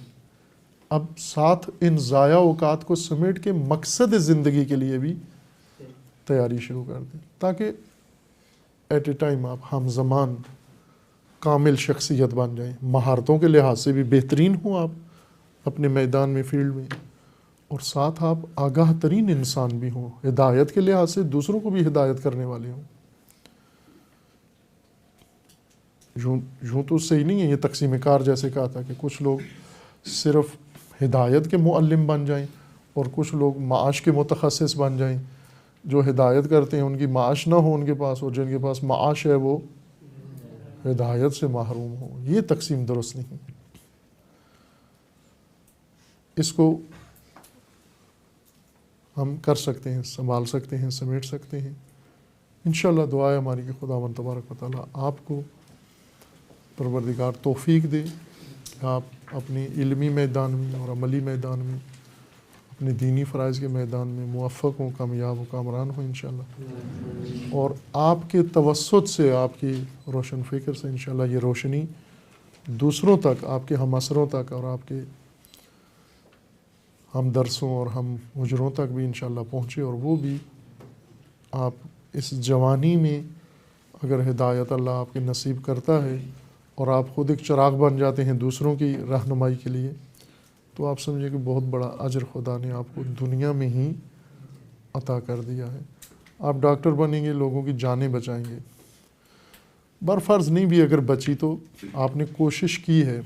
اب ساتھ ان ضائع اوقات کو سمیٹ کے مقصد زندگی کے لیے بھی تیاری شروع کر دیں، تاکہ ایٹ اے ٹائم آپ ہم زمان کامل شخصیت بن جائیں، مہارتوں کے لحاظ سے بھی بہترین ہوں آپ اپنے میدان میں، فیلڈ میں، اور ساتھ آپ آگاہ ترین انسان بھی ہوں، ہدایت کے لحاظ سے دوسروں کو بھی ہدایت کرنے والے ہوں. یوں تو صحیح نہیں ہے یہ تقسیم کار جیسے کہا تھا کہ کچھ لوگ صرف ہدایت کے معلم بن جائیں اور کچھ لوگ معاش کے متخصص بن جائیں. جو ہدایت کرتے ہیں ان کی معاش نہ ہو ان کے پاس، اور جن کے پاس معاش ہے وہ ہدایت سے محروم ہو. یہ تقسیم درست نہیں. اس کو ہم کر سکتے ہیں، سنبھال سکتے ہیں، سمیٹ سکتے ہیں. انشاءاللہ دعا ہے ہماری کہ خداوند تبارک و تعالیٰ آپ کو پروردگار توفیق دے کہ آپ اپنی علمی میدان میں اور عملی میدان میں، اپنے دینی فرائض کے میدان میں موفق ہوں، کامیاب ہوں، کامران ہوں انشاءاللہ. اور آپ کے توسط سے، آپ کی روشن فکر سے انشاءاللہ یہ روشنی دوسروں تک، آپ کے ہم اثروں تک اور آپ کے ہم درسوں اور ہم مجروں تک بھی انشاءاللہ پہنچے، اور وہ بھی آپ اس جوانی میں اگر ہدایت اللہ آپ کے نصیب کرتا ہے اور آپ خود ایک چراغ بن جاتے ہیں دوسروں کی رہنمائی کے لیے، تو آپ سمجھیں کہ بہت بڑا اجر خدا نے آپ کو دنیا میں ہی عطا کر دیا ہے. آپ ڈاکٹر بنیں گے، لوگوں کی جانیں بچائیں گے. برفرض نہیں بھی اگر بچی تو آپ نے کوشش کی ہے،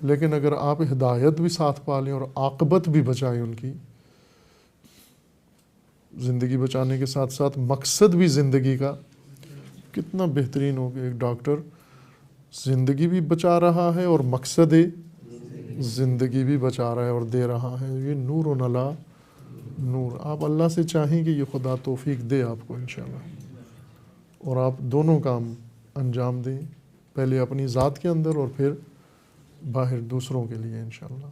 لیکن اگر آپ ہدایت بھی ساتھ پالیں اور عاقبت بھی بچائیں ان کی، زندگی بچانے کے ساتھ ساتھ مقصد بھی زندگی کا کتنا بہترین ہو کہ ایک ڈاکٹر زندگی بھی بچا رہا ہے اور مقصد زندگی بھی بچا رہا ہے اور دے رہا ہے. یہ نور و نلا نور. آپ اللہ سے چاہیں کہ یہ خدا توفیق دے آپ کو انشاءاللہ، اور آپ دونوں کام انجام دیں، پہلے اپنی ذات کے اندر اور پھر باہر دوسروں کے لیے انشاءاللہ.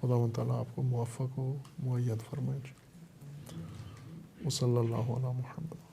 خداوند تعالیٰ آپ کو موفق ہو، مؤید فرمائے. وصلی اللہ علی محمد.